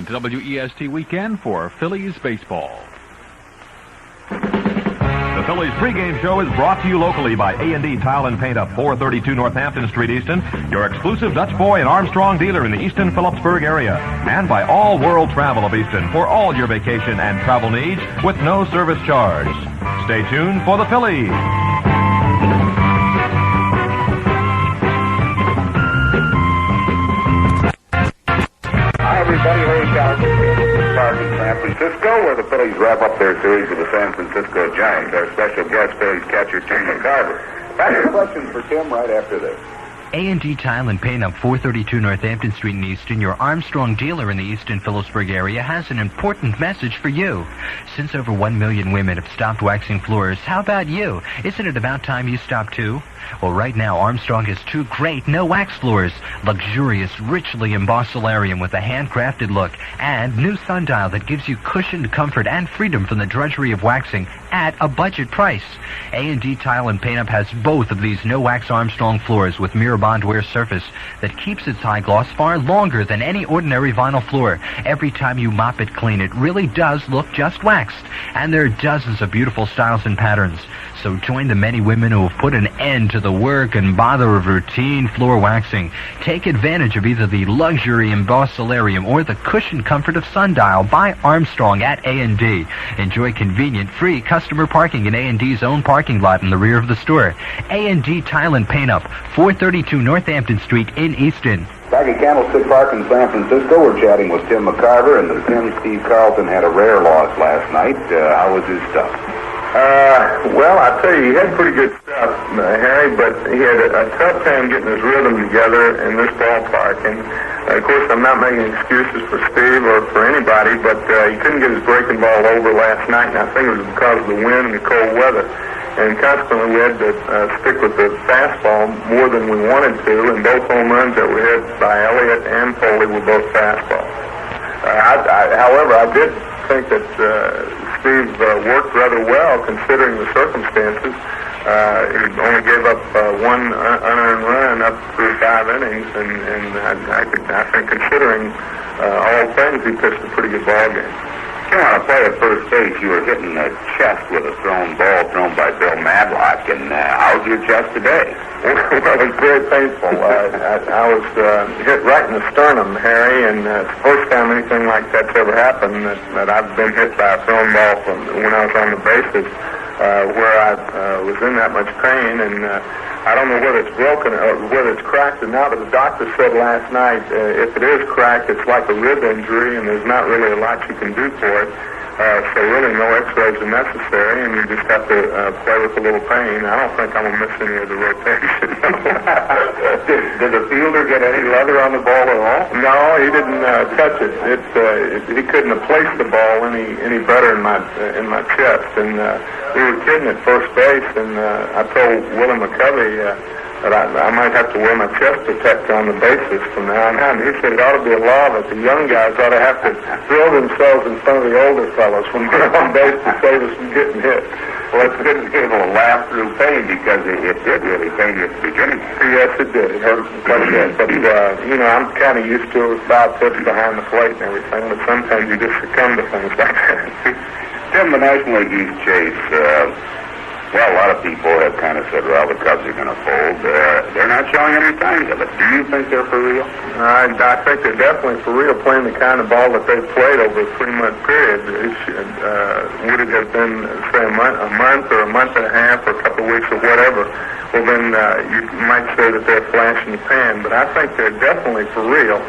WEST weekend for Phillies baseball. The Phillies pregame show is brought to you locally by A&D Tile and Paint Up, 432 Northampton Street, Easton, your exclusive Dutch Boy and Armstrong dealer in the Easton-Phillipsburg area, and by All World Travel of Easton for all your vacation and travel needs with no service charge. Stay tuned for the Phillies. Hi, everybody. Larry Bowa Park in San Francisco, where the Phillies wrap up their series with the San Francisco Giants. Our special guest, Phillies catcher Tim McCarver. Back to questions for Tim right after this. A&D Tile and Paint Up, 432 Northampton Street in Easton, your Armstrong dealer in the Easton-Phillipsburg area, has an important message for you. Since over 1 million women have stopped waxing floors, how about you? Isn't it about time you stopped too? Well, right now, Armstrong has two great no-wax floors. Luxurious, richly embossed solarium with a handcrafted look, and new sundial that gives you cushioned comfort and freedom from the drudgery of waxing at a budget price. A&D Tile and Paint Up has both of these no-wax Armstrong floors with mirror bond wear surface that keeps its high gloss far longer than any ordinary vinyl floor. Every time you mop it clean, it really does look just waxed. And there are dozens of beautiful styles and patterns. So join the many women who have put an end to the work and bother of routine floor waxing. Take advantage of either the luxury embossed solarium or the cushioned comfort of sundial by Armstrong at A&D. Enjoy convenient, free customer parking in A&D's own parking lot in the rear of the store. A&D Tile and Paint Up, 432 Northampton Street in Easton. Back at Candlestick Park in San Francisco, we're chatting with Tim McCarver, and the Tim, Steve Carlton, had a rare loss last night. How was his stuff? Well, I tell you, he had pretty good stuff, Harry, but he had a tough time getting his rhythm together in this ballpark. And, of course, I'm not making excuses for Steve or for anybody, but he couldn't get his breaking ball over last night, and I think it was because of the wind and the cold weather. And consequently, we had to stick with the fastball more than we wanted to, and both home runs that were hit by Elliott and Foli were both fastballs. However, I did think that Steve worked rather well considering the circumstances. He only gave up one unearned run up through 5 innings, and I think considering all things, he pitched a pretty good ball game. Came on a play at first base. You were hitting the chest with a thrown ball thrown by Bill Madlock, and how's your chest today? Well, it was very painful. I was hit right in the sternum, Harry, and it's the first time anything like that's ever happened, that I've been hit by a thrown ball from when I was on the bases, where I was in that much pain, and I don't know whether it's broken or whether it's cracked or not, but the doctor said last night if it is cracked, it's like a rib injury, and there's not really a lot you can do for it. So really no x-rays are necessary, and you just have to play with a little pain. I don't think I'm going to miss any of the rotation. Did the fielder get any leather on the ball at all? No, he didn't touch it. He couldn't have placed the ball any better in my chest. And we were kidding at first base, and I told Willie McCovey that I might have to wear my chest protector on the bases from now on out. And he said it ought to be a law that the young guys ought to have to throw themselves in front of the older fellows when they're on base to save us from getting hit. Well, it's good to be able to laugh through pain, because it did really pain you at the beginning. Yes, it did. It hurt quite a bit. But, I'm kind of used to it with 5 pitches behind the plate and everything, but sometimes you just succumb to things like that. Tim, the National League East chase, well, a lot of people have kind of said, well, the Cubs are going to fold. They're not showing any signs of it. Do you think they're for real? I think they're definitely for real, playing the kind of ball that they've played over a 3-month period. Would it have been, say, a month or a month and a half or a couple of weeks or whatever, well, then you might say that they're a flash in the pan. But I think they're definitely for real.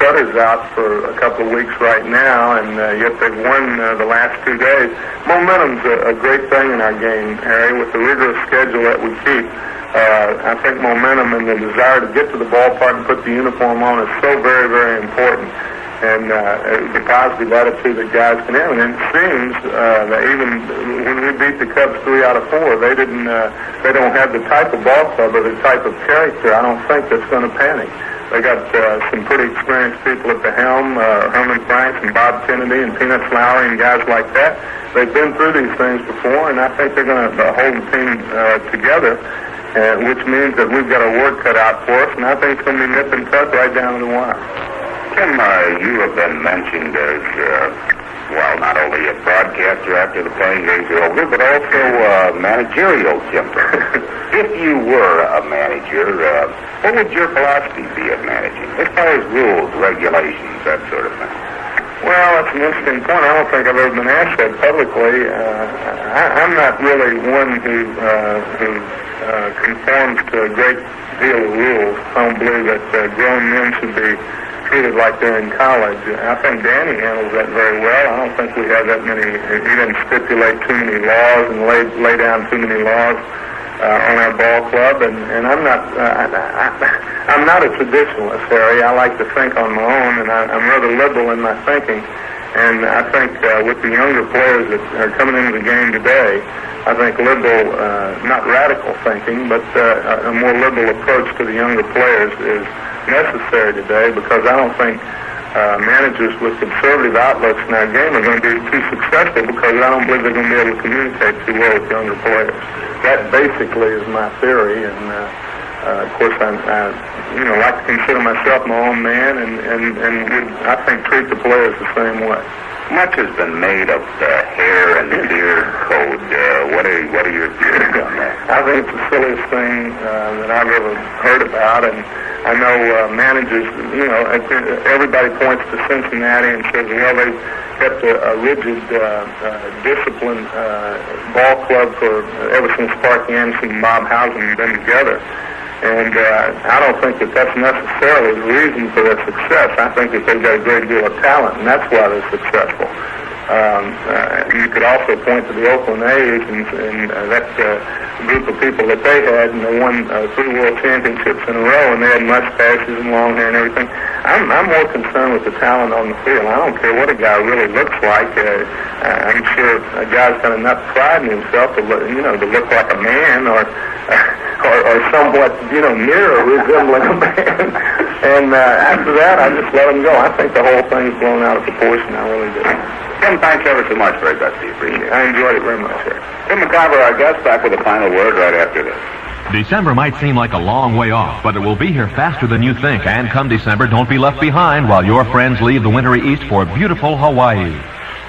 Sutter's out for a couple of weeks right now, and yet they've won the last 2 days. Momentum's a great thing in our game, Harry, with the rigorous schedule that we keep. I think momentum and the desire to get to the ballpark and put the uniform on is so very, very important. And the positive attitude that guys can have. And it seems that even when we beat the Cubs 3 out of 4, they don't have the type of ball club or the type of character, I don't think, that's going to panic. They got some pretty experienced people at the helm, Herman Franks and Bob Kennedy and Peanuts Lowry and guys like that. They've been through these things before, and I think they're going to hold the team together, which means that we've got our work cut out for us, and I think it's going to be nip and tuck right down to the wire. Tim, you have been mentioned as, well, not only a broadcaster after the playing days are over, but also managerial, Tim. If you were a manager, what would your philosophy be of managing, as far as rules, regulations, that sort of thing? Well, that's an interesting point. I don't think I've ever been asked that publicly. I'm not really one who conforms to a great deal of rules. I don't believe that grown men should be treated like they're in college. I think Danny handles that very well. I don't think we have that many. He didn't stipulate too many laws and lay down too many laws on our ball club. And I'm not. I'm not a traditionalist, Harry. I like to think on my own, and I'm rather liberal in my thinking. And I think with the younger players that are coming into the game today, I think liberal, not radical thinking, but a more liberal approach to the younger players is necessary today, because I don't think managers with conservative outlooks in our game are going to be too successful, because I don't believe they're going to be able to communicate too well with younger players. That basically is my theory, and of course I like to consider myself my own man, and would, I think, treat the players the same way. Much has been made of the hair and the beard code. What are your views on that? I think it's the silliest thing that I've ever heard about, and I know managers, everybody points to Cincinnati and says, well, they've kept a rigid, disciplined ball club for ever since Sparky Anderson and Bob Housen have been together. And I don't think that that's necessarily the reason for their success. I think that they've got a great deal of talent, and that's why they're successful. You could also point to the Oakland A's and that group of people that they had, and they won 3 world championships in a row, and they had mustaches and long hair and everything. I'm more concerned with the talent on the field. I don't care what a guy really looks like. I'm sure a guy's got enough pride in himself to look like a man, or somewhat, near resembling a man. And after that, I just let him go. I think the whole thing's blown out of proportion. I really do. Tim, thanks ever so much. Very best to you. Appreciate it. I enjoyed it very much, sir. Tim McCarver, our guest, back with a final word right after this. December might seem like a long way off, but it will be here faster than you think. And come December, don't be left behind while your friends leave the wintry east for beautiful Hawaii.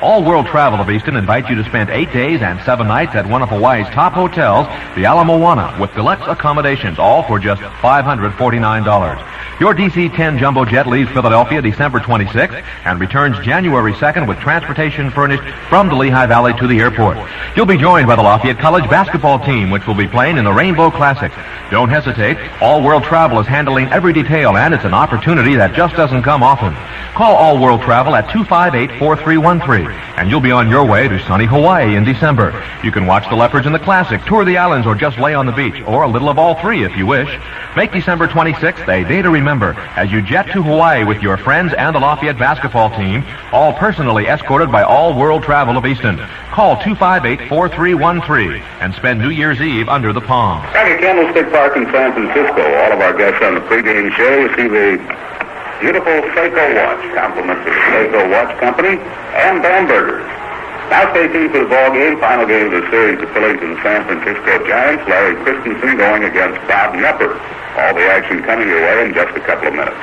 All World Travel of Easton invites you to spend 8 days and 7 nights at one of Hawaii's top hotels, the Ala Moana, with deluxe accommodations, all for just $549. Your DC-10 jumbo jet leaves Philadelphia December 26th and returns January 2nd with transportation furnished from the Lehigh Valley to the airport. You'll be joined by the Lafayette College basketball team, which will be playing in the Rainbow Classic. Don't hesitate. All World Travel is handling every detail, and it's an opportunity that just doesn't come often. Call All World Travel at 258-4313, and you'll be on your way to sunny Hawaii in December. You can watch the Leopards in the Classic, tour the islands, or just lay on the beach, or a little of all three if you wish. Make December 26th a day to remember as you jet to Hawaii with your friends and the Lafayette basketball team, all personally escorted by All World Travel of Easton. Call 258-4313 and spend New Year's Eve under the palm. Back at Candlestick Park in San Francisco, all of our guests on the pregame show receive a beautiful Seiko watch, compliments of the Seiko Watch Company and Bambergers. Now stay tuned for the ball game, final game of the series, the Phillies and the San Francisco Giants. Larry Christenson going against Bob Knepper. All the action coming your way in just a couple of minutes.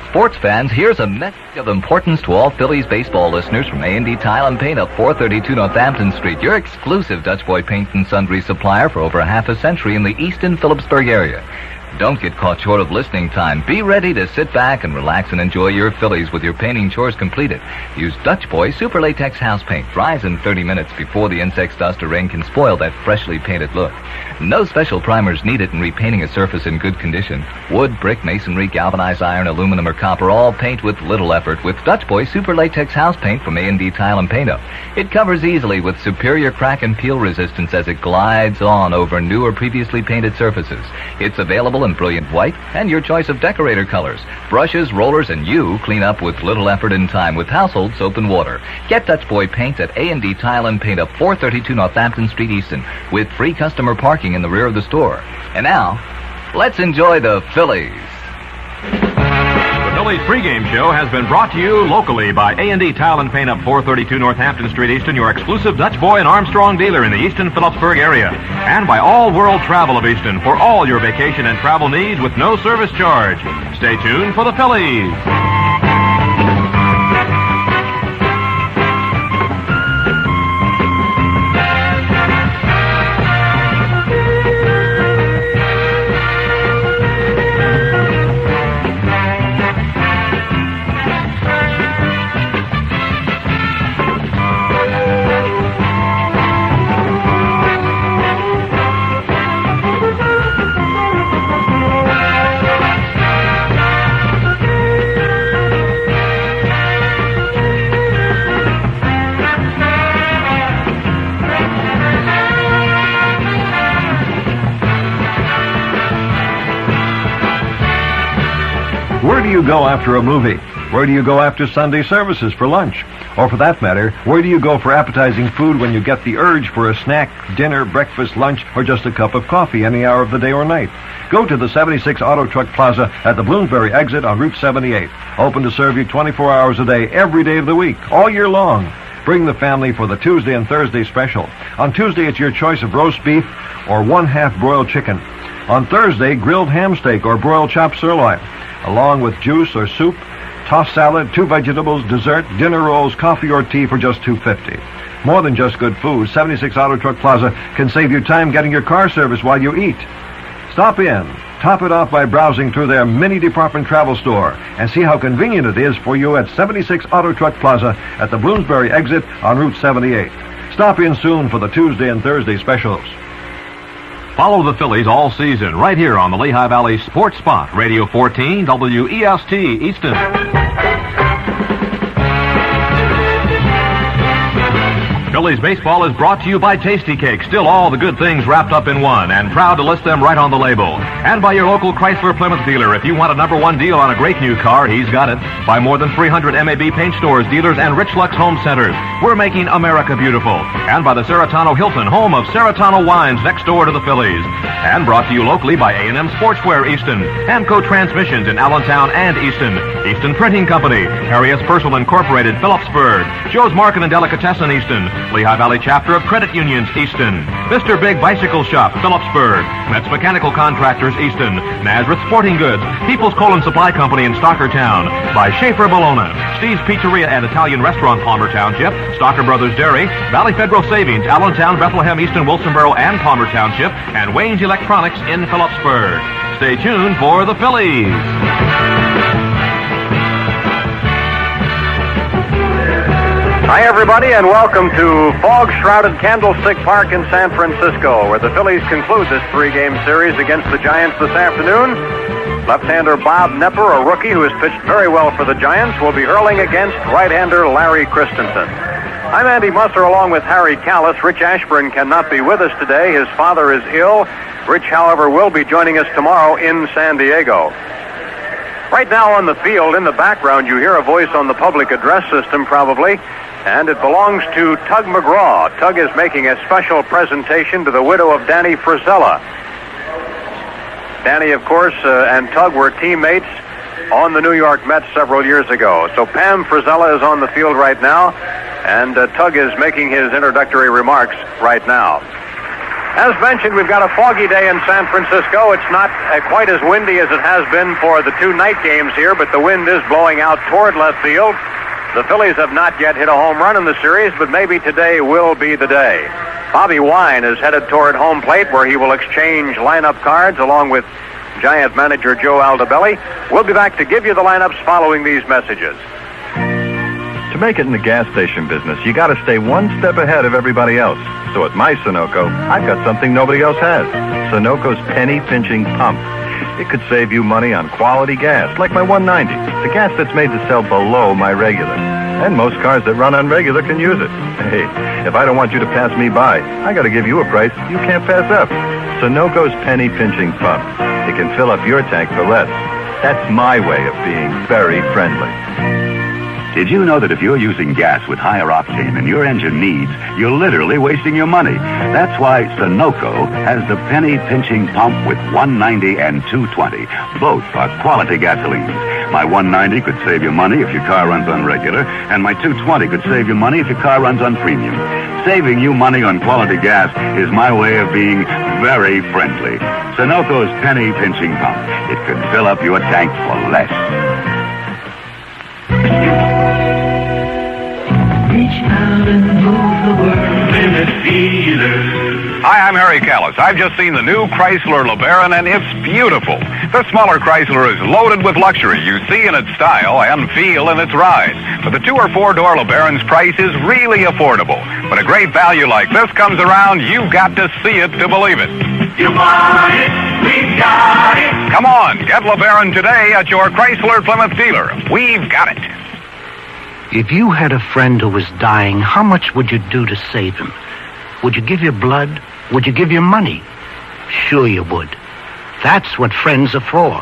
Sports fans, here's a message of importance to all Phillies baseball listeners from A&D Tile and Paint up 432 Northampton Street, your exclusive Dutch Boy paint and sundry supplier for over half a century in the Easton Phillipsburg area. Don't get caught short of listening time. Be ready to sit back and relax and enjoy your Phillies with your painting chores completed. Use Dutch Boy Super Latex House Paint. Dries in 30 minutes before the insects, dust, or rain can spoil that freshly painted look. No special primers needed in repainting a surface in good condition. Wood, brick, masonry, galvanized iron, aluminum, or copper all paint with little effort with Dutch Boy Super Latex House Paint from A&D Tile and Paint Up. It covers easily with superior crack and peel resistance as it glides on over new or previously painted surfaces. It's available in brilliant white and your choice of decorator colors. Brushes, rollers, and you clean up with little effort and time with household soap and water. Get Dutch Boy paint at A&D Tile and Paint up 432 Northampton Street, Easton, with free customer parking in the rear of the store. And now, let's enjoy the Phillies. The Phillies pregame show has been brought to you locally by A&D Tile and Paint up 432 Northampton Street, Easton, your exclusive Dutch Boy and Armstrong dealer in the Easton Phillipsburg area. And by All World Travel of Easton for all your vacation and travel needs with no service charge. Stay tuned for the Phillies. Where do you go after a movie? Where do you go after Sunday services for lunch? Or for that matter, where do you go for appetizing food when you get the urge for a snack, dinner, breakfast, lunch, or just a cup of coffee any hour of the day or night? Go to the 76 Auto Truck Plaza at the Bloomsbury exit on Route 78. Open to serve you 24 hours a day, every day of the week, all year long. Bring the family for the Tuesday and Thursday special. On Tuesday, it's your choice of roast beef or 1/2 broiled chicken. On Thursday, grilled ham steak or broiled chopped sirloin, along with juice or soup, tossed salad, 2 vegetables, dessert, dinner rolls, coffee or tea for just $2.50. More than just good food, 76 Auto Truck Plaza can save you time getting your car service while you eat. Stop in. Top it off by browsing through their mini department travel store and see how convenient it is for you at 76 Auto Truck Plaza at the Bloomsbury exit on Route 78. Stop in soon for the Tuesday and Thursday specials. Follow the Phillies all season right here on the Lehigh Valley Sports Spot, Radio 14, WEST, Easton. Phillies baseball is brought to you by Tasty Cake. Still all the good things wrapped up in one, and proud to list them right on the label. And by your local Chrysler Plymouth dealer. If you want a #1 deal on a great new car, he's got it. By more than 300 MAB paint stores, dealers, and Rich Lux home centers. We're making America beautiful. And by the Seratano Hilton, home of Seratano wines next door to the Phillies. And brought to you locally by A&M Sportswear Easton, Amco Transmissions in Allentown and Easton, Easton Printing Company, Harry S. Purcell Incorporated, Phillipsburg, Joe's Market and Delicatessen Easton, Lehigh Valley Chapter of Credit Unions, Easton, Mr. Big Bicycle Shop, Phillipsburg, Metz Mechanical Contractors, Easton, Nazareth Sporting Goods, People's Coal and Supply Company in Stockertown, by Schaefer Bologna, Steve's Pizzeria and Italian Restaurant, Palmer Township, Stocker Brothers Dairy, Valley Federal Savings, Allentown, Bethlehem, Easton, Wilsonboro, and Palmer Township, and Wayne's Electronics in Phillipsburg. Stay tuned for the Phillies. Hi, everybody, and welcome to fog-shrouded Candlestick Park in San Francisco, where the Phillies conclude this 3-game series against the Giants this afternoon. Left-hander Bob Knepper, a rookie who has pitched very well for the Giants, will be hurling against right-hander Larry Christenson. I'm Andy Musser, along with Harry Callis. Rich Ashburn cannot be with us today. His father is ill. Rich, however, will be joining us tomorrow in San Diego. Right now on the field, in the background, you hear a voice on the public address system, probably, and it belongs to Tug McGraw. Tug is making a special presentation to the widow of Danny Frisella. Danny, of course, and Tug were teammates on the New York Mets several years ago. So Pam Frisella is on the field right now, and Tug is making his introductory remarks right now. As mentioned, we've got a foggy day in San Francisco. It's not quite as windy as it has been for the 2 night games here, but the wind is blowing out toward left field. The Phillies have not yet hit a home run in the series, but maybe today will be the day. Bobby Wine is headed toward home plate, where he will exchange lineup cards along with Giant manager Joe Aldabelli. We'll be back to give you the lineups following these messages. To make it in the gas station business, you got to stay one step ahead of everybody else. So at my Sunoco, I've got something nobody else has. Sunoco's penny pinching pump. It could save you money on quality gas, like my 190, the gas that's made to sell below my regular. And most cars that run on regular can use it. Hey, if I don't want you to pass me by, I got to give you a price you can't pass up. Sunoco's penny pinching pump. It can fill up your tank for less. That's my way of being very friendly. Did you know that if you're using gas with higher octane than your engine needs, you're literally wasting your money? That's why Sunoco has the penny pinching pump with 190 and 220. Both are quality gasolines. My 190 could save you money if your car runs on regular, and my 220 could save you money if your car runs on premium. Saving you money on quality gas is my way of being very friendly. Sunoco's penny pinching pump. It can fill up your tank for less. Reach out and move the world. Plymouth Dealers. Hi, I'm Harry Callis. I've just seen the new Chrysler LeBaron, and it's beautiful. The smaller Chrysler is loaded with luxury you see in its style and feel in its ride. But the 2 or 4 door LeBaron's price is really affordable. When a great value like this comes around, you've got to see it to believe it. You want it, we've got it. Come on, get LeBaron today at your Chrysler Plymouth dealer. We've got it. If you had a friend who was dying, how much would you do to save him? Would you give your blood? Would you give your money? Sure you would. That's what friends are for.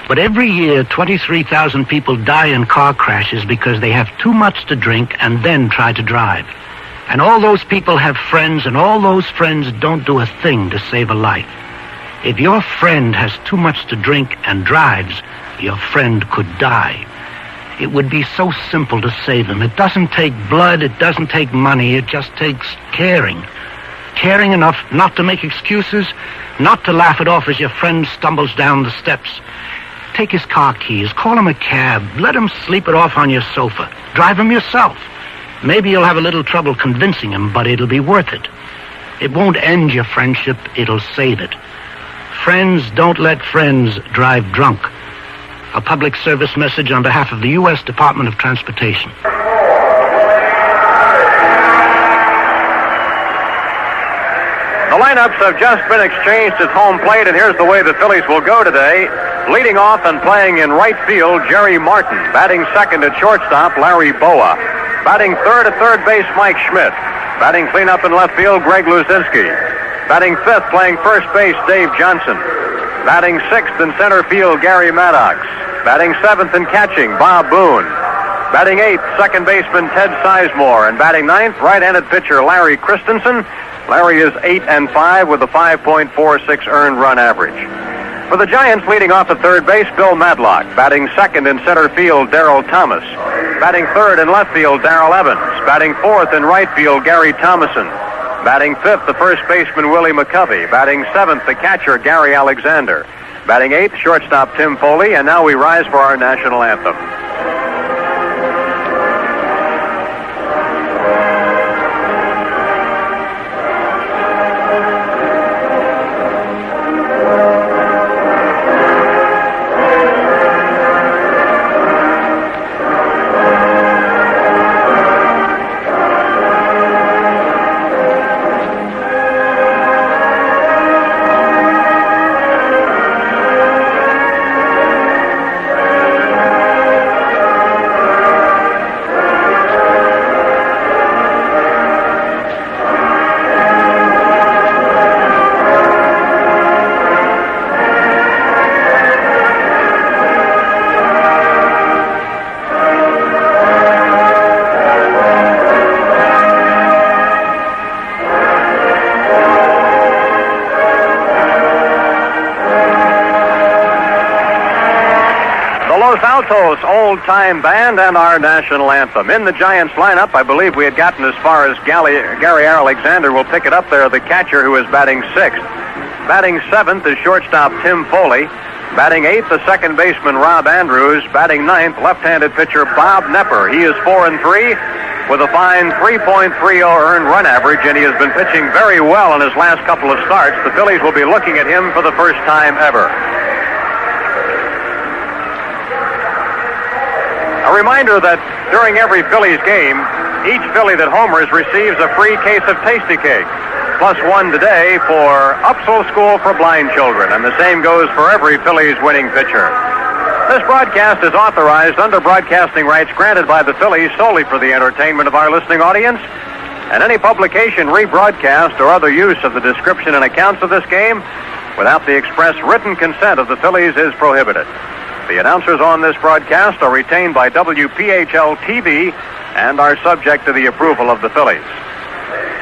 But every year, 23,000 people die in car crashes because they have too much to drink and then try to drive. And all those people have friends, and all those friends don't do a thing to save a life. If your friend has too much to drink and drives, your friend could die. It would be so simple to save him. It doesn't take blood, it doesn't take money, it just takes caring. Caring enough not to make excuses, not to laugh it off as your friend stumbles down the steps. Take his car keys, call him a cab, let him sleep it off on your sofa. Drive him yourself. Maybe you'll have a little trouble convincing him, but it'll be worth it. It won't end your friendship, it'll save it. Friends don't let friends drive drunk. A public service message on behalf of the U.S. Department of Transportation. The lineups have just been exchanged at home plate, and here's the way the Phillies will go today. Leading off and playing in right field, Jerry Martin. Batting second at shortstop, Larry Bowa. Batting third at third base, Mike Schmidt. Batting cleanup in left field, Greg Luzinski. Batting fifth, playing first base, Davey Johnson. Batting sixth in center field, Garry Maddox. Batting seventh and catching, Bob Boone. Batting eighth, second baseman Ted Sizemore. And batting ninth, right-handed pitcher Larry Christenson. Larry is 8-5 with a 5.46 earned run average. For the Giants, leading off at third base, Bill Madlock. Batting second in center field, Darrell Thomas. Batting third in left field, Darrell Evans. Batting fourth in right field, Gary Thomasson. Batting fifth, the first baseman, Willie McCovey. Batting seventh, the catcher, Gary Alexander. Batting eighth, shortstop Tim Foli. And now we rise for our national anthem. Altos old-time band and our national anthem. In the Giants lineup, I believe we had gotten as far as Gary Alexander. Will pick it up there, the catcher, who is batting sixth. Batting seventh is shortstop Tim Foli. Batting eighth, the second baseman Rob Andrews. Batting ninth, left-handed pitcher Bob Knepper. He is 4-3 with a fine 3.30 earned run average, and he has been pitching very well in his last couple of starts. The Phillies will be looking at him for the first time ever. A reminder that during every Phillies game, each Philly that homers receives a free case of Tasty Cake, plus one today for Upsall School for Blind Children, and the same goes for every Phillies winning pitcher. This broadcast is authorized under broadcasting rights granted by the Phillies solely for the entertainment of our listening audience, and any publication, rebroadcast, or other use of the description and accounts of this game without the express written consent of the Phillies is prohibited. The announcers on this broadcast are retained by WPHL-TV and are subject to the approval of the Phillies.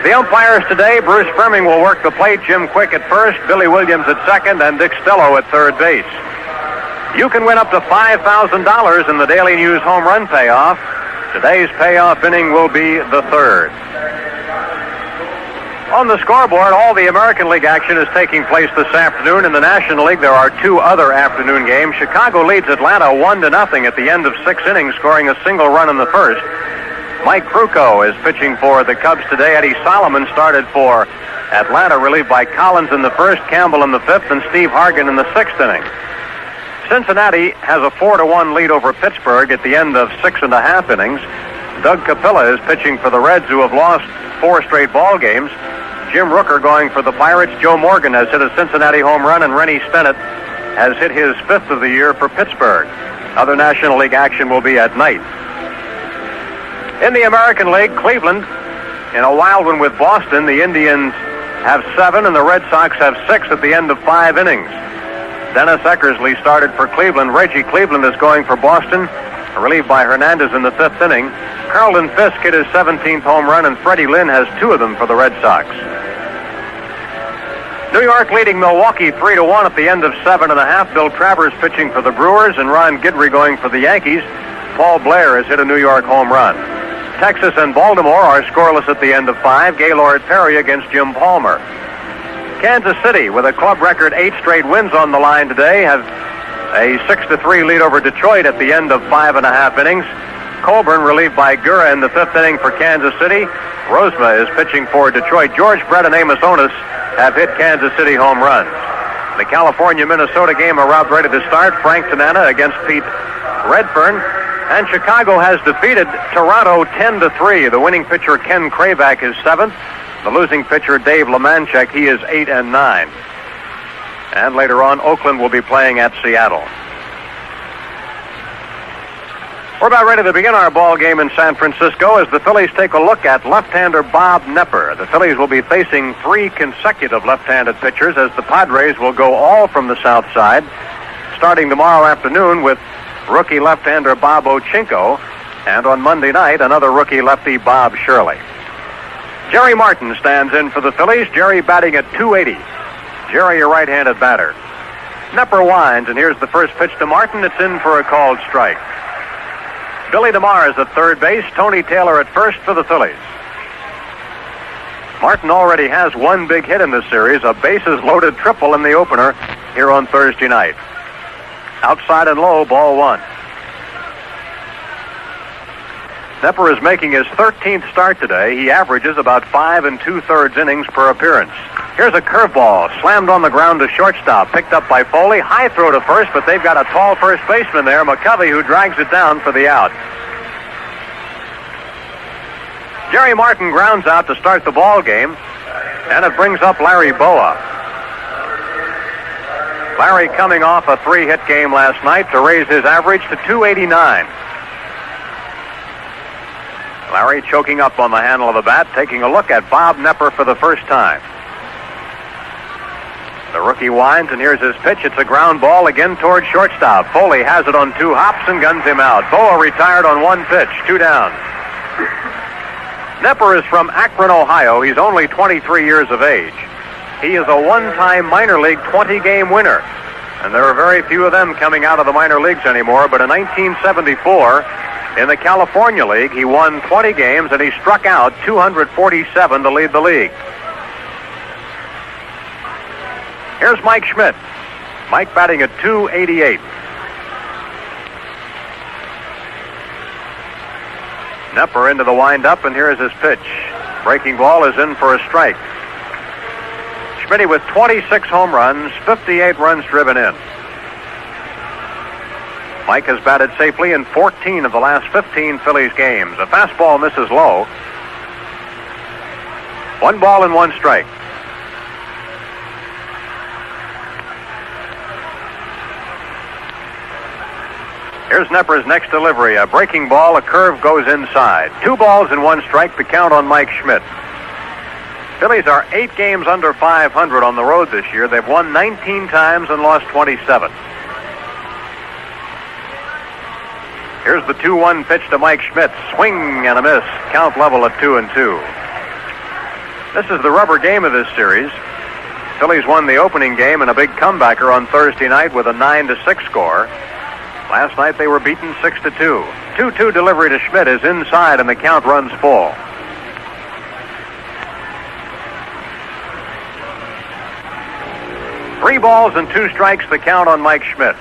The umpires today, Bruce Fleming will work the plate, Jim Quick at first, Billy Williams at second, and Dick Stello at third base. You can win up to $5,000 in the Daily News home run payoff. Today's payoff inning will be the third. On the scoreboard, all the American League action is taking place this afternoon. In the National League, there are two other afternoon games. Chicago leads Atlanta 1-0 at the end of 6 innings, scoring a single run in the first. Mike Krukow is pitching for the Cubs today. Eddie Solomon started for Atlanta, relieved by Collins in the first, Campbell in the fifth, and Steve Hargan in the 6th inning. Cincinnati has a 4-1 lead over Pittsburgh at the end of 6.5 innings. Doug Capilla is pitching for the Reds, who have lost 4 straight ball games. Jim Rooker going for the Pirates. Joe Morgan has hit a Cincinnati home run, and Rennie Stennett has hit his 5th of the year for Pittsburgh. Other National League action will be at night. In the American League, Cleveland, in a wild one with Boston, the Indians have 7 and the Red Sox have 6 at the end of 5 innings. Dennis Eckersley started for Cleveland. Reggie Cleveland is going for Boston, relieved by Hernandez in the 5th inning. Carlton Fisk hit his 17th home run, and Freddie Lynn has 2 of them for the Red Sox. New York leading Milwaukee 3-1 at the end of 7.5. Bill Travers pitching for the Brewers, and Ron Guidry going for the Yankees. Paul Blair has hit a New York home run. Texas and Baltimore are scoreless at the end of 5. Gaylord Perry against Jim Palmer. Kansas City, with a club record 8 straight wins on the line today, have a 6-3 lead over Detroit at the end of 5.5 innings. Colburn relieved by Gura in the 5th inning for Kansas City. Rosma is pitching for Detroit. George Brett and Amos Onis have hit Kansas City home runs. The California-Minnesota game arrived ready to start. Frank Tanana against Pete Redfern. And Chicago has defeated Toronto 10-3. The winning pitcher, Ken Kravac, is 7th. The losing pitcher, Dave Lemanchek, he is 8-9. And later on, Oakland will be playing at Seattle. We're about ready to begin our ball game in San Francisco as the Phillies take a look at left-hander Bob Knepper. The Phillies will be facing 3 consecutive left-handed pitchers as the Padres will go all from the south side, starting tomorrow afternoon with rookie left-hander Bob Ochinko, and on Monday night, another rookie lefty, Bob Shirley. Jerry Martin stands in for the Phillies. Jerry batting at .280. Jerry, a right-handed batter. Knepper winds, and here's the first pitch to Martin. It's in for a called strike. Billy DeMar is at third base. Tony Taylor at first for the Phillies. Martin already has 1 big hit in this series, a bases-loaded triple in the opener here on Thursday night. Outside and low, ball 1. Knepper is making his 13th start today. He averages about 5 2/3 innings per appearance. Here's a curveball, slammed on the ground to shortstop, picked up by Foley. High throw to first, but they've got a tall first baseman there, McCovey, who drags it down for the out. Jerry Martin grounds out to start the ball game, and it brings up Larry Bowa. Larry coming off a 3-hit game last night to raise his average to .289. Larry choking up on the handle of the bat, taking a look at Bob Knepper for the first time. The rookie winds, and here's his pitch. It's a ground ball again toward shortstop. Foley has it on 2 hops and guns him out. Bowa retired on 1 pitch, 2 down. Knepper is from Akron, Ohio. He's only 23 years of age. He is a 1-time minor league 20-game winner, and there are very few of them coming out of the minor leagues anymore. But in 1974, in the California League, he won 20 games, and he struck out 247 to lead the league. Here's Mike Schmidt. Mike batting at .288. Knepper into the windup, and here's his pitch. Breaking ball is in for a strike. Schmidt with 26 home runs, 58 runs driven in. Mike has batted safely in 14 of the last 15 Phillies games. A fastball misses low. 1 ball and 1 strike. Here's Knepper's next delivery. A breaking ball, a curve goes inside. 2 balls and 1 strike, the count on Mike Schmidt. Phillies are 8 games under 500 on the road this year. They've won 19 times and lost 27. Here's the 2-1 pitch to Mike Schmidt. Swing and a miss. Count level at 2-2. This is the rubber game of this series. Phillies won the opening game in a big comebacker on Thursday night with a 9-6 score. Last night they were beaten 6-2. 2-2 delivery to Schmidt is inside, and the count runs full. Three balls and 2 strikes, the count on Mike Schmidt.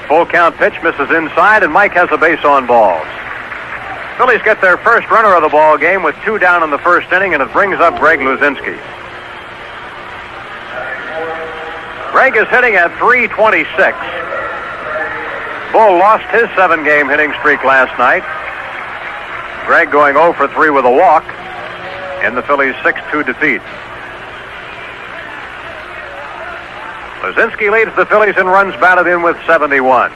Full count pitch misses inside, and Mike has a base on balls. Phillies get their first runner of the ball game with 2 down in the first inning, and it brings up Greg Luzinski. Greg is hitting at .326. Bull lost his 7-game hitting streak last night. Greg going 0 for 3 with a walk in the Phillies' 6-2 defeat. Luzinski leads the Phillies in runs batted in with 71.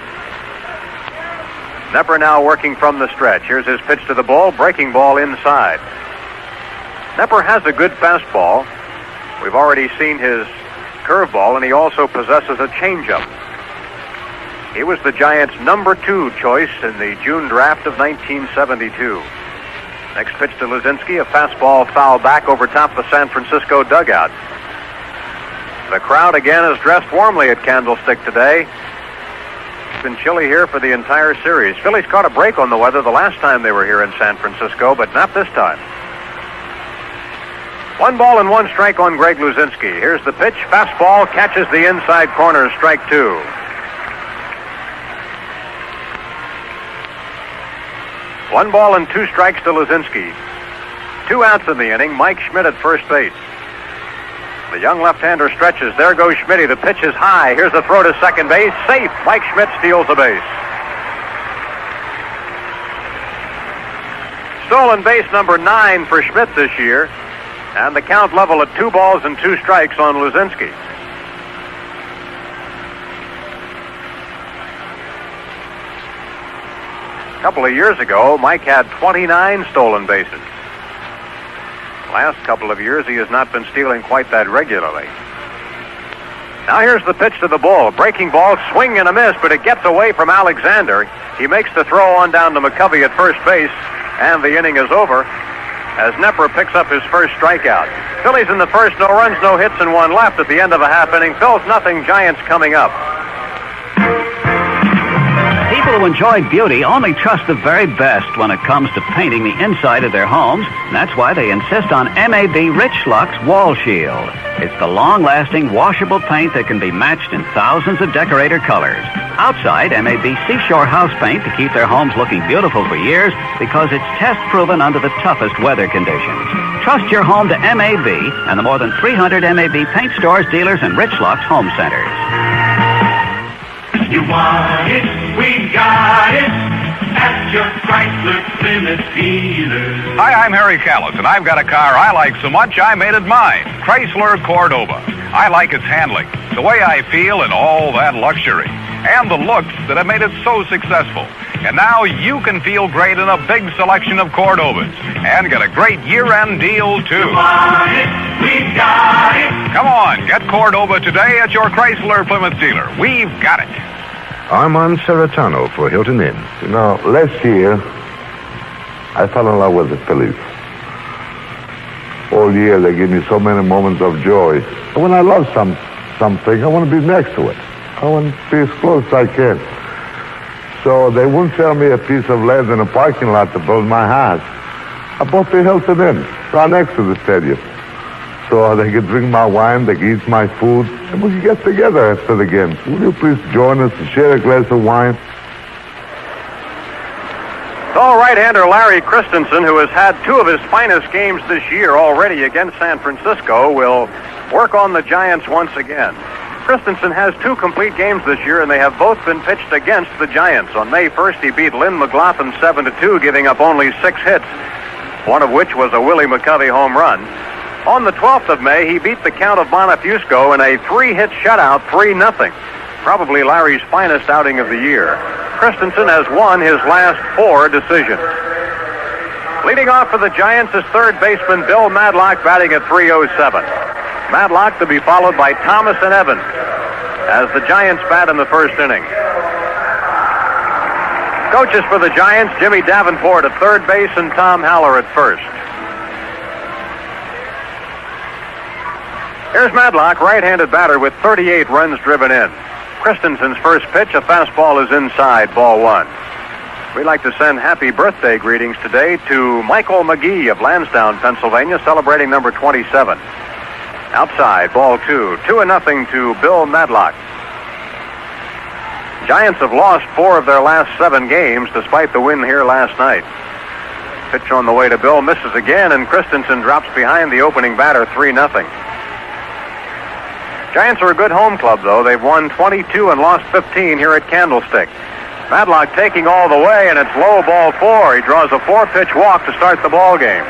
Knepper now working from the stretch. Here's his pitch to the Bull, breaking ball inside. Knepper has a good fastball. We've already seen his curveball, and he also possesses a changeup. He was the Giants' number 2 choice in the June draft of 1972. Next pitch to Luzinski, a fastball foul back over top the San Francisco dugout. The crowd again is dressed warmly at Candlestick today. It's been chilly here for the entire series. Phillies caught a break on the weather the last time they were here in San Francisco, but not this time. 1 ball and 1 strike on Greg Luzinski. Here's the pitch. Fastball catches the inside corner, strike 2. One ball and 2 strikes to Luzinski. 2 outs in the inning. Mike Schmidt at first base. The young left-hander stretches. There goes Schmidt. The pitch is high. Here's a throw to second base. Safe. Mike Schmidt steals a base. Stolen base number 9 for Schmidt this year. And the count level at 2 balls and 2 strikes on Luzinski. A couple of years ago, Mike had 29 stolen bases. Last couple of years, he has not been stealing quite that regularly. Now here's the pitch to the bull. Breaking ball, swing and a miss, but it gets away from Alexander. He makes the throw on down to McCovey at first base, and the inning is over as Knepper picks up his first strikeout. Phillies in the first, no runs, no hits, and 1 left at the end of a half inning. Phil's nothing, Giants coming up. People who enjoy beauty only trust the very best when it comes to painting the inside of their homes. And that's why they insist on MAB Rich Lux Wall Shield. It's the long-lasting, washable paint that can be matched in thousands of decorator colors. Outside, MAB Seashore House Paint to keep their homes looking beautiful for years because it's test-proven under the toughest weather conditions. Trust your home to MAB and the more than 300 MAB paint stores, dealers, and Rich Lux home centers. You want it, we got it, at your Chrysler Plymouth dealer. Hi, I'm Harry Callis, and I've got a car I like so much I made it mine. Chrysler Cordoba. I like its handling, the way I feel, and all that luxury, and the looks that have made it so successful. And now you can feel great in a big selection of Cordobas, and get a great year-end deal, too. You want it, we got it. Come on, get Cordoba today at your Chrysler Plymouth dealer. We've got it. Armand Serratano for Hilton Inn. You know, last year, I fell in love with the Phillies. All year, they give me so many moments of joy. And when I love something, I want to be next to it. I want to be as close as I can. So they wouldn't sell me a piece of land in a parking lot to build my house. I bought the Hilton Inn, right next to the stadium. So they could drink my wine, they could eat my food, and we could get together after the game. Will you please join us and share a glass of wine? So right-hander Larry Christenson, who has had 2 of his finest games this year already against San Francisco, will work on the Giants once again. Christenson has 2 complete games this year, and they have both been pitched against the Giants. On May 1st, he beat Lynn McLaughlin 7-2, giving up only 6 hits, one of which was a Willie McCovey home run. On the 12th of May, he beat the Count of Montefusco in a 3-hit shutout, 3-0. Probably Larry's finest outing of the year. Christenson has won his last 4 decisions. Leading off for the Giants is third baseman Bill Madlock, batting at .307. Madlock to be followed by Thomas and Evans as the Giants bat in the first inning. Coaches for the Giants, Jimmy Davenport at third base and Tom Haller at first. Here's Madlock, right-handed batter with 38 runs driven in. Christenson's first pitch, a fastball, is inside, ball 1. We'd like to send happy birthday greetings today to Michael McGee of Lansdowne, Pennsylvania, celebrating number 27. Outside, ball 2. 2-0 to Bill Madlock. Giants have lost 4 of their last 7 games despite the win here last night. Pitch on the way to Bill, misses again, and Christenson drops behind the opening batter, 3-0. Giants are a good home club, though. They've won 22 and lost 15 here at Candlestick. Madlock taking all the way, and it's low, ball 4. He draws a 4-pitch walk to start the ball game.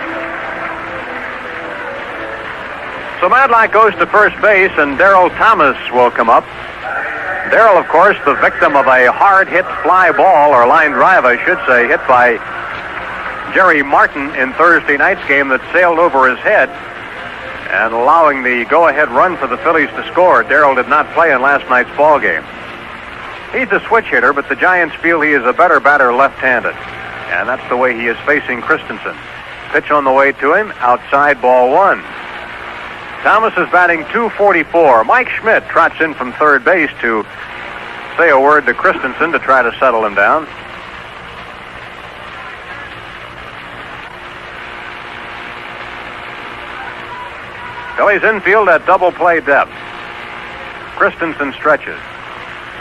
So Madlock goes to first base, and Darrell Thomas will come up. Darrell, of course, the victim of a hard-hit fly ball, or line drive, I should say, hit by Jerry Martin in Thursday night's game that sailed over his head. and allowing the go-ahead run for the Phillies to score. Darrell did not play in last night's ball game. He's a switch hitter, but the Giants feel he is a better batter left-handed, and that's the way he is facing Christenson. Pitch on the way to him, outside, ball one. Thomas is batting .244. Mike Schmidt trots in from third base to say a word to Christenson to try to settle him down. Phillies infield at double play depth. Christenson stretches.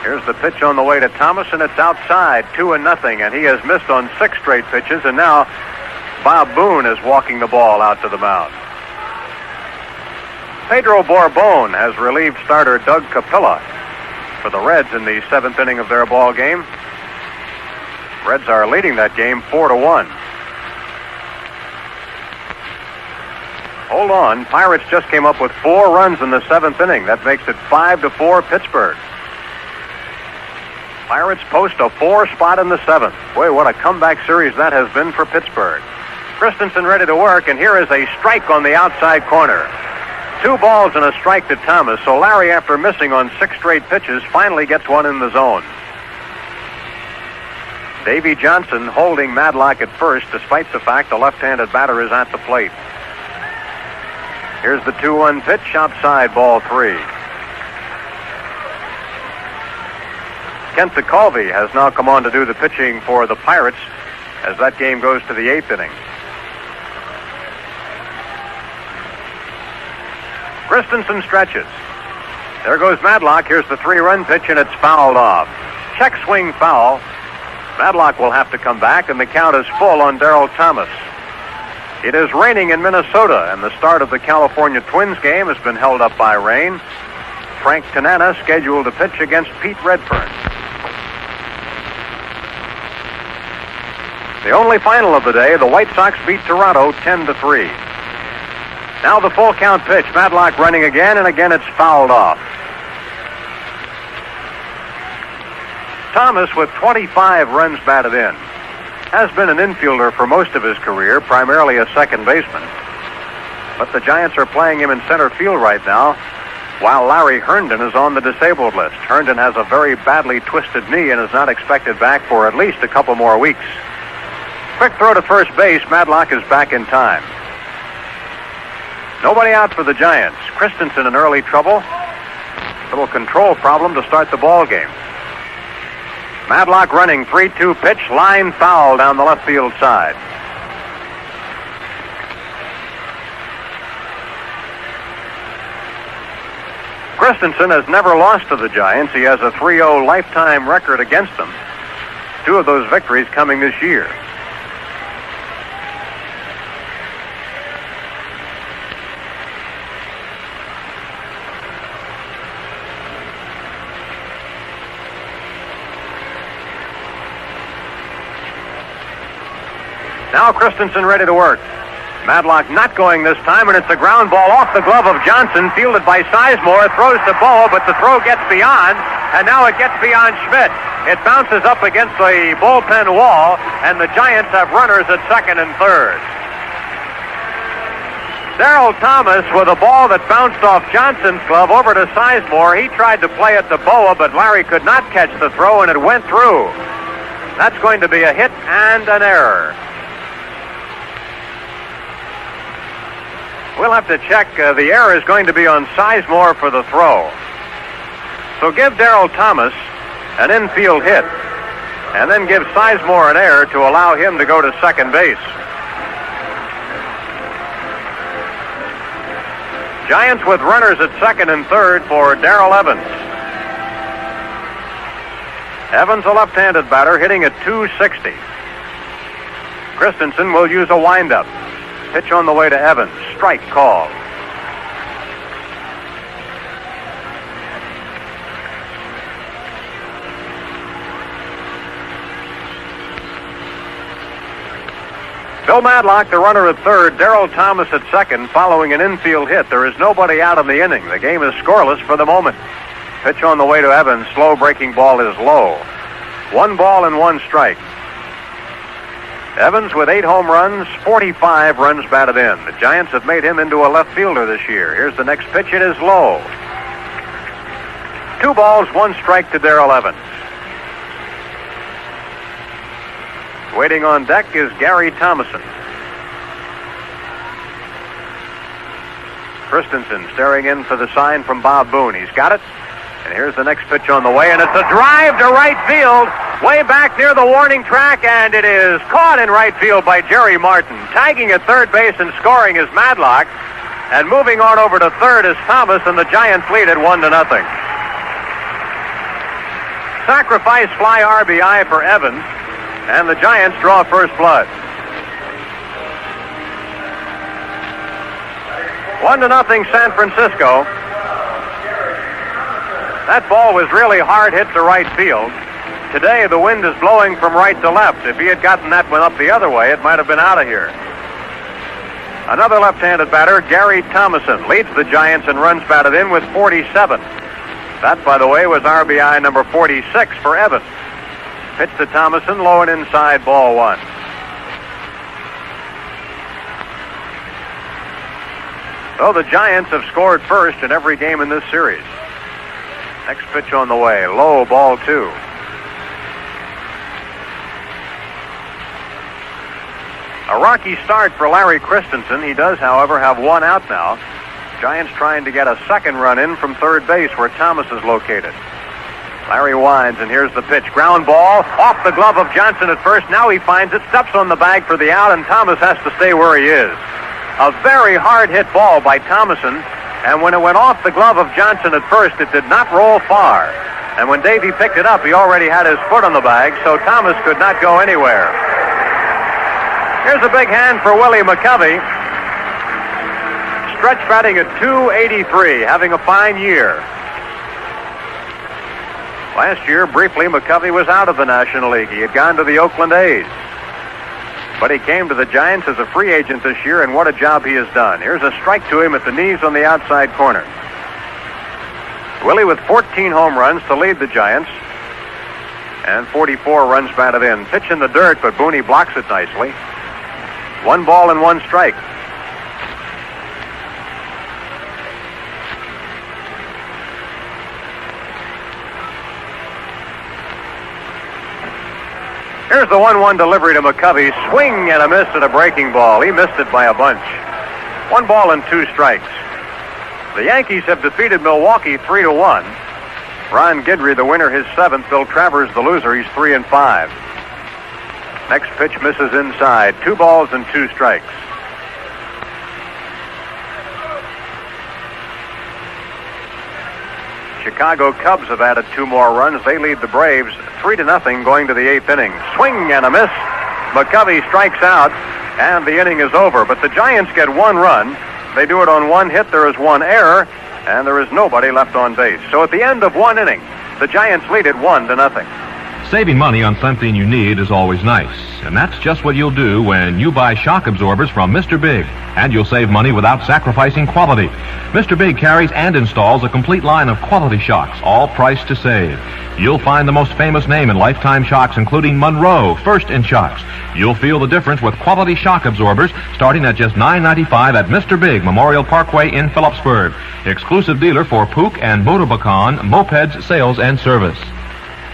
Here's the pitch on the way to Thomas, and it's outside, 2-0, and he has missed on 6 straight pitches, and now Bob Boone is walking the ball out to the mound. Pedro Borbon has relieved starter Doug Capilla for the Reds in the 7th inning of their ball game. Reds are leading that game 4-1. Hold on, Pirates just came up with 4 runs in the 7th inning. That makes it 5-4 Pittsburgh. Pirates post a 4 spot in the 7th. Boy, what a comeback series that has been for Pittsburgh. Christenson ready to work, and here is a strike on the outside corner. 2 balls and a strike to Thomas, so Larry, after missing on 6 straight pitches, finally gets one in the zone. Davey Johnson holding Madlock at first, despite the fact the left-handed batter is at the plate. Here's the 2-1 pitch, outside, ball 3. Kent McCarver has now come on to do the pitching for the Pirates as that game goes to the 8th inning. Christenson stretches. There goes Madlock. Here's the 3-run pitch, and it's fouled off. Check swing foul. Madlock will have to come back, and the count is full on Darrell Thomas. It is raining in Minnesota, and the start of the California Twins game has been held up by rain. Frank Tanana scheduled to pitch against Pete Redfern. The only final of the day, the White Sox beat Toronto 10-3. Now the full count pitch. Madlock running again, and again it's fouled off. Thomas, with 25 runs batted in, has been an infielder for most of his career, primarily a second baseman. But the Giants are playing him in center field right now, while Larry Herndon is on the disabled list. Herndon has a very badly twisted knee and is not expected back for at least a couple more weeks. Quick throw to first base. Madlock is back in time. Nobody out for the Giants. Christenson in early trouble. Little control problem to start the ball game. Madlock running, 3-2 pitch, line foul down the left field side. Christenson has never lost to the Giants. He has a 3-0 lifetime record against them. 2 of those victories coming this year. Now Christenson ready to work. Madlock not going this time, and it's a ground ball off the glove of Johnson, fielded by Sizemore, throws to Bowa, but the throw gets beyond, and now it gets beyond Schmidt. It bounces up against the bullpen wall, and the Giants have runners at second and third. Derrel Thomas with a ball that bounced off Johnson's glove over to Sizemore. He tried to play it to Bowa, but Larry could not catch the throw, and it went through. That's going to be a hit and an error. We'll have to check. The error is going to be on Sizemore for the throw. So give Darrell Thomas an infield hit, and then give Sizemore an error to allow him to go to second base. Giants with runners at second and third for Darrell Evans. Evans, a left-handed batter, hitting at .260. Christenson will use a windup. Pitch on the way to Evans. Strike call. Bill Madlock, the runner at third. Darrell Thomas at second, following an infield hit. There is nobody out in the inning. The game is scoreless for the moment. Pitch on the way to Evans. Slow breaking ball is low. 1 ball and 1 strike. Evans with 8 home runs, 45 runs batted in. The Giants have made him into a left fielder this year. Here's the next pitch. It is low. 2 balls, 1 strike to Darrell Evans. Waiting on deck is Gary Thomasson. Christenson staring in for the sign from Bob Boone. He's got it. And here's the next pitch on the way, and it's a drive to right field, way back near the warning track, and it is caught in right field by Jerry Martin. Tagging at third base and scoring is Madlock, and moving on over to third is Thomas, and the Giants lead at 1-0. Sacrifice fly RBI for Evans, and the Giants draw first blood. 1-0 San Francisco. That ball was really hard hit to right field. Today, the wind is blowing from right to left. If he had gotten that one up the other way, it might have been out of here. Another left-handed batter, Gary Thomasson, leads the Giants in runs batted in with 47. That, by the way, was RBI number 46 for Evans. Pitch to Thomasson, low and inside, ball 1. So the Giants have scored first in every game in this series. Next pitch on the way, low, ball 2. A rocky start for Larry Christenson. He does, however, have 1 out now. Giants trying to get a second run in from third base where Thomas is located. Larry winds, and here's the pitch. Ground ball off the glove of Johnson at first. Now he finds it, steps on the bag for the out, and Thomas has to stay where he is. A very hard hit ball by Thomasson. And when it went off the glove of Johnson at first, it did not roll far. And when Davey picked it up, he already had his foot on the bag, so Thomas could not go anywhere. Here's a big hand for Willie McCovey. Stretch batting at .283, having a fine year. Last year, briefly, McCovey was out of the National League. He had gone to the Oakland A's. But he came to the Giants as a free agent this year, and what a job he has done. Here's a strike to him at the knees on the outside corner. Willie with 14 home runs to lead the Giants, and 44 runs batted in. Pitch in the dirt, but Boone blocks it nicely. 1 ball and 1 strike. Here's the 1-1 delivery to McCovey. Swing and a miss at a breaking ball. He missed it by a bunch. 1 ball and 2 strikes. The Yankees have defeated Milwaukee 3-1. Ron Guidry, the winner, his 7th. Bill Travers, the loser. He's 3-5. Next pitch misses inside. 2 balls and 2 strikes. Chicago Cubs have added 2 more runs. They lead the Braves 3-0 going to the 8th inning. Swing and a miss. McCovey strikes out, and the inning is over. But the Giants get 1 run. They do it on 1 hit. There is 1 error, and there is nobody left on base. So at the end of 1 inning, the Giants lead it 1-0. Saving money on something you need is always nice, and that's just what you'll do when you buy shock absorbers from Mr. Big, and you'll save money without sacrificing quality. Mr. Big carries and installs a complete line of quality shocks, all priced to save. You'll find the most famous name in lifetime shocks, including Monroe, First in Shocks. You'll feel the difference with quality shock absorbers starting at just $9.95 at Mr. Big, Memorial Parkway in Phillipsburg. Exclusive dealer for Puch and Motobacan Mopeds Sales and Service.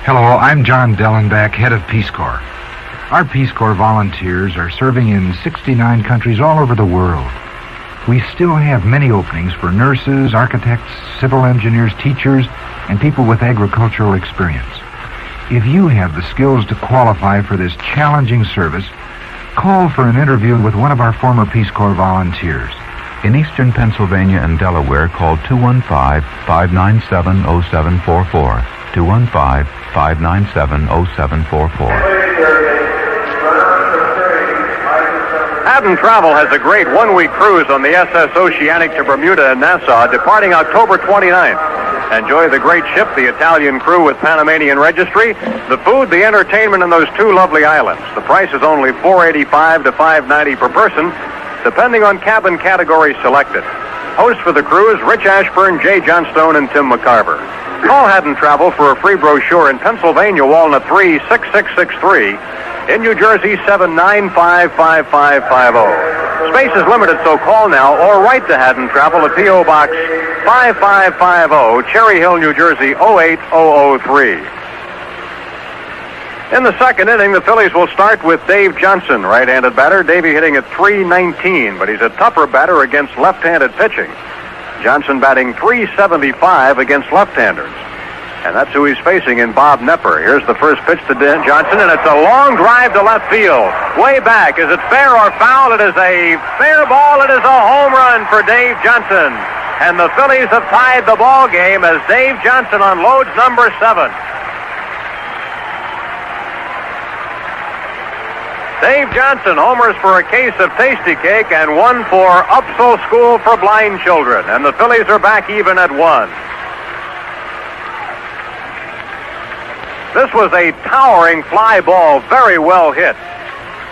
Hello, I'm John Dellenbach, head of Peace Corps. Our Peace Corps volunteers are serving in 69 countries all over the world. We still have many openings for nurses, architects, civil engineers, teachers, and people with agricultural experience. If you have the skills to qualify for this challenging service, call for an interview with one of our former Peace Corps volunteers. In eastern Pennsylvania and Delaware, call 215-597-0744. 215-597-0744. Haddon Travel has a great 1-week cruise on the SS Oceanic to Bermuda and Nassau, departing October 29th. Enjoy the great ship, the Italian crew with Panamanian registry, the food, the entertainment, and those 2 lovely islands. The price is only $485 to $590 per person, depending on cabin category selected. Hosts for the cruise, Rich Ashburn, Jay Johnstone, and Tim McCarver. Call Haddon Travel for a free brochure in Pennsylvania, Walnut 36663. In New Jersey, 7955550. Space is limited, so call now or write to Haddon Travel at P.O. Box 5550, Cherry Hill, New Jersey, 08003. In the second inning, the Phillies will start with Dave Johnson, right-handed batter. Davey hitting at .319, but he's a tougher batter against left-handed pitching. Johnson batting .375 against left-handers. And that's who he's facing in Bob Knepper. Here's the first pitch to Johnson, and it's a long drive to left field. Way back. Is it fair or foul? It is a fair ball. It is a home run for Dave Johnson. And the Phillies have tied the ball game as Dave Johnson unloads number 7. Dave Johnson homers for a case of Tasty Cake and one for Upsall School for Blind Children. And the Phillies are back even at 1. This was a towering fly ball, very well hit.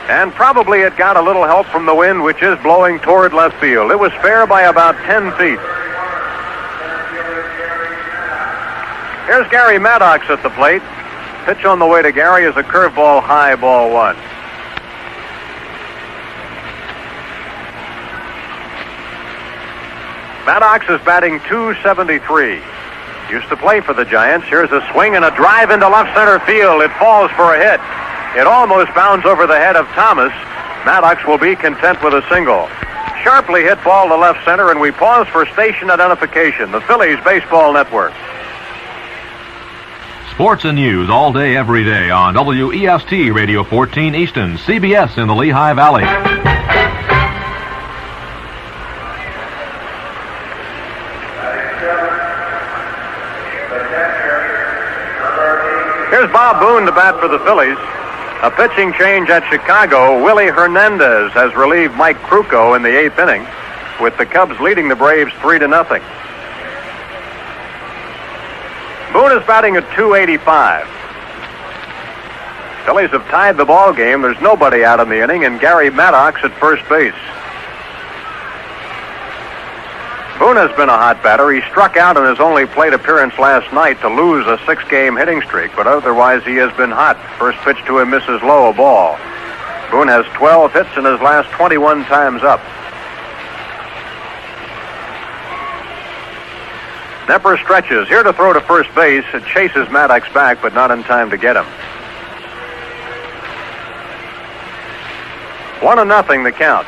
And probably it got a little help from the wind, which is blowing toward left field. It was fair by about 10 feet. Here's Garry Maddox at the plate. Pitch on the way to Garry is a curveball, high, ball 1. Maddox is batting .273. Used to play for the Giants. Here's a swing and a drive into left center field. It falls for a hit. It almost bounds over the head of Thomas. Maddox will be content with a single. Sharply hit ball to left center, and we pause for station identification. The Phillies Baseball Network. Sports and news all day, every day on WEST Radio 14 Easton, CBS in the Lehigh Valley. Here's Bob Boone to bat for the Phillies. A pitching change at Chicago. Willie Hernandez has relieved Mike Krukow in the 8th inning, with the Cubs leading the Braves 3-0. Boone is batting at .285. Phillies have tied the ball game. There's nobody out in the inning, and Garry Maddox at first base. Boone has been a hot batter. He struck out in his only plate appearance last night to lose a 6-game hitting streak, but otherwise he has been hot. First pitch to him misses low, a ball. Boone has 12 hits in his last 21 times up. Knepper stretches. Here to throw to first base. It chases Maddox back, but not in time to get him. 1-0 the count.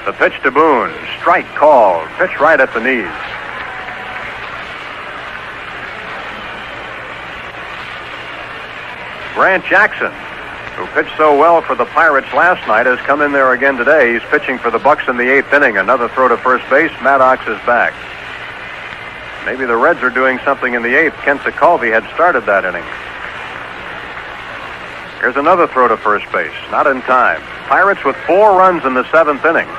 The pitch to Boone. Strike called. Pitch right at the knees. Grant Jackson, who pitched so well for the Pirates last night, has come in there again today. He's pitching for the Bucks in the 8th inning. Another throw to first base. Maddox is back. Maybe the Reds are doing something in the 8th. Kent Secalvi had started that inning. Here's another throw to first base. Not in time. Pirates with 4 runs in the 7th inning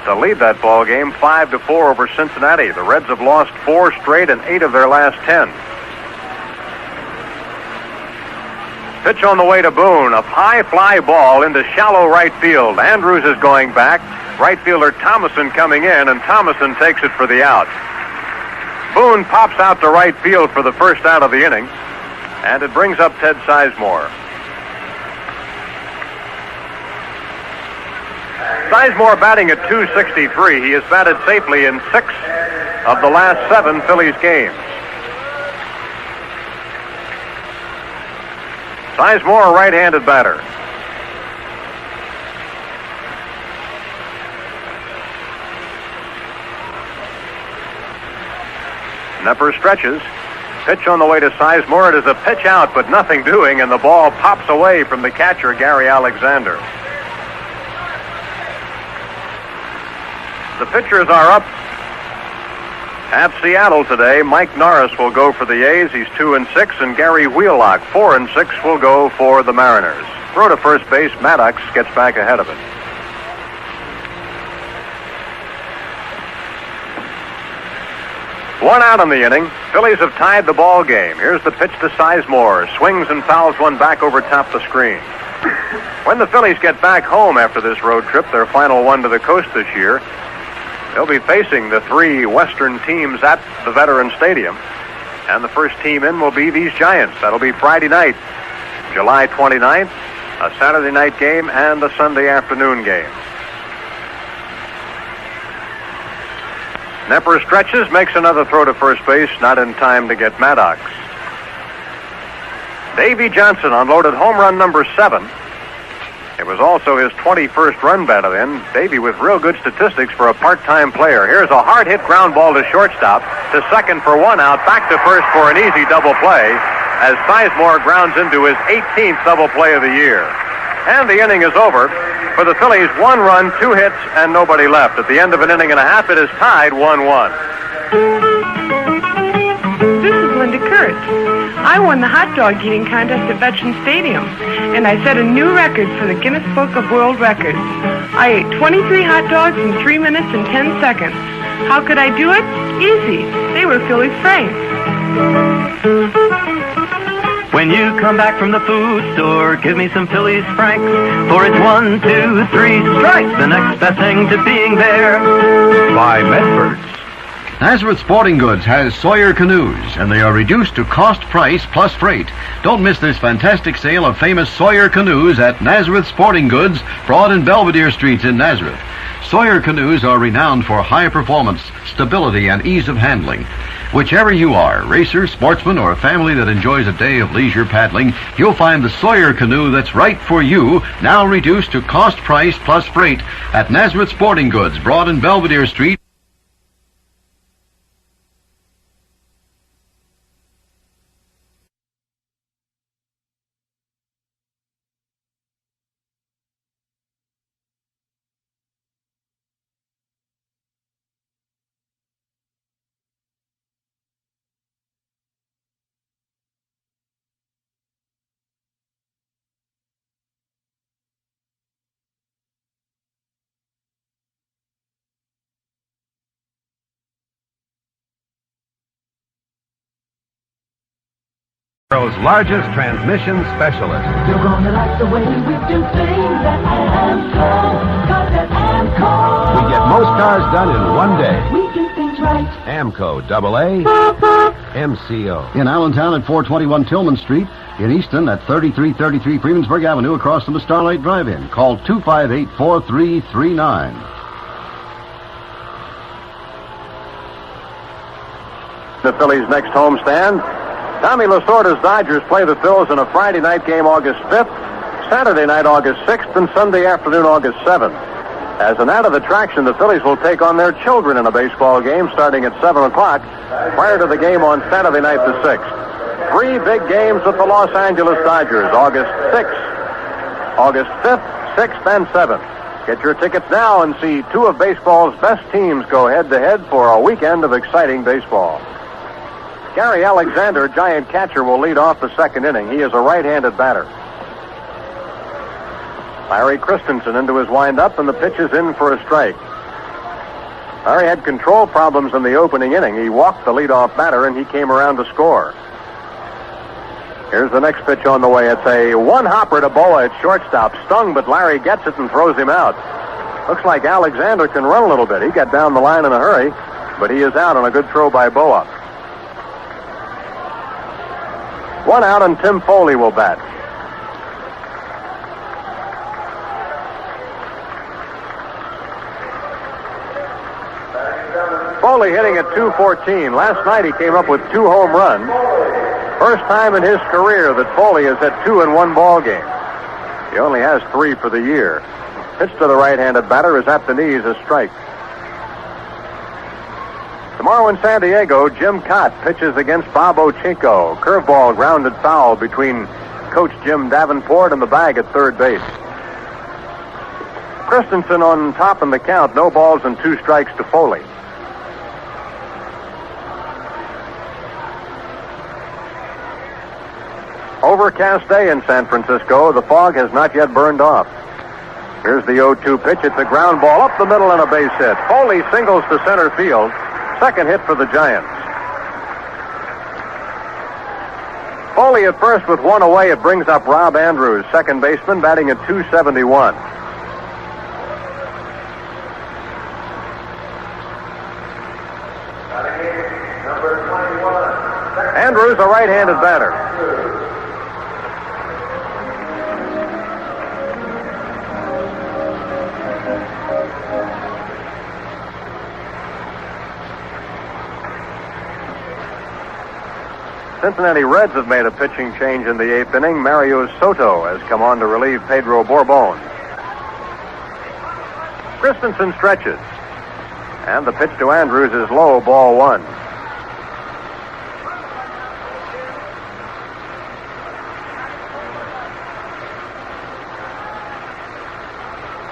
to lead that ball game 5-4 over Cincinnati. The Reds have lost 4 straight and 8 of their last 10. Pitch on the way to Boone. A high fly ball into shallow right field. Andrews is going back. Right fielder Thomasson coming in, and Thomasson takes it for the out. Boone pops out to right field for the first out of the inning, and it brings up Ted Sizemore. Sizemore batting at .263. He has batted safely in 6 of the last 7 Phillies games. Sizemore, a right-handed batter. Knepper stretches. Pitch on the way to Sizemore. It is a pitch out, but nothing doing, and the ball pops away from the catcher, Gary Alexander. The pitchers are up at Seattle today. Mike Norris will go for the A's. He's 2-6, and Gary Wheelock, 4-6, will go for the Mariners. Throw to first base. Maddox gets back ahead of it. One out in the inning. Phillies have tied the ball game. Here's the pitch to Sizemore. Swings and fouls one back over top the screen. When the Phillies get back home after this road trip, their final one to the coast this year, They'll be facing the three Western teams at the Veterans Stadium. And the first team in will be these Giants. That'll be Friday night, July 29th, a Saturday night game and a Sunday afternoon game. Knepper stretches, makes another throw to first base, not in time to get Maddox. Davey Johnson unloaded home run number 7. It was also his 21st run batted in. Davey with real good statistics for a part-time player. Here's a hard-hit ground ball to shortstop, to second for 1 out, back to first for an easy double play as Sizemore grounds into his 18th double play of the year. And the inning is over. For the Phillies, 1 run, 2 hits, and nobody left. At the end of an inning and a half, it is tied 1-1. This is Linda Kurtz. I won the hot dog eating contest at Veterans Stadium, and I set a new record for the Guinness Book of World Records. I ate 23 hot dogs in 3 minutes and 10 seconds. How could I do it? Easy. They were Phillies Franks. When you come back from the food store, give me some Phillies Franks, for it's 1, 2, 3 strikes, the next best thing to being there. By Medford's. Nazareth Sporting Goods has Sawyer canoes, and they are reduced to cost price plus freight. Don't miss this fantastic sale of famous Sawyer canoes at Nazareth Sporting Goods, Broad and Belvedere Streets in Nazareth. Sawyer canoes are renowned for high performance, stability, and ease of handling. Whichever you are, racer, sportsman, or family that enjoys a day of leisure paddling, you'll find the Sawyer canoe that's right for you, now reduced to cost price plus freight at Nazareth Sporting Goods, Broad and Belvedere Street. World's largest transmission specialist. You're gonna like the way we do things at Amco. 'Cause at Amco, We get most cars done in one day. we do things right. Amco, AA, MCO. In Allentown at 421 Tillman Street. In Easton at 3333 Freemansburg Avenue across from the Starlight Drive-In. Call 258-4339. The Phillies' next homestand. Tommy Lasorda's Dodgers play the Phils in a Friday night game August 5th, Saturday night August 6th, and Sunday afternoon August 7th. As an added attraction, the Phillies will take on their children in a baseball game starting at 7 o'clock prior to the game on Saturday night the 6th. 3 big games with the Los Angeles Dodgers, August 6th, August 5th, 6th, and 7th. Get your tickets now and see 2 of baseball's best teams go head-to-head for a weekend of exciting baseball. Gary Alexander, Giant catcher, will lead off the second inning. He is a right-handed batter. Larry Christenson into his windup, and the pitch is in for a strike. Larry had control problems in the opening inning. He walked the leadoff batter, and he came around to score. Here's the next pitch on the way. It's a one-hopper to Bowa at shortstop. Stung, but Larry gets it and throws him out. Looks like Alexander can run a little bit. He got down the line in a hurry, but he is out on a good throw by Bowa. 1 out, and Tim Foli will bat. Foli hitting at .214. Last night he came up with 2 home runs. First time in his career that Foli has hit 2 in one ball game. He only has 3 for the year. Pitch to the right-handed batter is at the knees, a strike. Tomorrow in San Diego, Jim Cott pitches against Bob Ochinko. Curveball grounded foul between Coach Jim Davenport and the bag at third base. Christenson on top in the count. No balls and 2 strikes to Foli. Overcast day in San Francisco. The fog has not yet burned off. Here's the 0-2 pitch. It's a ground ball up the middle and a base hit. Foli singles to center field. Second hit for the Giants. Foli at first with 1 away. It brings up Rob Andrews, second baseman, batting at .271. Here's a right-handed batter. Cincinnati Reds have made a pitching change in the 8th inning. Mario Soto has come on to relieve Pedro Bourbon. Christenson stretches. And the pitch to Andrews is low, ball 1.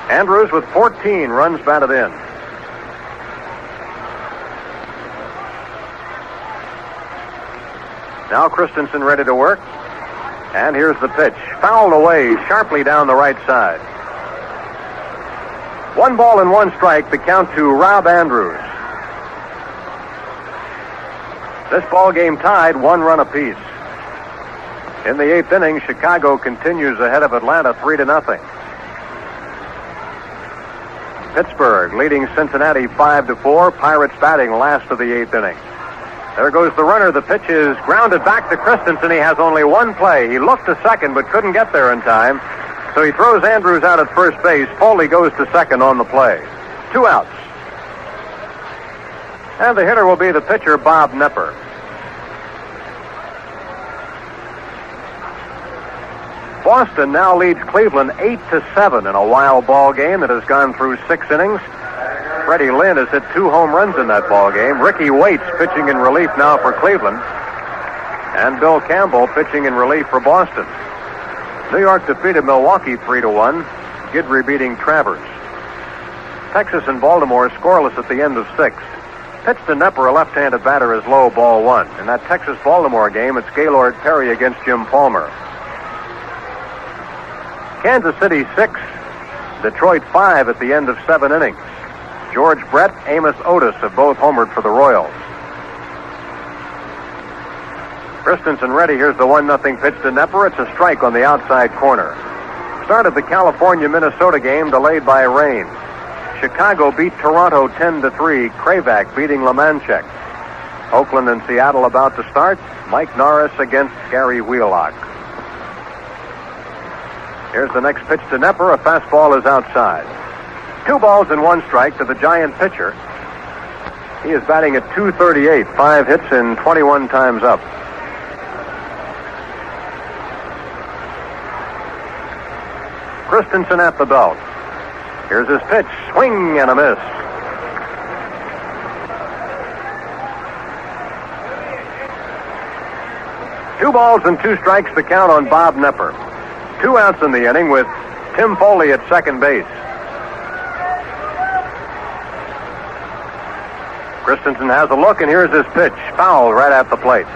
Andrews with 14 runs batted in. Now Christenson ready to work. And here's the pitch. Fouled away sharply down the right side. 1 ball and 1 strike, the count to Rob Andrews. This ball game tied 1 run apiece. In the 8th inning, Chicago continues ahead of Atlanta 3-0. Pittsburgh leading Cincinnati 5-4. Pirates batting last of the 8th inning. There goes the runner. The pitch is grounded back to Christenson. He has only 1 play. He looked to second but couldn't get there in time. So he throws Andrews out at first base. Foley goes to second on the play. 2 outs. And the hitter will be the pitcher, Bob Knepper. Boston now leads Cleveland 8-7 in a wild ball game that has gone through 6 innings. Freddie Lynn has hit 2 home runs in that ball game. Ricky Waits pitching in relief now for Cleveland. And Bill Campbell pitching in relief for Boston. New York defeated Milwaukee 3-1. Guidry beating Travers. Texas and Baltimore scoreless at the end of 6. Pitch to Knepper, a left-handed batter, is low, ball 1. In that Texas-Baltimore game, it's Gaylord Perry against Jim Palmer. Kansas City 6, Detroit 5 at the end of 7 innings. George Brett, Amos Otis have both homered for the Royals. Christenson ready. Here's the 1-0 pitch to Knepper. It's a strike on the outside corner. Start of the California-Minnesota game delayed by rain. Chicago beat Toronto 10-3. Kravac beating Lemanchek. Oakland and Seattle about to start. Mike Norris against Gary Wheelock. Here's the next pitch to Knepper. A fastball is outside. 2 balls and 1 strike to the Giant pitcher. He is batting at .238, 5 hits in 21 times up. Christenson at the belt. Here's his pitch. Swing and a miss. Two balls and 2 strikes, the count on Bob Knepper. 2 outs in the inning with Tim Foli at second base. Christenson has a look, and here's his pitch. Foul right at the plate.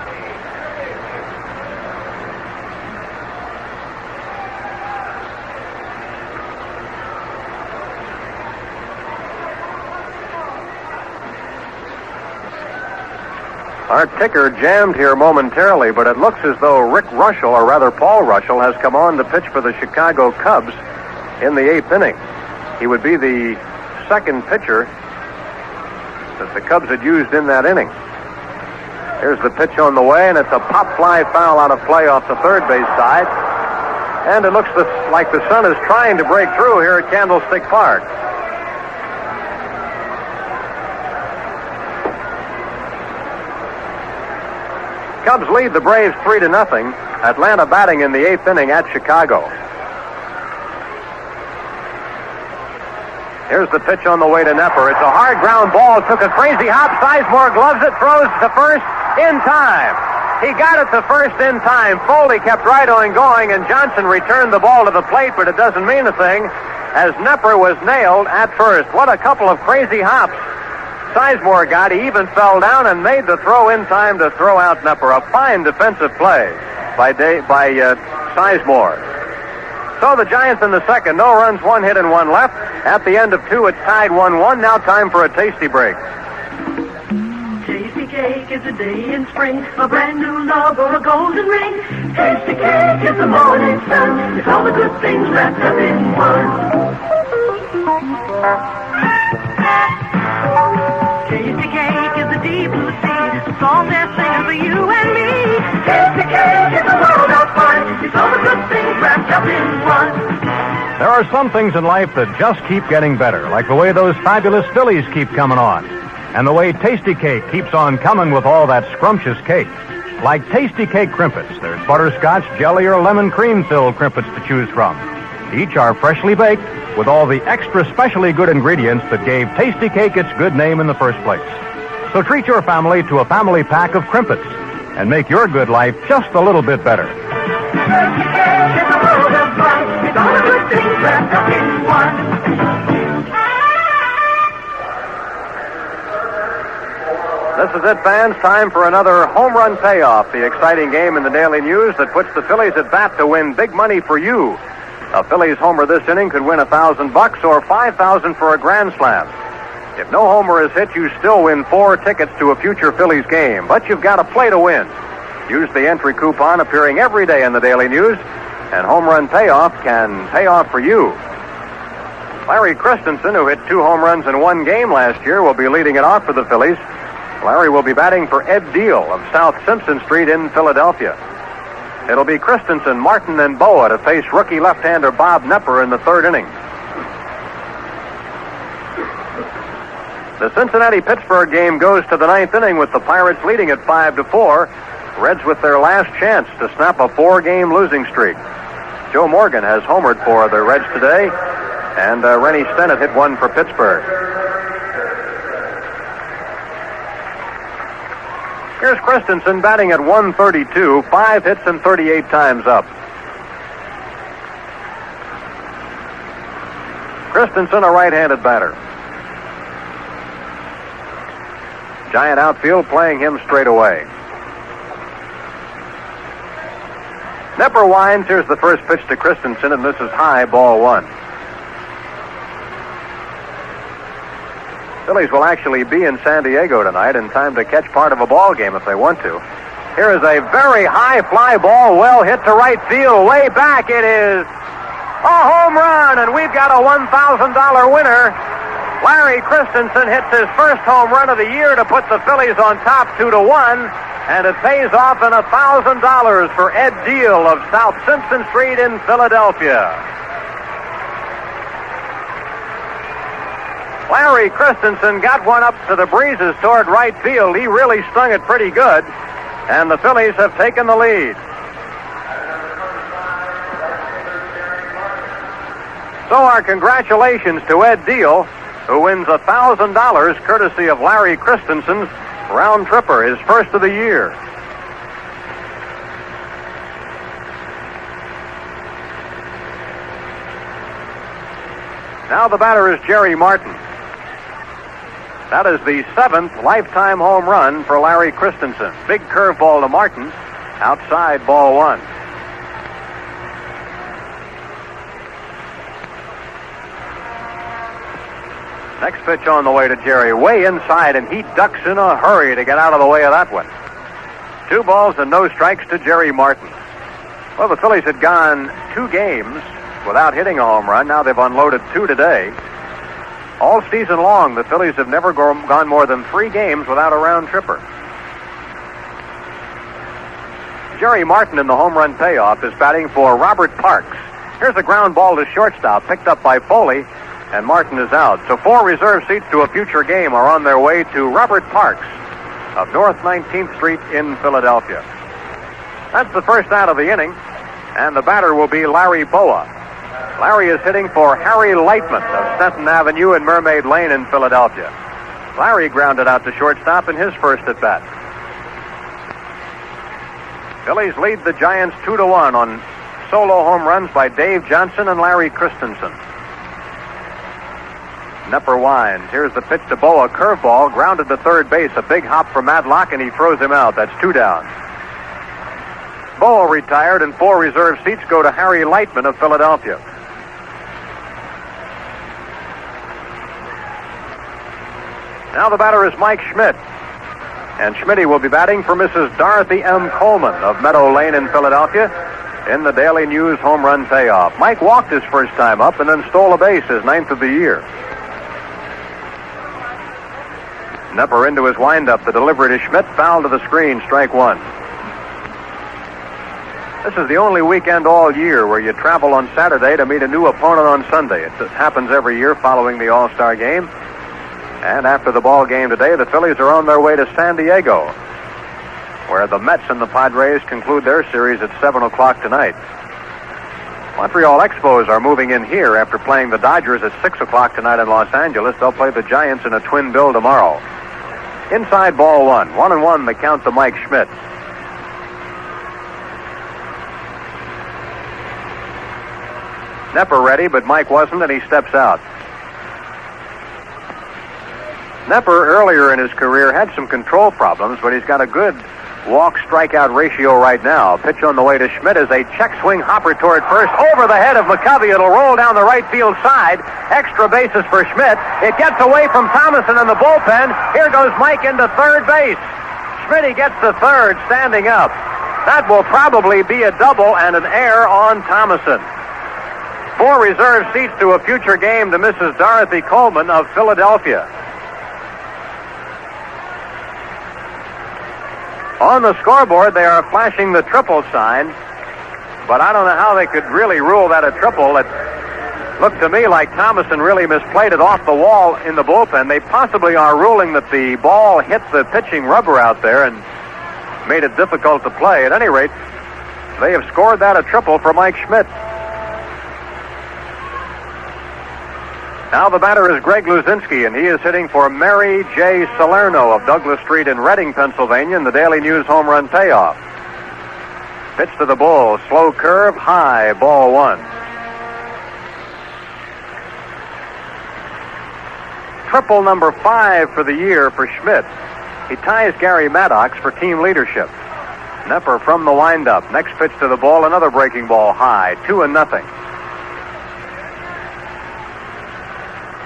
Our ticker jammed here momentarily, but it looks as though Rick Russell, or rather Paul Russell, has come on to pitch for the Chicago Cubs in the 8th inning. He would be the second pitcher that the Cubs had used in that inning. Here's the pitch on the way, and it's a pop fly foul out of play off the third base side. And it looks like the sun is trying to break through here at Candlestick Park. Cubs lead the Braves 3-0. Atlanta batting in the 8th inning at Chicago. Here's the pitch on the way to Knepper. It's a hard ground ball. Took a crazy hop. Sizemore gloves it, throws to first in time. He got it to first in time. Foley kept right on going, and Johnson returned the ball to the plate, but it doesn't mean a thing, as Knepper was nailed at first. What a couple of crazy hops Sizemore got. He even fell down and made the throw in time to throw out Knepper. A fine defensive play by Sizemore. So the Giants in the second. No runs, 1 hit, and 1 left. At the end of 2, it's tied 1-1. Now time for a tasty break. Tasty cake is a day in spring, a brand new love or a golden ring. Tasty cake is the morning sun. It's all the good things wrapped up in one. Tasty cake is the deep blue sea, the song they're singing for you and me. There are some things in life that just keep getting better, like the way those fabulous Phillies keep coming on, and the way Tasty Cake keeps on coming with all that scrumptious cake. Like Tasty Cake Crimpets, there's butterscotch, jelly, or lemon cream-filled crimpets to choose from. Each are freshly baked with all the extra specially good ingredients that gave Tasty Cake its good name in the first place. So treat your family to a family pack of crimpets and make your good life just a little bit better. Tasty Cake is a world of fun. It's all the good things wrapped up in one. This is it, fans. Time for another home run payoff. The exciting game in the Daily News that puts the Phillies at bat to win big money for you. A Phillies homer this inning could win $1,000 or $5,000 for a grand slam. If no homer is hit, you still win 4 tickets to a future Phillies game, but you've got to play to win. Use the entry coupon appearing every day in the Daily News, and home run payoff can pay off for you. Larry Christenson, who hit 2 home runs in 1 game last year, will be leading it off for the Phillies. Larry will be batting for Ed Deal of South Simpson Street in Philadelphia. It'll be Christenson, Martin, and Bowa to face rookie left-hander Bob Knepper in the 3rd inning. The Cincinnati-Pittsburgh game goes to the 9th inning with the Pirates leading at 5-4. Reds with their last chance to snap a 4-game losing streak. Joe Morgan has homered for the Reds today, and Rennie Stennett hit 1 for Pittsburgh. Here's Christenson batting at 132, 5 hits and 38 times up. Christenson, a right-handed batter. Giant outfield playing him straight away. Knepper winds. Here's the first pitch to Christenson, and this is high, ball 1. Phillies will actually be in San Diego tonight in time to catch part of a ball game if they want to. Here is a very high fly ball, well hit to right field. Way back, it is a home run, and we've got a $1,000 winner. Larry Christenson hits his first home run of the year to put the Phillies on top 2-1, and it pays off in $1,000 for Ed Deal of South Simpson Street in Philadelphia. Larry Christenson got one up to the breezes toward right field. He really stung it pretty good, and the Phillies have taken the lead. So our congratulations to Ed Deal, who wins $1,000 courtesy of Larry Christenson's round tripper, his first of the year. Now the batter is Jerry Martin. That is the 7th lifetime home run for Larry Christenson. Big curveball to Martin, outside, ball 1. Next pitch on the way to Jerry, way inside, and he ducks in a hurry to get out of the way of that one. 2 balls and no strikes to Jerry Martin. Well, the Phillies had gone 2 games without hitting a home run. Now they've unloaded 2 today. All season long, the Phillies have never gone more than 3 games without a round tripper. Jerry Martin in the home run payoff is batting for Robert Parks. Here's a ground ball to shortstop, picked up by Foley, and Martin is out. So 4 reserve seats to a future game are on their way to Robert Parks of North 19th Street in Philadelphia. That's the first out of the inning, and the batter will be Larry Bowa. Larry is hitting for Harry Lightman of Stanton Avenue and Mermaid Lane in Philadelphia. Larry grounded out to shortstop in his first at bat. Phillies lead the Giants 2-1 on solo home runs by Dave Johnson and Larry Christenson. Knepper winds. Here's the pitch to Bowa. Curveball, grounded to third base. A big hop for Madlock, and he throws him out. That's 2 down. Bowa retired, and 4 reserve seats go to Harry Lightman of Philadelphia. Now the batter is Mike Schmidt. And Schmidt will be batting for Mrs. Dorothy M. Coleman of Meadow Lane in Philadelphia in the Daily News home run payoff. Mike walked his first time up and then stole a base, his 9th of the year. Knepper into his windup. The delivery to Schmidt, foul to the screen, strike 1. This is the only weekend all year where you travel on Saturday to meet a new opponent on Sunday. It happens every year following the All-Star game. And after the ball game today, the Phillies are on their way to San Diego, where the Mets and the Padres conclude their series at 7 o'clock tonight. Montreal Expos are moving in here after playing the Dodgers at 6 o'clock tonight in Los Angeles. They'll play the Giants in a twin bill tomorrow. Inside ball one. 1-1 the count to Mike Schmidt. Knepper ready, but Mike wasn't, and he steps out. Knepper, earlier in his career, had some control problems, but he's got a good walk-strikeout ratio right now. Pitch on the way to Schmidt is a check swing hopper toward first. Over the head of McCovey. It'll roll down the right field side. Extra bases for Schmidt. It gets away from Thomasson in the bullpen. Here goes Mike into third base. Schmidt gets to third, standing up. That will probably be a double and an error on Thomasson. 4 reserve seats to a future game to Mrs. Dorothy Coleman of Philadelphia. On the scoreboard, they are flashing the triple sign, but I don't know how they could really rule that a triple. It looked to me like Thomasson really misplayed it off the wall in the bullpen. They possibly are ruling that the ball hit the pitching rubber out there and made it difficult to play. At any rate, they have scored that a triple for Mike Schmidt. Now the batter is Greg Luzinski, and he is hitting for Mary J. Salerno of Douglas Street in Reading, Pennsylvania, in the Daily News home run payoff. Pitch to the bull, slow curve, high, ball one. Triple number 5 for the year for Schmidt. He ties Garry Maddox for team leadership. Knepper from the windup. Next pitch to the ball, another breaking ball, high, 2-0.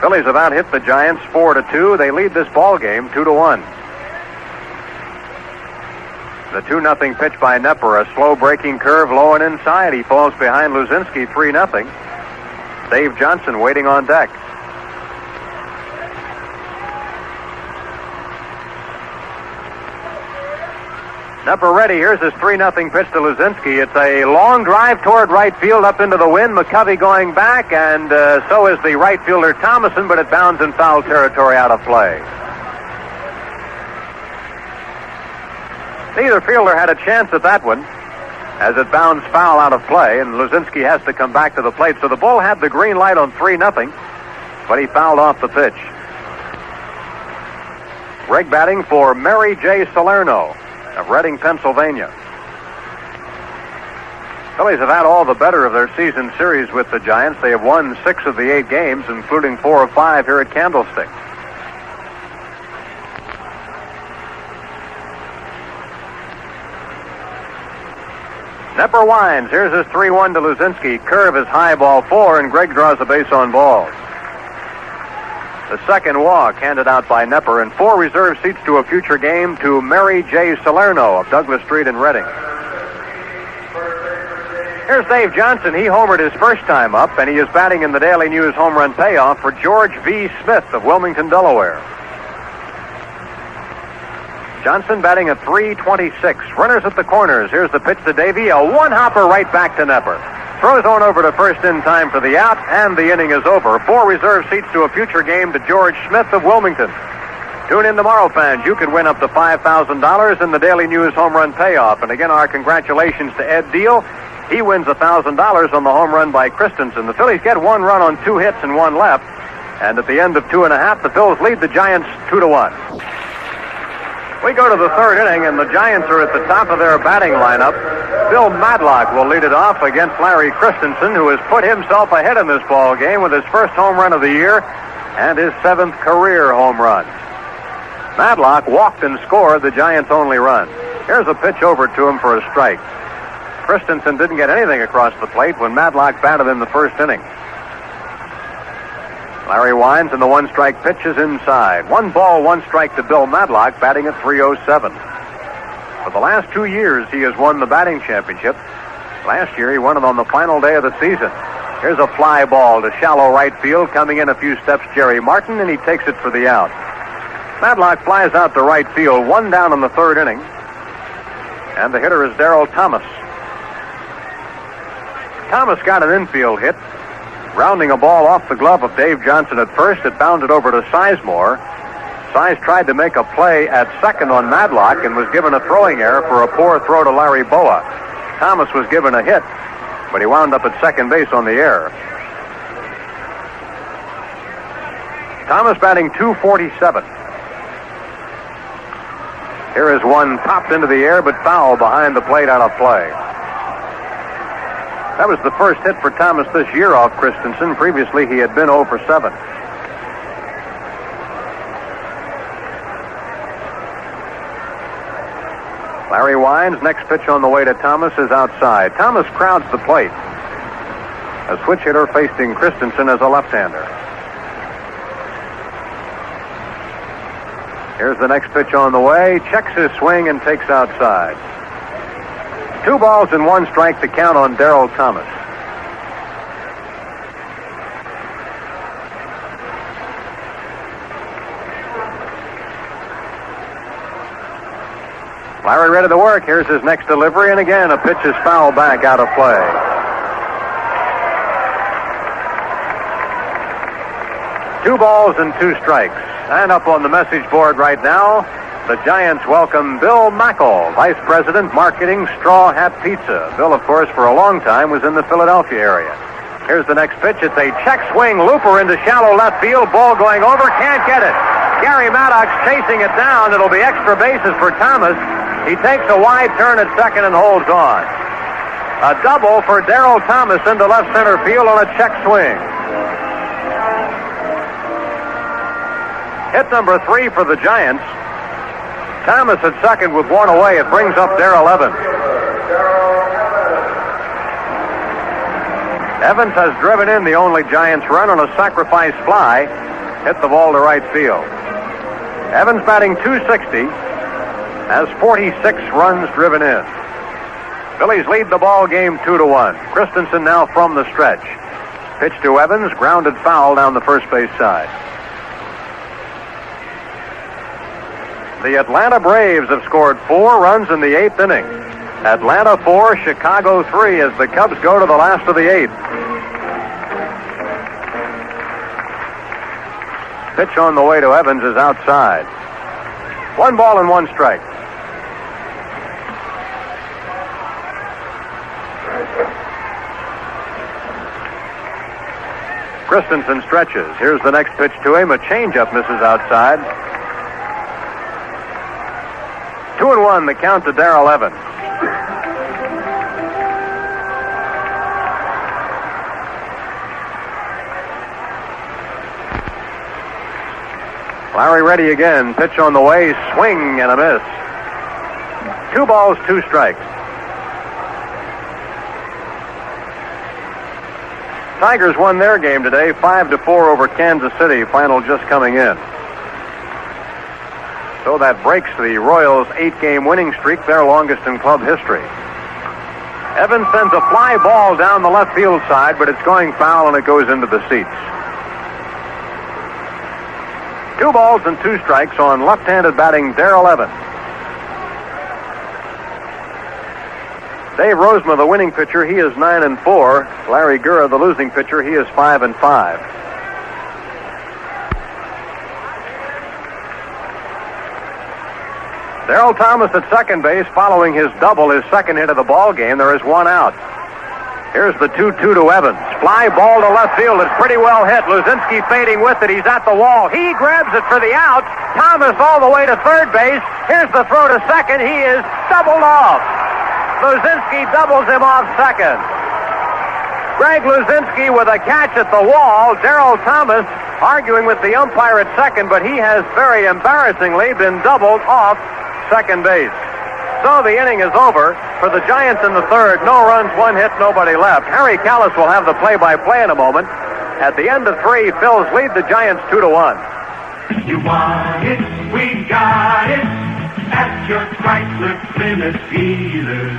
Phillies have out-hit the Giants 4-2. They lead this ball game 2-1. The 2-0 pitch by Knepper, a slow breaking curve low and inside. He falls behind Luzinski 3-0. Davey Johnson waiting on deck. Knepper ready. Here's his 3-0 pitch to Luzinski. It's a long drive toward right field up into the wind. McCovey going back, and so is the right fielder Thomasson, but it bounds in foul territory out of play. Neither fielder had a chance at that one, as it bounds foul out of play, and Luzinski has to come back to the plate. So the Bull had the green light on 3-0, but he fouled off the pitch. Greg batting for Mary J. Salerno of Reading, Pennsylvania. Phillies have had all the better of their season series with the Giants. They have won 6 of the 8 games, including 4 of 5 here at Candlestick. Knepper winds. Here's his 3-1 to Luzinski. Curve is high, ball 4, and Greg draws a base on balls. The second walk handed out by Knepper, and 4 reserve seats to a future game to Mary J. Salerno of Douglas Street in Reading. Here's Davey Johnson. He homered his first time up, and he is batting in the Daily News home run payoff for George V. Smith of Wilmington, Delaware. Johnson batting at .326. Runners at the corners. Here's the pitch to Davey. A one-hopper right back to Knepper. Throws on over to first in time for the out, and the inning is over. 4 reserve seats to a future game to George Smith of Wilmington. Tune in tomorrow, fans. You could win up to $5,000 in the Daily News home run payoff. And again, our congratulations to Ed Deal. He wins $1,000 on the home run by Christenson. The Phillies get 1 run on 2 hits and 1 left. And at the end of 2.5, the Phils lead the Giants 2-1. We go to the third inning, and the Giants are at the top of their batting lineup. Bill Madlock will lead it off against Larry Christenson, who has put himself ahead in this ball game with his first home run of the year and his 7th career home run. Madlock walked and scored the Giants' only run. Here's a pitch over to him for a strike. Christenson didn't get anything across the plate when Madlock batted in the first inning. Larry winds, and the 1-strike pitch is inside. 1 ball, 1 strike to Bill Madlock, batting at .307. For the last 2 years, he has won the batting championship. Last year, he won it on the final day of the season. Here's a fly ball to shallow right field. Coming in a few steps, Jerry Martin, and he takes it for the out. Madlock flies out to right field, 1 down in the third inning. And the hitter is Darrell Thomas. Thomas got an infield hit, rounding a ball off the glove of Dave Johnson at first. It bounded over to Sizemore. Size tried to make a play at second on Madlock and was given a throwing error for a poor throw to Larry Bowa. Thomas was given a hit, but he wound up at second base on the error. Thomas batting .247. Here is one popped into the air, but foul behind the plate out of play. That was the first hit for Thomas this year off Christenson. Previously, he had been 0 for 7. Larry winds. Next pitch on the way to Thomas is outside. Thomas crowds the plate. A switch hitter facing Christenson as a left-hander. Here's the next pitch on the way. Checks his swing and takes outside. 2 balls and 1 strike to count on Darrell Thomas. Larry ready to work. Here's his next delivery, and again a pitch is fouled back out of play. Two balls and 2 strikes. And up on the message board right now, the Giants welcome Bill Madlock, Vice President, Marketing, Straw Hat Pizza. Bill, of course, for a long time was in the Philadelphia area. Here's the next pitch. It's a check swing looper into shallow left field. Ball going over. Can't get it. Garry Maddox chasing it down. It'll be extra bases for Thomas. He takes a wide turn at second and holds on. A double for Derrel Thomas into left center field on a check swing. Hit number 3 for the Giants. Thomas at second with 1 away. It brings up Darrell Evans. Evans has driven in the only Giants run on a sacrifice fly. Hit the ball to right field. Evans batting .260. Has 46 runs driven in. Phillies lead the ball game 2-1. Christenson now from the stretch. Pitch to Evans, grounded foul down the first base side. The Atlanta Braves have scored 4 runs in the 8th inning. Atlanta 4, Chicago 3 as the Cubs go to the last of the 8th. Pitch on the way to Evans is outside. 1 ball and 1 strike. Christenson stretches. Here's the next pitch to him. A changeup misses outside. 2-1, the count to Darrell Evans. Larry ready again. Pitch on the way. Swing and a miss. 2 balls, 2 strikes. Tigers won their game today, 5-4 over Kansas City. Final just coming in. So that breaks the Royals' 8-game winning streak, their longest in club history. Evans sends a fly ball down the left field side, but it's going foul and it goes into the seats. 2 balls and 2 strikes on left-handed batting Darrell Evans. Dave Rozema, the winning pitcher, he is 9-4. Larry Gura, the losing pitcher, he is 5-5. Darrell Thomas at second base, following his double, his second hit of the ball game. There is 1 out. Here's the 2-2 to Evans. Fly ball to left field. It's pretty well hit. Luzinski fading with it. He's at the wall. He grabs it for the out. Thomas all the way to third base. Here's the throw to second. He is doubled off. Luzinski doubles him off second. Greg Luzinski with a catch at the wall. Darrell Thomas arguing with the umpire at second, but he has very embarrassingly been doubled off second base. So the inning is over for the Giants in the third. No runs, 1 hit, nobody left. Harry Callis will have the play-by-play in a moment. At the end of 3, Phils lead the Giants 2-1. You want it, we got it. At your Chrysler Plymouth dealer.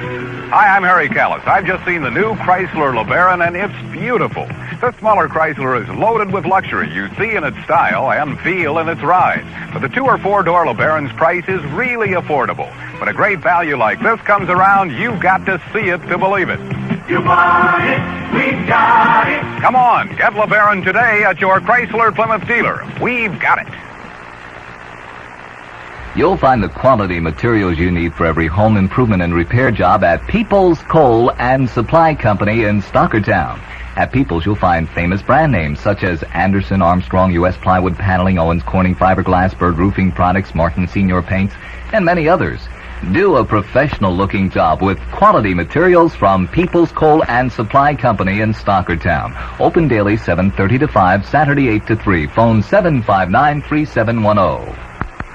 Hi, I'm Harry Callis. I've just seen the new Chrysler LeBaron, and it's beautiful. The smaller Chrysler is loaded with luxury you see in its style and feel in its ride. But the 2 or 4 door LeBaron's price is really affordable. When a great value like this comes around, you've got to see it to believe it. You want it, we've got it. Come on, get LeBaron today at your Chrysler Plymouth dealer. We've got it. You'll find the quality materials you need for every home improvement and repair job at Peoples Coal and Supply Company in Stockertown. At Peoples, you'll find famous brand names such as Anderson, Armstrong, U.S. Plywood Paneling, Owens Corning Fiberglass, Bird Roofing Products, Martin Senior Paints, and many others. Do a professional-looking job with quality materials from Peoples Coal and Supply Company in Stockertown. Open daily 7:30 to 5, Saturday 8 to 3. Phone 759-3710.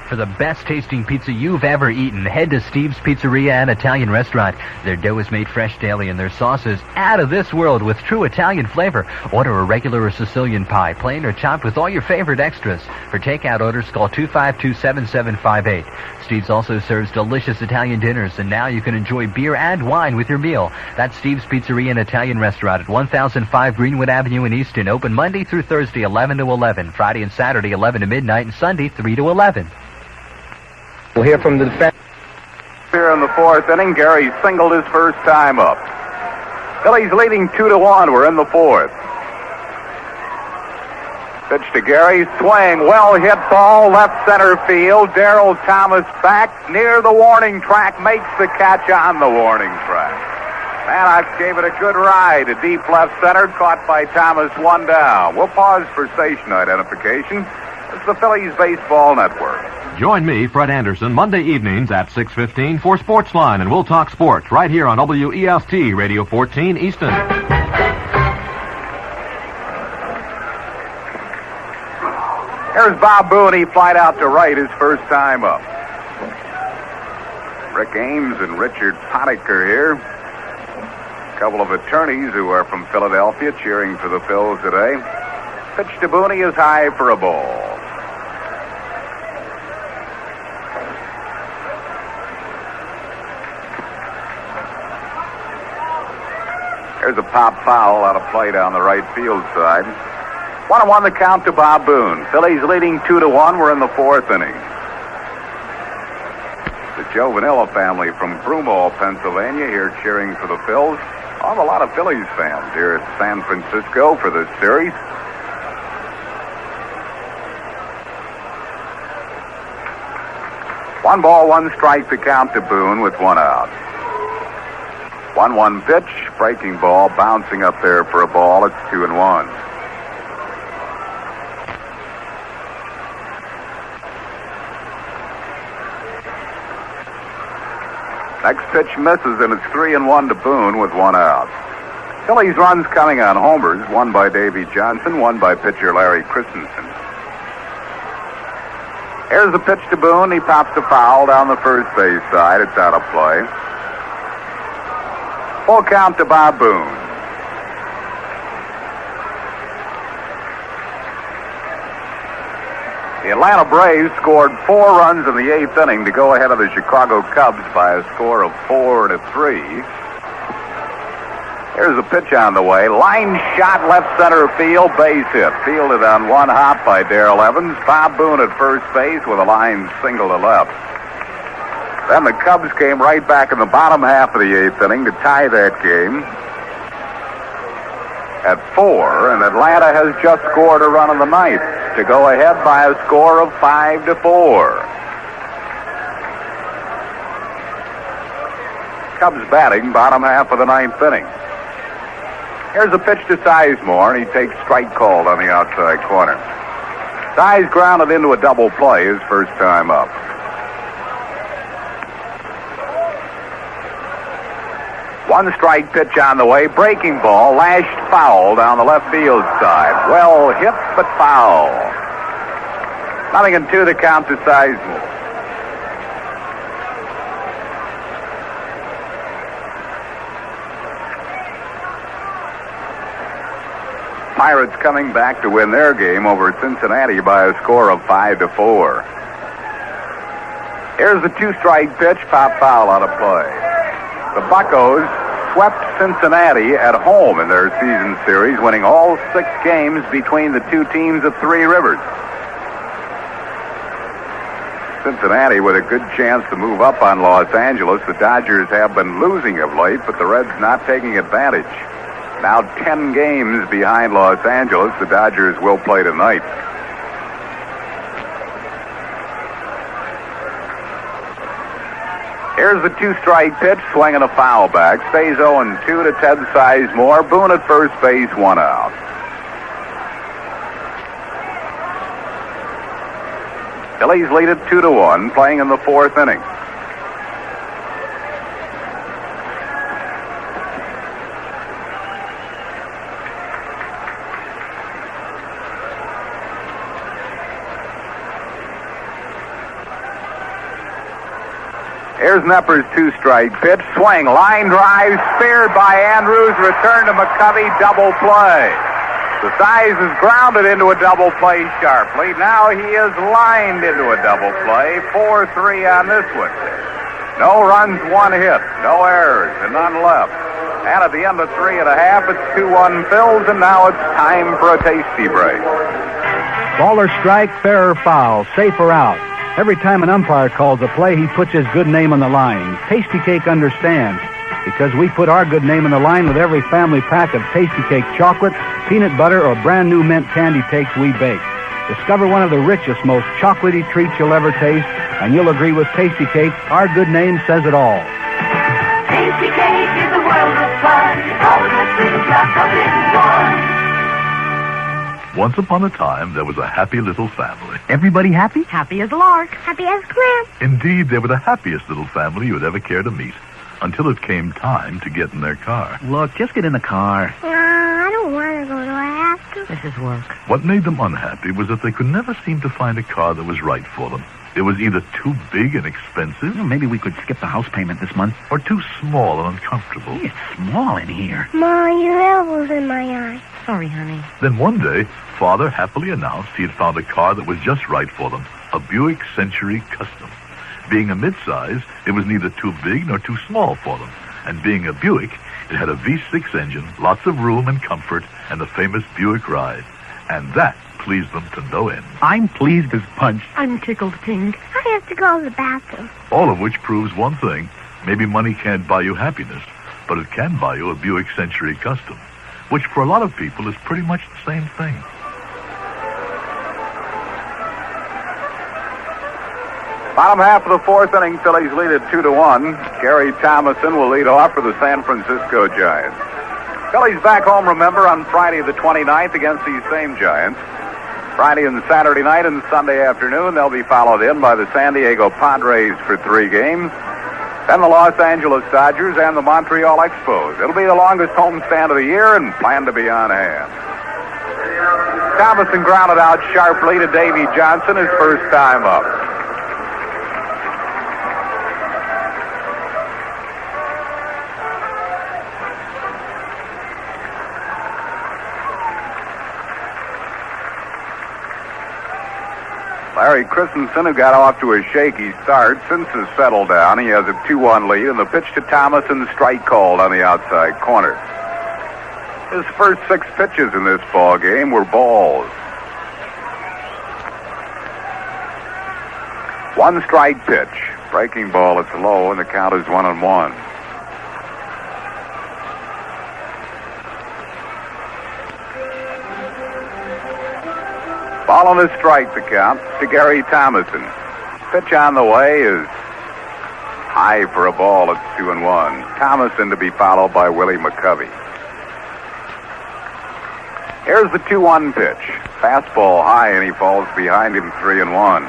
For the best tasting pizza you've ever eaten, head to Steve's Pizzeria and Italian Restaurant. Their dough is made fresh daily and their sauce is out of this world with true Italian flavor. Order a regular or Sicilian pie, plain or chopped with all your favorite extras. For takeout orders, call 252-7758. Steve's also serves delicious Italian dinners, and now you can enjoy beer and wine with your meal. That's Steve's Pizzeria and Italian Restaurant at 1005 Greenwood Avenue in Easton. Open Monday through Thursday, 11 to 11. Friday and Saturday, 11 to midnight, and Sunday, 3 to 11. We'll hear from the defense. Here in the fourth inning, Gary singled his first time up. Phillies leading 2-1. We're in the fourth. Pitch to Gary, swing, well hit ball, left center field. Darrell Thomas back near the warning track, makes the catch on the warning track. Maddox gave it a good ride, a deep left center, caught by Thomas, one down. We'll pause for station identification. It's the Phillies Baseball Network. Join me, Fred Anderson, Monday evenings at 6:15 for Sportsline, and we'll talk sports right here on WEST Radio 14 Easton. Here's Bob Boone. He flied out to right his first time up. Rick Ames and Richard Potiker here. A couple of attorneys who are from Philadelphia cheering for the Phils today. Pitch to Boone is high for a ball. There's a pop foul out of play down the right field side. 1-1 the count to Bob Boone. Phillies leading 2-1. We're in the fourth inning. The Joe Vanilla family from Broomall, Pennsylvania, here cheering for the Phils. A lot of Phillies fans here at San Francisco for this series. One ball, one strike to count to Boone with one out. 1-1 pitch, breaking ball, bouncing up there for a ball. It's 2-1. Next pitch misses, and it's 3-1 to Boone with one out. Phillies runs coming on homers, one by Davey Johnson, one by pitcher Larry Christenson. Here's the pitch to Boone. He pops a foul down the first base side. It's out of play. Full count to Bob Boone. The Atlanta Braves scored 4 runs in the 8th inning to go ahead of the Chicago Cubs by a score of 4-3. Here's a pitch on the way. Line shot left center field, base hit. Fielded on one hop by Darrell Evans. Bob Boone at first base with a line single to left. Then the Cubs came right back in the bottom half of the 8th inning to tie that game at 4, and Atlanta has just scored a run in the 9th to go ahead by a score of 5-4. Cubs batting bottom half of the 9th inning. Here's a pitch to Sizemore, and he takes strike called on the outside corner. Size grounded into a double play his first time up. One strike pitch on the way. Breaking ball, lashed foul down the left field side. Well hit, but foul. 0-2 the count to Sizemore. Pirates coming back to win their game over Cincinnati by a score of 5-4. Here's the 2-strike pitch, pop foul out of play. The Buccos swept Cincinnati at home in their season series, winning all 6 games between the two teams at Three Rivers. Cincinnati with a good chance to move up on Los Angeles. The Dodgers have been losing of late, but the Reds not taking advantage. Now 10 games behind Los Angeles. The Dodgers will play tonight. Here's the 2-strike pitch, swinging a foul back. Stays 0-2 to Ted Sizemore. Boone at first base, 1 out. Phillies lead it 2-1, playing in the 4th inning. Here's Knepper's 2-strike pitch. Swing, line drive, speared by Andrews. Return to McCovey, double play. The Size is grounded into a double play sharply. Now he is lined into a double play. 4-3 on this one. No runs, 1 hit. No errors, and none left. And at the end of 3 1/2, it's 2-1 Phils, and now it's time for a tasty break. Ball or strike, fair or foul, safe or out. Every time an umpire calls a play, he puts his good name on the line. Tasty Cake understands, because we put our good name on the line with every family pack of Tasty Cake chocolate, peanut butter, or brand new mint candy cakes we bake. Discover one of the richest, most chocolatey treats you'll ever taste, and you'll agree with Tasty Cake. Our good name says it all. Tasty Cake is a world of fun. All the good things wrapped up in one. Once upon a time, there was a happy little family. Everybody happy? Happy as a lark. Happy as a clam. Indeed, they were the happiest little family you would ever care to meet, until it came time to get in their car. Look, just get in the car. I don't want to go. Do I have to? This is work. What made them unhappy was that they could never seem to find a car that was right for them. It was either too big and expensive. Maybe we could skip the house payment this month. Or too small and uncomfortable. It's small in here. Ma, your elbow's in my eye. Sorry, honey. Then one day, Father happily announced he had found a car that was just right for them. A Buick Century Custom. Being a midsize, it was neither too big nor too small for them. And being a Buick, it had a V6 engine, lots of room and comfort, and the famous Buick ride. And that pleased them to no end. I'm pleased as punch. I'm tickled pink. I have to go to the bathroom. All of which proves one thing. Maybe money can't buy you happiness, but it can buy you a Buick Century Custom, which for a lot of people is pretty much the same thing. Bottom half of the 4th inning, Phillies lead at 2-1. Gary Thomasson will lead off for the San Francisco Giants. Phillies back home, remember, on Friday the 29th against these same Giants. Friday and Saturday night and Sunday afternoon, they'll be followed in by the San Diego Padres for 3 games. Then the Los Angeles Dodgers and the Montreal Expos. It'll be the longest homestand of the year and planned to be on hand. Thomasson grounded out sharply to Davey Johnson, his first time up. Larry Christenson, who got off to a shaky start, since has settled down. He has a 2-1 lead, and the pitch to Thomasson, strike called on the outside corner. His first 6 pitches in this ball game were balls. 1 strike pitch. Breaking ball, it's low, and the count is 1-1. Ball on a strike, the count to Gary Thomasson. Pitch on the way is high for a ball. It's 2-1. Thomasson to be followed by Willie McCovey. Here's the 2-1 pitch. Fastball high, and he falls behind him 3-1.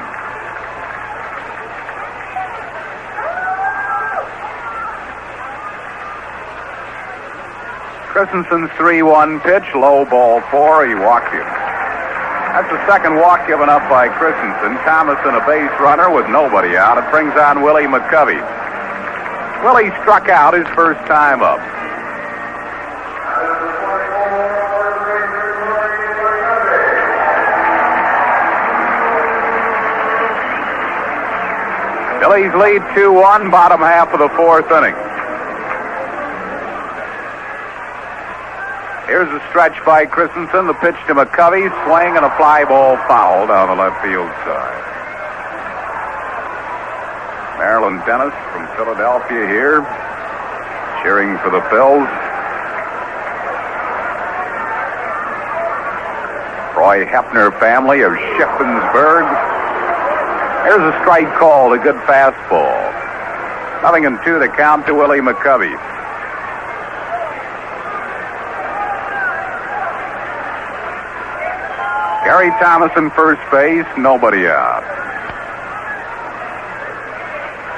Christenson's 3-1 pitch, low ball 4. He walked him. That's the second walk given up by Christenson. Thomasson, a base runner with nobody out. It brings on Willie McCovey. Willie struck out his first time up. Phillies lead 2-1, bottom half of the 4th inning. Here's a stretch by Christenson. The pitch to McCovey. Swing and a fly ball foul down the left field side. and Dennis from Philadelphia here, cheering for the Phils. Roy Hefner family of Shippensburg. Here's a strike call, a good fastball. 0-2 the count to Willie McCovey. Gary Thomasson first base, nobody out.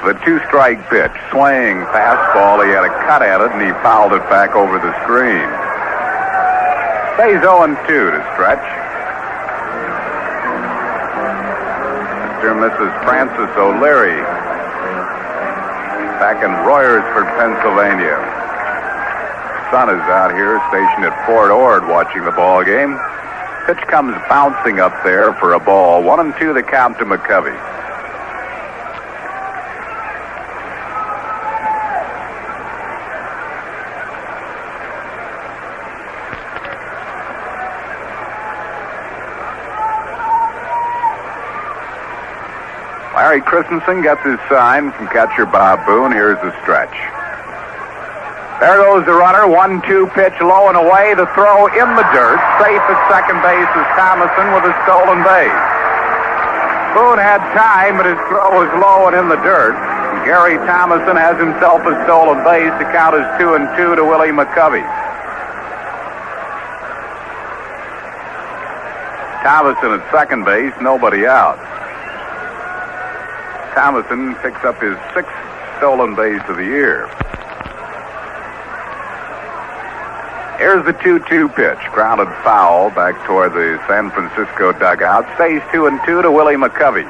The two-strike pitch, swing, fastball. He had a cut at it, and he fouled it back over the screen. Stays 0-2 to stretch. Mr. and Mrs. Francis O'Leary, back in Royersford, Pennsylvania. Son is out here, stationed at Fort Ord, watching the ball game. Pitch comes bouncing up there for a ball. 1-2 the count to McCovey. Larry Christenson gets his sign from catcher Bob Boone. Here's the stretch. There goes the runner. 1-2 pitch, low and away. The throw in the dirt. Safe at second base is Thomasson with a stolen base. Boone had time, but his throw was low and in the dirt. Gary Thomasson has himself a stolen base. The count is 2-2 to Willie McCovey. Thomasson at second base, nobody out. Thomasson picks up his 6th stolen base of the year. Here's the 2-2 pitch. Grounded foul back toward the San Francisco dugout. Stays 2-2 to Willie McCovey.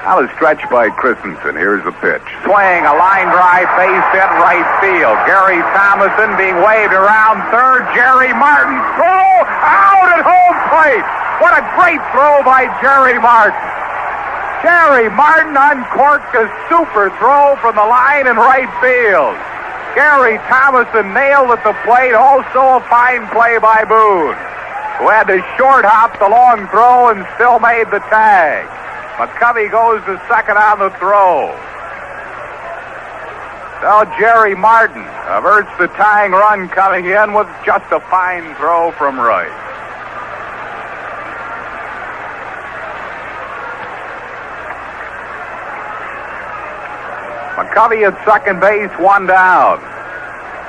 Now the stretch by Christenson. Here's the pitch. Swing, a line drive, base hit, right field. Gary Thomasson being waved around third. Jerry Martin throw out at home plate. What a great throw by Jerry Martin. Jerry Martin uncorked a super throw from the line in right field. Gary Thomasson nailed at the plate. Also a fine play by Boone, who had to short hop the long throw and still made the tag. McCovey goes to second on the throw. Now Jerry Martin averts the tying run coming in with just a fine throw from right. McCovey at second base, one down.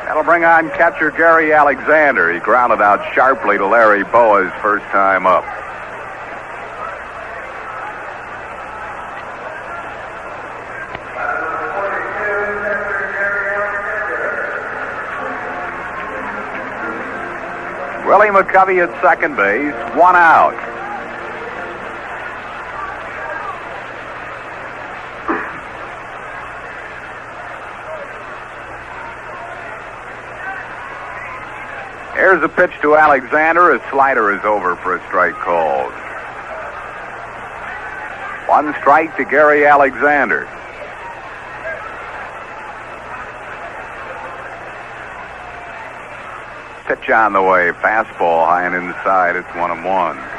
That'll bring on catcher Gary Alexander. He grounded out sharply to Larry Bowa his first time up. Willie McCovey at second base, one out. Here's a pitch to Alexander. A slider is over for a strike called. One strike to Gary Alexander. Pitch on the way. Fastball high and inside. It's 1-1.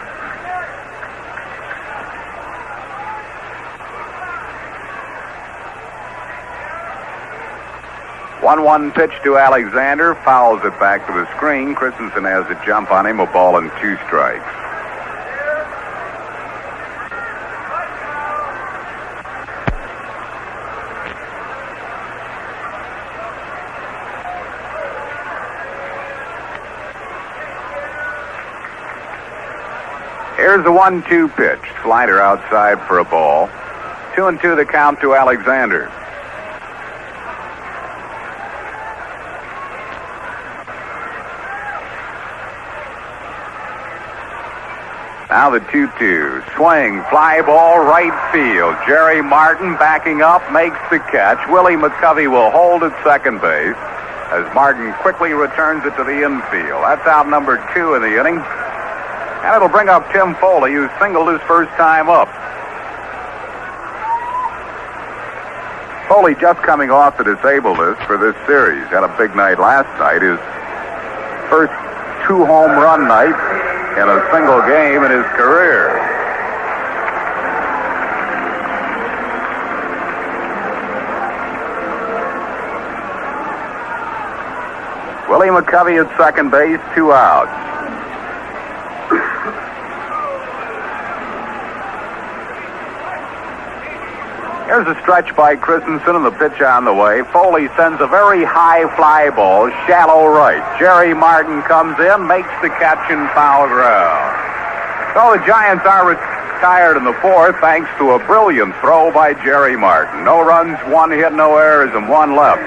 One pitch to Alexander. Fouls it back to the screen. Christenson has a jump on him. A ball and 2 strikes. Here's the 1-2 pitch. Slider outside for a ball. 2-2 the count to Alexander. Now the 2-2. Swing, fly ball, right field. Jerry Martin backing up, makes the catch. Willie McCovey will hold at second base as Martin quickly returns it to the infield. That's out number 2 in the inning. And it'll bring up Tim Foli, who singled his first time up. Foley just coming off the disabled list for this series. Had a big night last night. His first 2 home run night in a single game in his career. Willie McCovey at second base, 2 outs. Here's a stretch by Christenson and the pitch on the way. Foley sends a very high fly ball, shallow right. Jerry Martin comes in, makes the catch in foul ground. So the Giants are retired in the 4th thanks to a brilliant throw by Jerry Martin. No runs, 1 hit, no errors, and 1 left.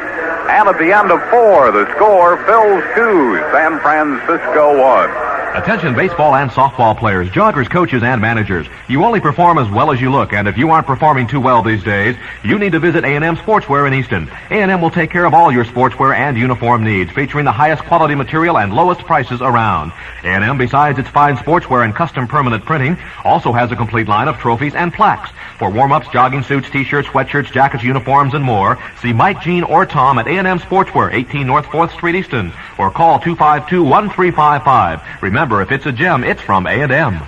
And at the end of 4, the score, Phil's 2, San Francisco 1. Attention baseball and softball players, joggers, coaches, and managers. You only perform as well as you look, and if you aren't performing too well these days, you need to visit A&M Sportswear in Easton. A&M will take care of all your sportswear and uniform needs, featuring the highest quality material and lowest prices around. A&M, besides its fine sportswear and custom permanent printing, also has a complete line of trophies and plaques. For warm-ups, jogging suits, t-shirts, sweatshirts, jackets, uniforms, and more, see Mike, Gene, or Tom at A&M Sportswear, 18 North 4th Street, Easton, or call 252-1355. Remember, if it's a gem, it's from A&M.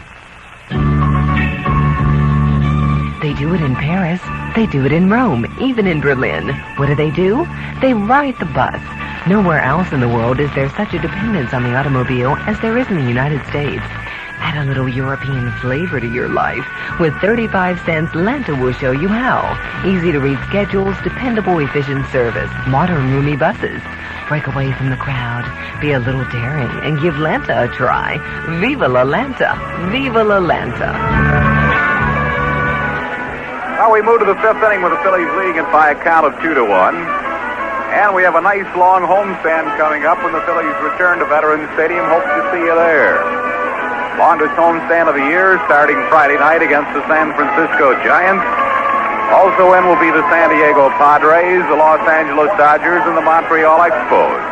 They do it in Paris. They do it in Rome, even in Berlin. What do? They ride the bus. Nowhere else in the world is there such a dependence on the automobile as there is in the United States. Add a little European flavor to your life. With 35 cents, Lanta will show you how. Easy-to-read schedules, dependable, efficient service, modern, roomy buses. Break away from the crowd, be a little daring, and give Lanta a try. Viva la Lanta! Viva la Lanta! Now we move to the 5th inning with the Phillies leading it by a count of 2-1. And we have a nice long homestand coming up when the Phillies return to Veterans Stadium. Hope to see you there. Longest homestand of the year, starting Friday night against the San Francisco Giants. Also in will be the San Diego Padres, the Los Angeles Dodgers, and the Montreal Expos.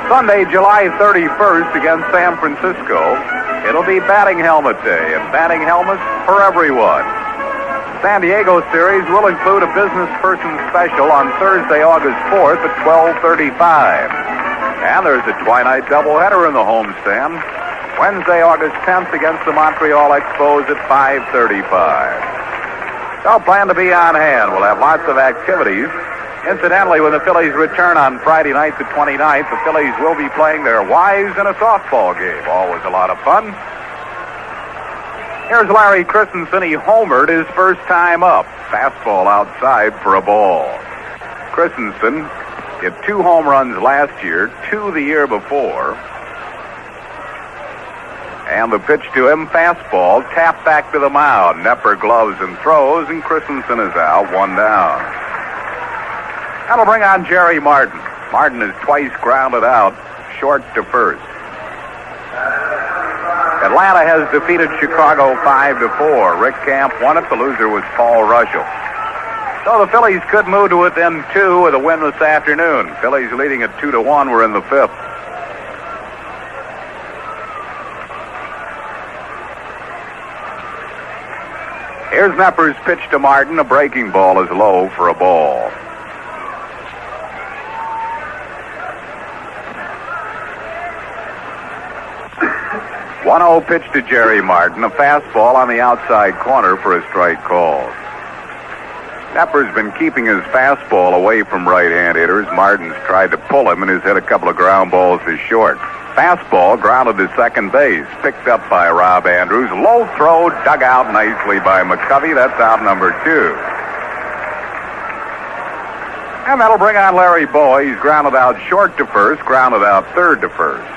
Sunday, July 31st against San Francisco, it'll be batting helmet day, and batting helmets for everyone. San Diego series will include a business person special on Thursday, August 4th at 12:35. And there's a twilight doubleheader in the homestand. Wednesday, August 10th against the Montreal Expos at 5:35. So plan to be on hand. We'll have lots of activities. Incidentally, when the Phillies return on Friday night, the 29th, the Phillies will be playing their wives in a softball game. Always a lot of fun. Here's Larry Christenson. He homered his first time up. Fastball outside for a ball. Christenson hit 2 home runs last year, 2 the year before. And the pitch to him, fastball, tapped back to the mound. Knepper gloves and throws, and Christenson is out, 1 down. That'll bring on Jerry Martin. Martin is twice grounded out, short to first. Atlanta has defeated Chicago 5-4. Rick Camp won it. The loser was Paul Russell. So the Phillies could move to within 2 with a win this afternoon. Phillies leading at 2-1. We're in the 5th. Here's Knepper's pitch to Martin. A breaking ball is low for a ball. One-0 pitch to Jerry Martin. A fastball on the outside corner for a strike call. Knepper's been keeping his fastball away from right-hand hitters. Martin's tried to pull him and has hit a couple of ground balls to short. Fastball grounded to second base. Picked up by Rob Andrews. Low throw dug out nicely by McCovey. That's out number 2. And that'll bring on Larry Bowa. He's grounded out short to first, grounded out third to first.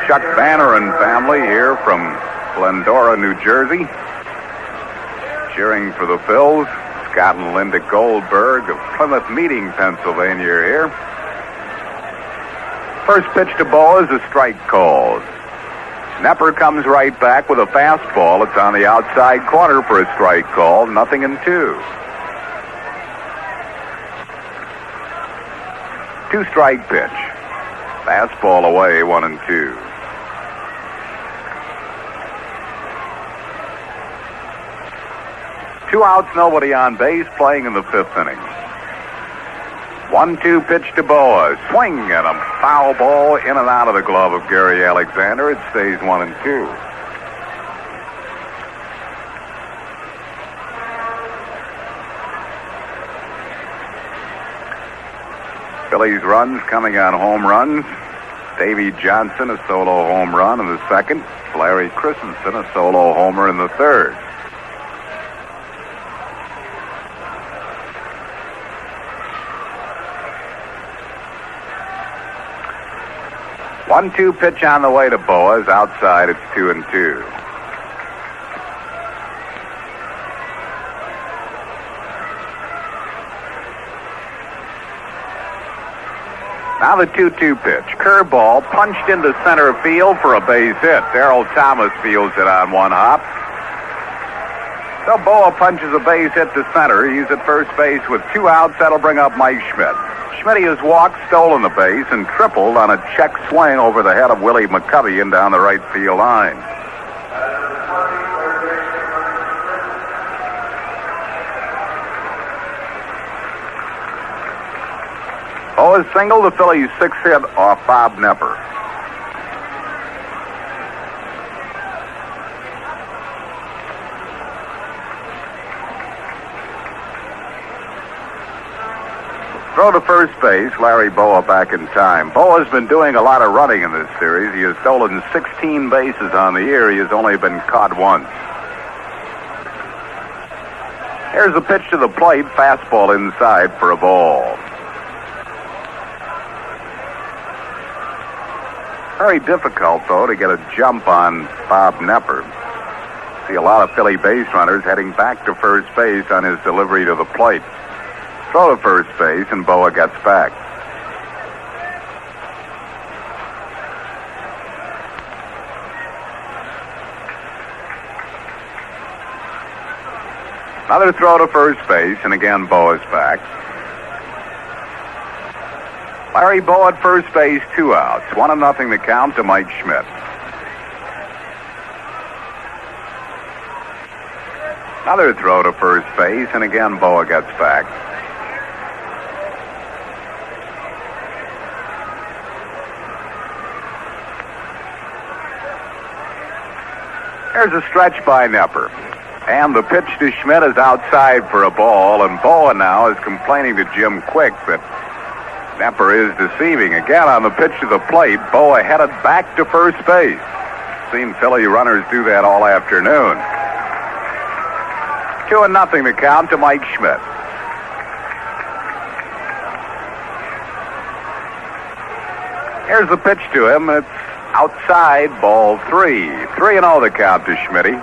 Chuck Banner and family here from Glendora, New Jersey, cheering for the Phils. Scott and Linda Goldberg of Plymouth Meeting, Pennsylvania are here. First pitch to Bowa is a strike called. Knepper comes right back with a fastball. It's on the outside corner for a strike call. 0-2. 2-strike pitch. Fastball away, 1-2. 2 outs, nobody on base, playing in the 5th inning. 1-2 pitch to Boa. Swing and a foul ball in and out of the glove of Gary Alexander. It stays 1-2. Phillies runs coming on home runs. Davey Johnson, a solo home run in the 2nd. Larry Christenson, a solo homer in the 3rd. One-two pitch on the way to Boas. Outside, it's 2-2. Now the 2-2 pitch. Curveball punched into center field for a base hit. Darrell Thomas fields it on one hop. So Boa punches a base hit to center. He's at first base with 2 outs. That'll bring up Mike Schmidt. Schmidt has walked, stolen the base, and tripled on a check swing over the head of Willie McCovey and down the right field line. Boa's single, the Phillies' 6th hit off Bob Knepper. Throw to first base, Larry Bowa back in time. Bowa's been doing a lot of running in this series. He has stolen 16 bases on the year. He has only been caught once. Here's the pitch to the plate, fastball inside for a ball. Very difficult, though, to get a jump on Bob Knepper. See a lot of Philly base runners heading back to first base on his delivery to the plate. Throw to first base, and Boa gets back. Another throw to first base, and again Boa's back. Larry Bowa at first base, 2 outs. 1-0 the count to Mike Schmidt. Another throw to first base, and again Bowa gets back. There's a stretch by Knepper. And the pitch to Schmidt is outside for a ball, and Bowa now is complaining to Jim Quick that Knepper is deceiving. Again on the pitch to the plate, Bowa headed back to first base. Seen Philly runners do that all afternoon. 2-0 the count to Mike Schmidt. Here's the pitch to him. It's outside, ball 3. 3-0 the count to Schmitty.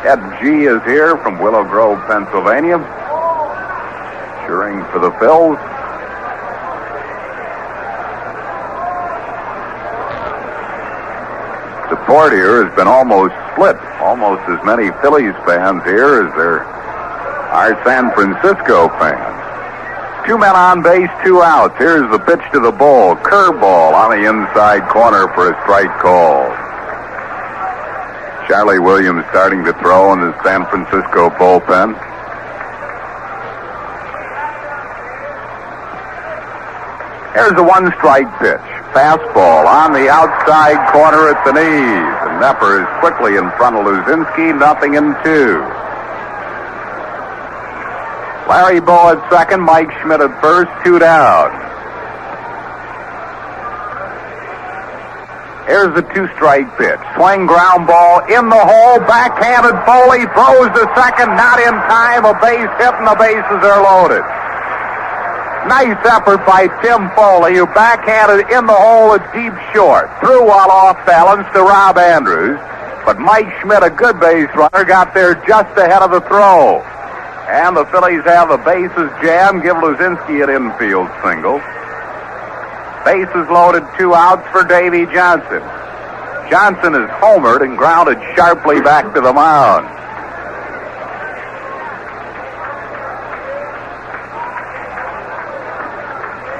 Ed G is here from Willow Grove, Pennsylvania, cheering for the Phils. Support here has been almost split. Almost as many Phillies fans here as there are San Francisco fans. 2 men on base, 2 outs. Here's the pitch to the ball. Curveball on the inside corner for a strike call. Charlie Williams starting to throw in the San Francisco bullpen. Here's a 1-strike pitch. Fastball on the outside corner at the knees. And Knepper is quickly in front of Luzinski, 0-2. Larry Bowa at second, Mike Schmidt at first, 2 down. Here's the 2-strike pitch. Swing ground ball in the hole, backhanded Foley, throws to second, not in time, a base hit and the bases are loaded. Nice effort by Tim Foli, who backhanded in the hole at deep short. Threw while off balance to Rob Andrews, but Mike Schmidt, a good base runner, got there just ahead of the throw. And the Phillies have the bases jammed, give Luzinski an infield single. Bases loaded, 2 outs for Davey Johnson. Johnson is homered and grounded sharply back to the mound.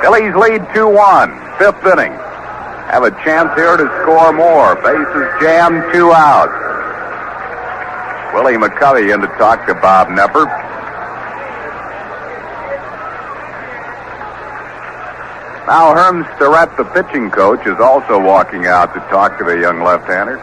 Phillies lead 2-1, 5th inning. Have a chance here to score more. Bases jammed, 2 outs. Willie McCovey in to talk to Bob Knepper. Now Herm Starrett, the pitching coach, is also walking out to talk to the young left-hander.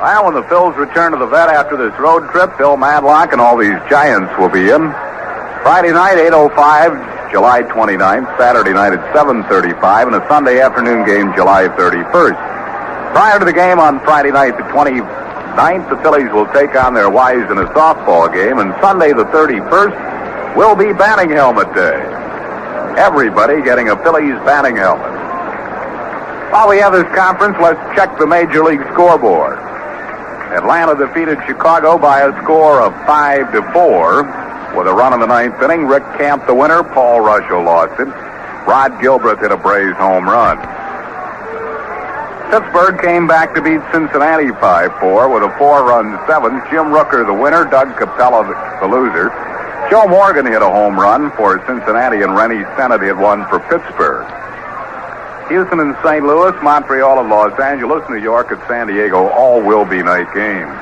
Well, when the Phils return to the vet after this road trip, Bill Madlock and all these Giants will be in. Friday night, 8:05, July 29th. Saturday night at 7:35, and a Sunday afternoon game, July 31st. Prior to the game on Friday night, the 29th, the Phillies will take on their Wives in a softball game, and Sunday, the 31st, will be batting helmet day. Everybody getting a Phillies batting helmet. While we have this conference, let's check the Major League scoreboard. Atlanta defeated Chicago by a score of 5-4. With a run in the 9th inning, Rick Camp the winner, Paul Russell lost it. Rod Gilbreth hit a Braves home run. Pittsburgh came back to beat Cincinnati 5-4 with a 4-run 7th. Jim Rooker the winner, Doug Capella the loser. Joe Morgan hit a home run for Cincinnati, and Rennie Stennett hit one for Pittsburgh. Houston and St. Louis, Montreal and Los Angeles, New York and San Diego all will be night games.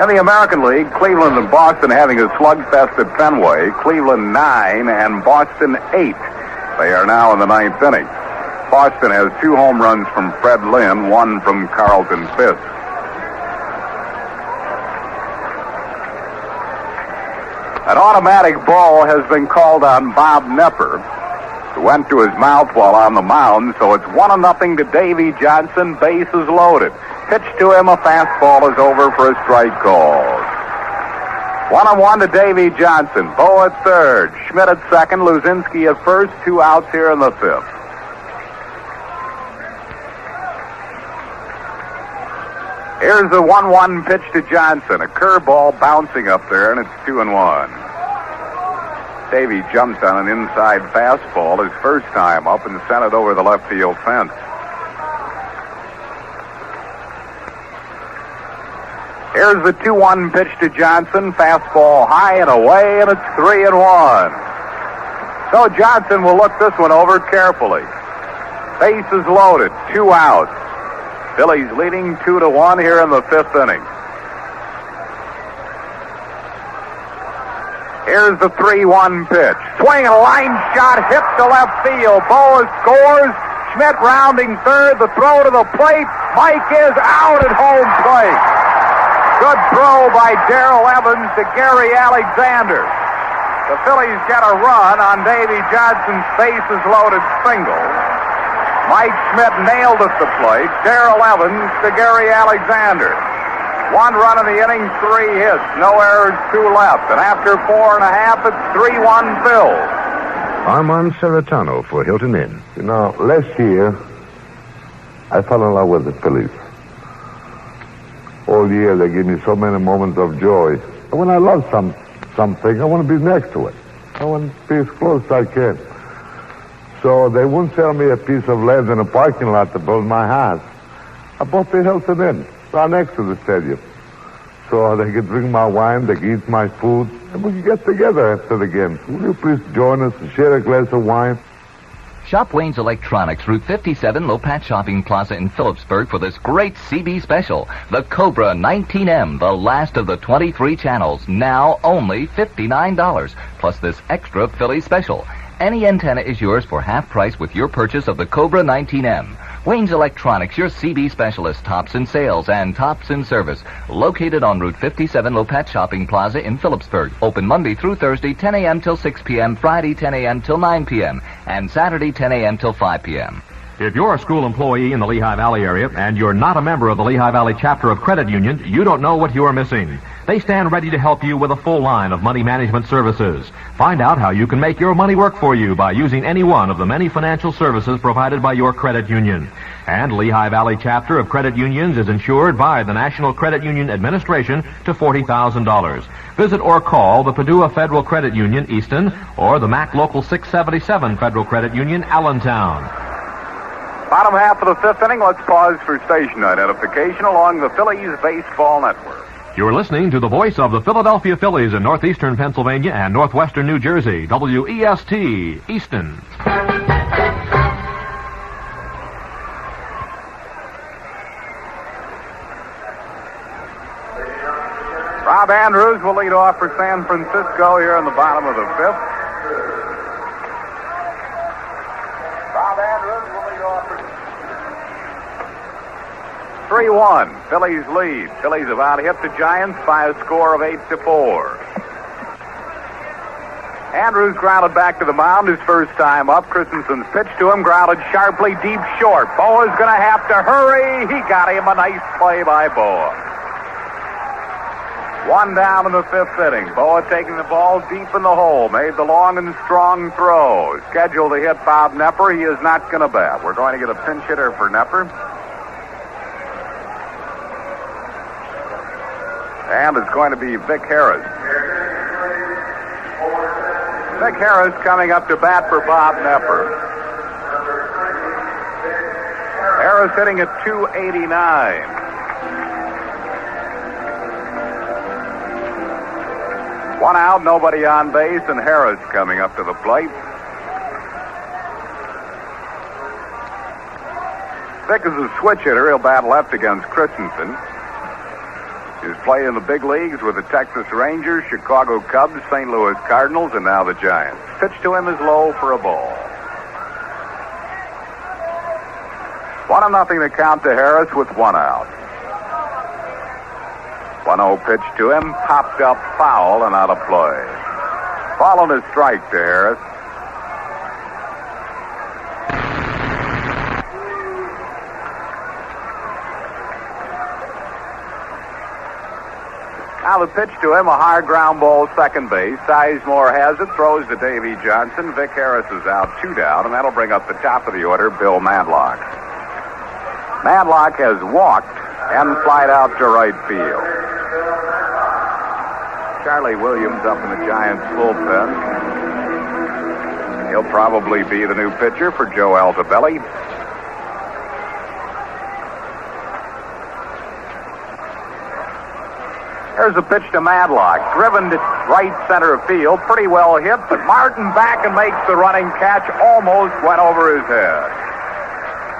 In the American League, Cleveland and Boston having a slugfest at Fenway. Cleveland 9 and Boston 8. They are now in the 9th inning. Boston has 2 home runs from Fred Lynn, 1 from Carlton Fisk. An automatic ball has been called on Bob Knepper, who went to his mouth while on the mound, so it's 1-0 to Davey Johnson, bases loaded. Pitch to him, a fastball is over for a strike call. 1-1 to Davey Johnson. Bowa at third, Schmidt at second, Luzinski at first, 2 outs here in the 5th. Here's the 1-1 pitch to Johnson. A curveball bouncing up there, and it's 2-1. Davey jumps on an inside fastball his first time up and sent it over the left field fence. Here's the 2-1 pitch to Johnson. Fastball high and away, and it's 3-1. So Johnson will look this one over carefully. Bases loaded, 2 outs. Phillies leading 2-1 here in the 5th inning. Here's the 3-1 pitch. Swing and a line shot, hit to left field. Bowa scores. Schmidt rounding third. The throw to the plate. Mike is out at home plate. Good throw by Darrell Evans to Gary Alexander. The Phillies get a run on Davey Johnson's bases loaded single. Mike Schmidt nailed at the plate. Darrell Evans to Gary Alexander. 1 run in the inning, 3 hits, no errors, 2 left. And after 4 1/2, it's 3-1 Phils. Armand Serratano for Hilton Inn. You know, last year, I fell in love with the Phillies. All year, they give me so many moments of joy. And when I love something, I want to be next to it. I want to be as close as I can. So they wouldn't sell me a piece of land in a parking lot to build my house. I bought the Hilton Inn, right next to the stadium. So they could drink my wine, they could eat my food, and we could get together after the game. Will you please join us and share a glass of wine? Shop Wayne's Electronics, Route 57, Lopat Shopping Plaza in Phillipsburg for this great CB special. The Cobra 19M, the last of the 23 channels, now only $59, plus this extra Philly special. Any antenna is yours for half price with your purchase of the Cobra 19M. Wayne's Electronics, your CB specialist, tops in sales and tops in service. Located on Route 57, Lopat Shopping Plaza in Phillipsburg. Open Monday through Thursday, 10 a.m. till 6 p.m., Friday, 10 a.m. till 9 p.m., and Saturday, 10 a.m. till 5 p.m. If you're a school employee in the Lehigh Valley area and you're not a member of the Lehigh Valley chapter of Credit Union, you don't know what you are missing. They stand ready to help you with a full line of money management services. Find out how you can make your money work for you by using any one of the many financial services provided by your credit union. And Lehigh Valley chapter of Credit Unions is insured by the National Credit Union Administration to $40,000. Visit or call the Padua Federal Credit Union, Easton, or the MAC Local 677 Federal Credit Union, Allentown. Bottom half of the fifth inning, let's pause for station identification along the Phillies Baseball Network. You're listening to the voice of the Philadelphia Phillies in northeastern Pennsylvania and northwestern New Jersey, WEST, Easton. Rob Andrews will lead off for San Francisco here in the bottom of the fifth. Rob Andrews will lead off for 3-1. Phillies lead. Phillies have out-hit the Giants by a score of 8-4. Andrews grounded back to the mound his first time up. Christensen's pitch to him, grounded sharply deep short. Boa's going to have to hurry. He got him. A nice play by Boa. One down in the fifth inning. Boa taking the ball deep in the hole. Made the long and strong throw. Scheduled to hit Bob Knepper. He is not going to bat. We're going to get a pinch hitter for Knepper. And it's going to be Vic Harris. Vic Harris coming up to bat for Bob Knepper. Harris hitting at .289. One out, nobody on base, and Harris coming up to the plate. Vic is a switch hitter. He'll bat left against Christensen. He's played in the big leagues with the Texas Rangers, Chicago Cubs, St. Louis Cardinals, and now the Giants. Pitch to him is low for a ball. 1-0 the count to Harris with one out. 1-0 pitch to him, popped up foul and out of play. Ball on a strike to Harris. Now the pitch to him, a hard ground ball, second base. Sizemore has it, throws to Davey Johnson. Vic Harris is out, 2 down, and that'll bring up the top of the order, Bill Madlock. Madlock has walked and flied out to right field. Charlie Williams up in the Giants bullpen. He'll probably be the new pitcher for Joe Altobelli. Here's a pitch to Madlock. Driven to right center field. Pretty well hit, but Martin back and makes the running catch. Almost went over his head.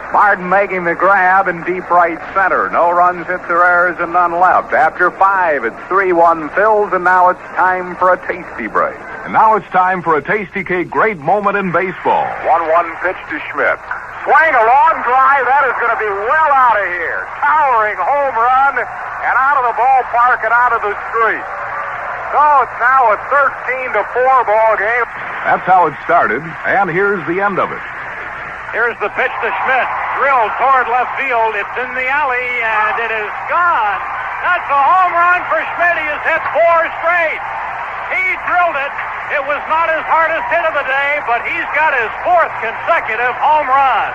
Martin making the grab in deep right center. No runs, hits, or errors, and none left. After 5, it's 3-1 Phils, and now it's time for a tasty break. And now it's time for a tasty cake great moment in baseball. 1-1 pitch to Schmidt. Swing, a long drive. That is going to be well out of here. Towering home run, and out of the ballpark and out of the street. So it's now a 13-4 ball game. That's how it started, and here's the end of it. Here's the pitch to Schmidt. Drilled toward left field. It's in the alley, and it is gone. That's a home run for Schmidt. He has hit 4 straight. He drilled it It was not his hardest hit of the day, but he's got his 4th consecutive home run.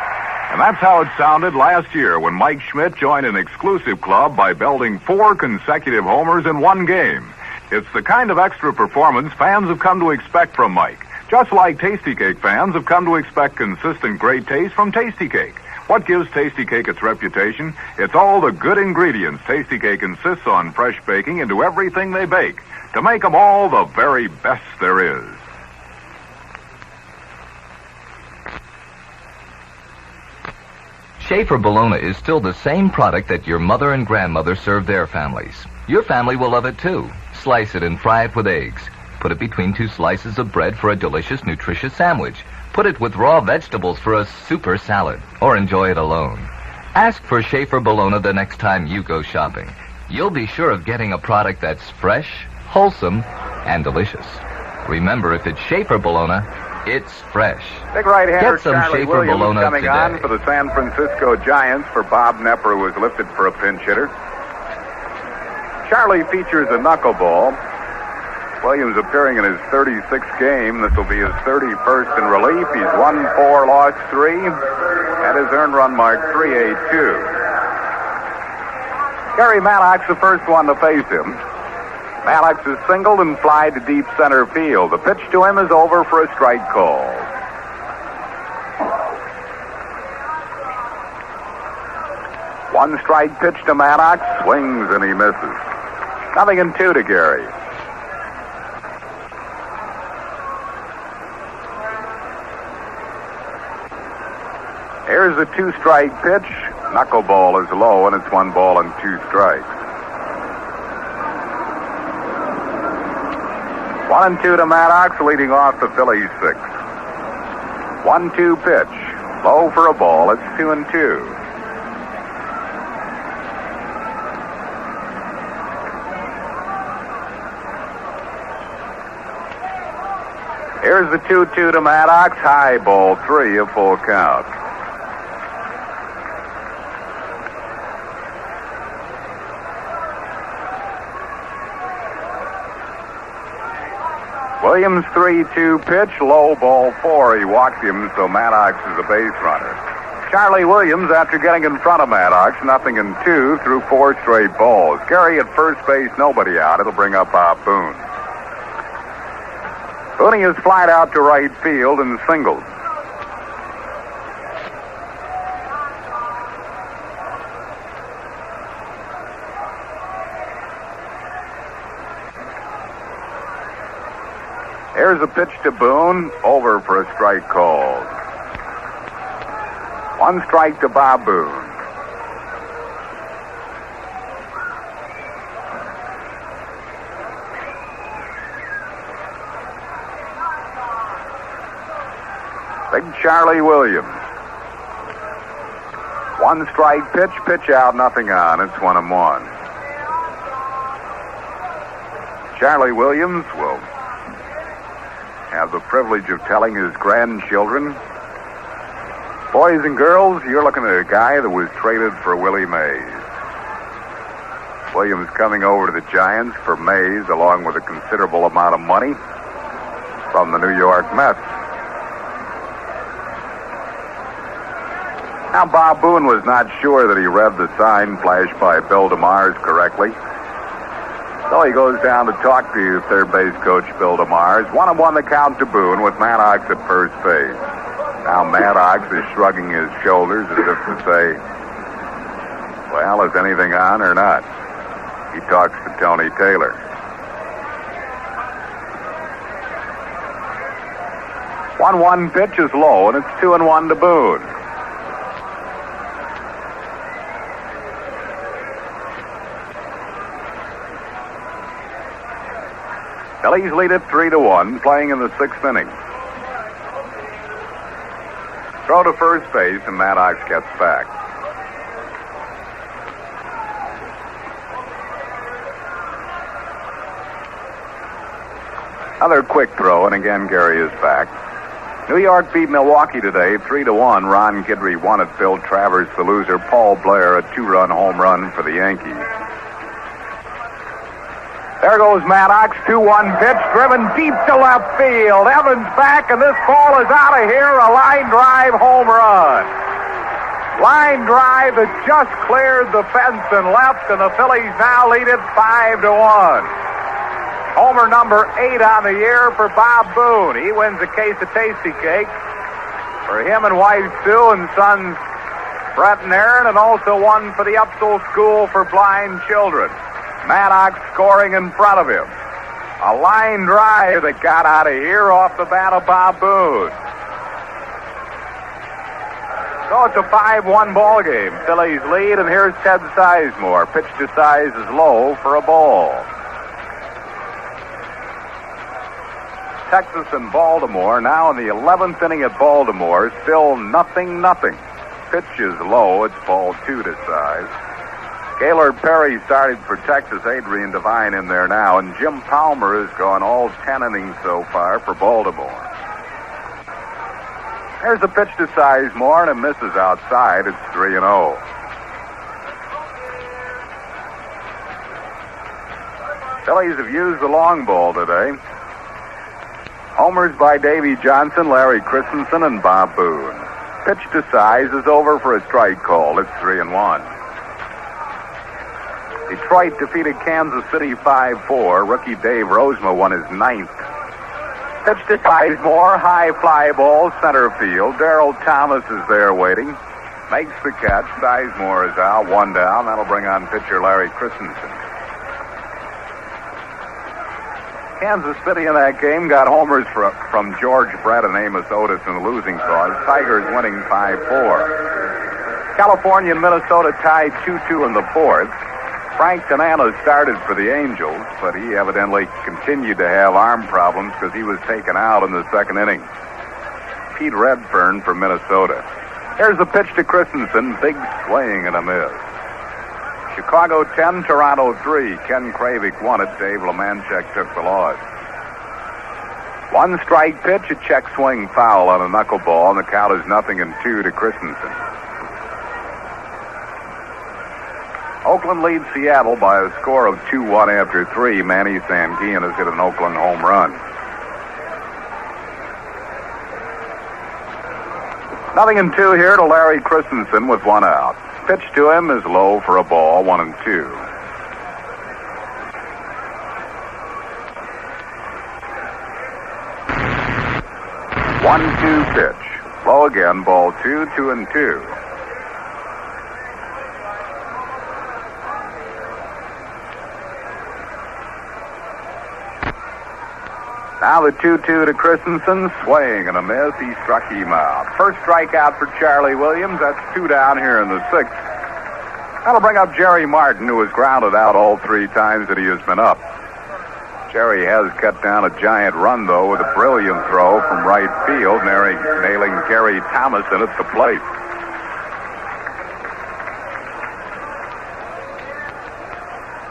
And that's how it sounded last year when Mike Schmidt joined an exclusive club by belting 4 consecutive homers in one game. It's the kind of extra performance fans have come to expect from Mike, just like Tasty Cake fans have come to expect consistent great taste from Tasty Cake. What gives Tasty Cake its reputation? It's all the good ingredients Tasty Cake insists on fresh baking into everything they bake to make them all the very best there is. Schaefer Bologna is still the same product that your mother and grandmother served their families. Your family will love it too. Slice it and fry it with eggs. Put it between 2 slices of bread for a delicious, nutritious sandwich. Put it with raw vegetables for a super salad. Or enjoy it alone. Ask for Schaefer Bologna the next time you go shopping. You'll be sure of getting a product that's fresh, wholesome, and delicious. Remember, if it's Schaefer Bologna, it's fresh. Big right-hander Get some Charlie Schaefer Williams Bologna coming today. on for the San Francisco Giants for Bob Knepper, who was lifted for a pinch hitter. Charlie features a knuckleball. Williams appearing in his 36th game. This will be his 31st in relief. He's won 4, lost 3, and his earned run mark 382. Garry Maddox, the first one to face him. Maddox is singled and fly to deep center field. The pitch to him is over for a strike call. One strike pitch to Maddox, swings and he misses. 0-2 to Garry. Here's the 2-strike pitch. Knuckleball is low, and it's 1 ball and 2 strikes. 1-2 to Maddox, leading off the Phillies 6th. 1-2 pitch. Low for a ball. It's 2-2. Here's the 2-2 to Maddox. High ball 3, a full count. Williams 3-2 pitch, low ball 4. He walked him, so Maddox is a base runner. Charlie Williams, after getting in front of Maddox, 0-2, threw 4 straight balls. Garry at first base, nobody out. It'll bring up Bob Boone. Boone is flied out to right field and singled. Here's a pitch to Boone, over for a strike called. 1 strike to Bob Boone. Big Charlie Williams. 1 strike pitch, pitch out, nothing on. It's 1-1. Charlie Williams will have the privilege of telling his grandchildren, boys and girls, you're looking at a guy that was traded for Willie Mays. Williams coming over to the Giants for Mays, along with a considerable amount of money from the New York Mets. Now, Bob Boone was not sure that he read the sign flashed by Bill DeMars correctly. So he goes down to talk to third base coach Bill DeMars. 1-1 the count to Boone with Maddox at first base. Now Maddox is shrugging his shoulders as if to say, well, is anything on or not? He talks to Tony Taylor. One pitch is low, and it's 2-1 to Boone. Phillies lead it 3-1, playing in the 6th inning. Throw to first base, and Maddox gets back. Another quick throw, and again Garry is back. New York beat Milwaukee today, 3-1. Ron Guidry won it. Bill Travers, the loser. Paul Blair, a 2-run home run for the Yankees. There goes Maddox, 2-1 pitch, driven deep to left field. Evans back, and this ball is out of here. A line drive home run. Line drive that just cleared the fence and left, and the Phillies now lead it 5-1. Homer number 8 on the year for Bob Boone. He wins a case of Tasty Cake for him and wife Sue and sons Brett and Aaron, and also one for the Upsall School for Blind Children. Maddox scoring in front of him. A line drive that got out of here off the bat of Bob Boone. So it's a 5-1 ball game. Phillies lead, and here's Ted Sizemore. Pitch to Size is low for a ball. Texas and Baltimore now in the 11th inning at Baltimore. Still 0-0. Pitch is low. It's ball 2 to Size. Gaylord Perry started for Texas. Adrian Devine in there now. And Jim Palmer has gone all 10 innings so far for Baltimore. There's a pitch to Sizemore, and it misses outside. It's 3-0. Phillies have used the long ball today. Homers by Davey Johnson, Larry Christenson, and Bob Boone. Pitch to Size is over for a strike call. It's 3-1. Detroit defeated Kansas City 5-4. Rookie Dave Rozema won his 9th. Pitch to Sizemore, high fly ball, center field. Darrell Thomas is there waiting. Makes the catch. Sizemore is out, 1 down. That'll bring on pitcher Larry Christenson. Kansas City in that game got homers from George Brett and Amos Otis in the losing cause. Tigers winning 5-4. California and Minnesota tied 2-2 in the 4th. Frank Tanana started for the Angels, but he evidently continued to have arm problems because he was taken out in the 2nd inning. Pete Redfern for Minnesota. Here's the pitch to Christensen. Big swing and a miss. Chicago 10, Toronto 3. Ken Kravik won it. Dave Lemanchek took the loss. 1 strike pitch, a check swing foul on a knuckleball, and the count is 0-2 to Christensen. Oakland leads Seattle by a score of 2-1 after 3. Manny Sanguillen has hit an Oakland home run. 0-2 here to Larry Christensen with 1 out. Pitch to him is low for a ball, 1-2. One-two pitch. Low again, ball 2, 2-2. Now the 2-2 to Christensen. Swing and a miss. He struck him out. First strikeout for Charlie Williams. That's 2 down here in the 6th. That'll bring up Jerry Martin, who was grounded out all 3 times that he has been up. Jerry has cut down a giant run, though, with a brilliant throw from right field, nailing Gary Thomasson at the plate.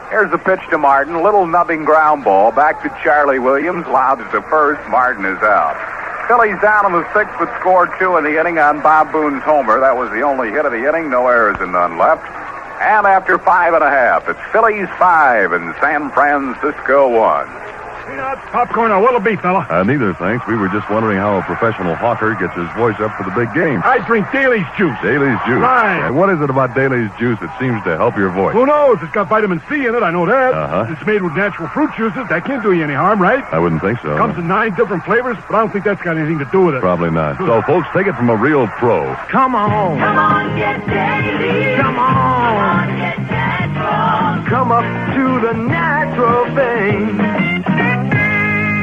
Here's the pitch to Martin. Little nubbing ground ball. Back to Charlie Williams. Loud to first. Martin is out. Phillies down in the 6th with score 2 in the inning on Bob Boone's homer. That was the only hit of the inning. No errors and none left. And after 5.5, it's Phillies 5 and San Francisco 1. Popcorn or what'll be, fella? Neither, thanks. We were just wondering how a professional hawker gets his voice up for the big game. I drink Daly's juice. Daly's juice? Right. And what is it about Daly's juice that seems to help your voice? Who knows? It's got vitamin C in it, I know that. Uh-huh. It's made with natural fruit juices. That can't do you any harm, right? I wouldn't think so. Comes in 9 different flavors, but I don't think that's got anything to do with it. Probably not. So, folks, take it from a real pro. Come on. Come on, get Daly's. Come on. Come on, get natural. Come up to the natural thing.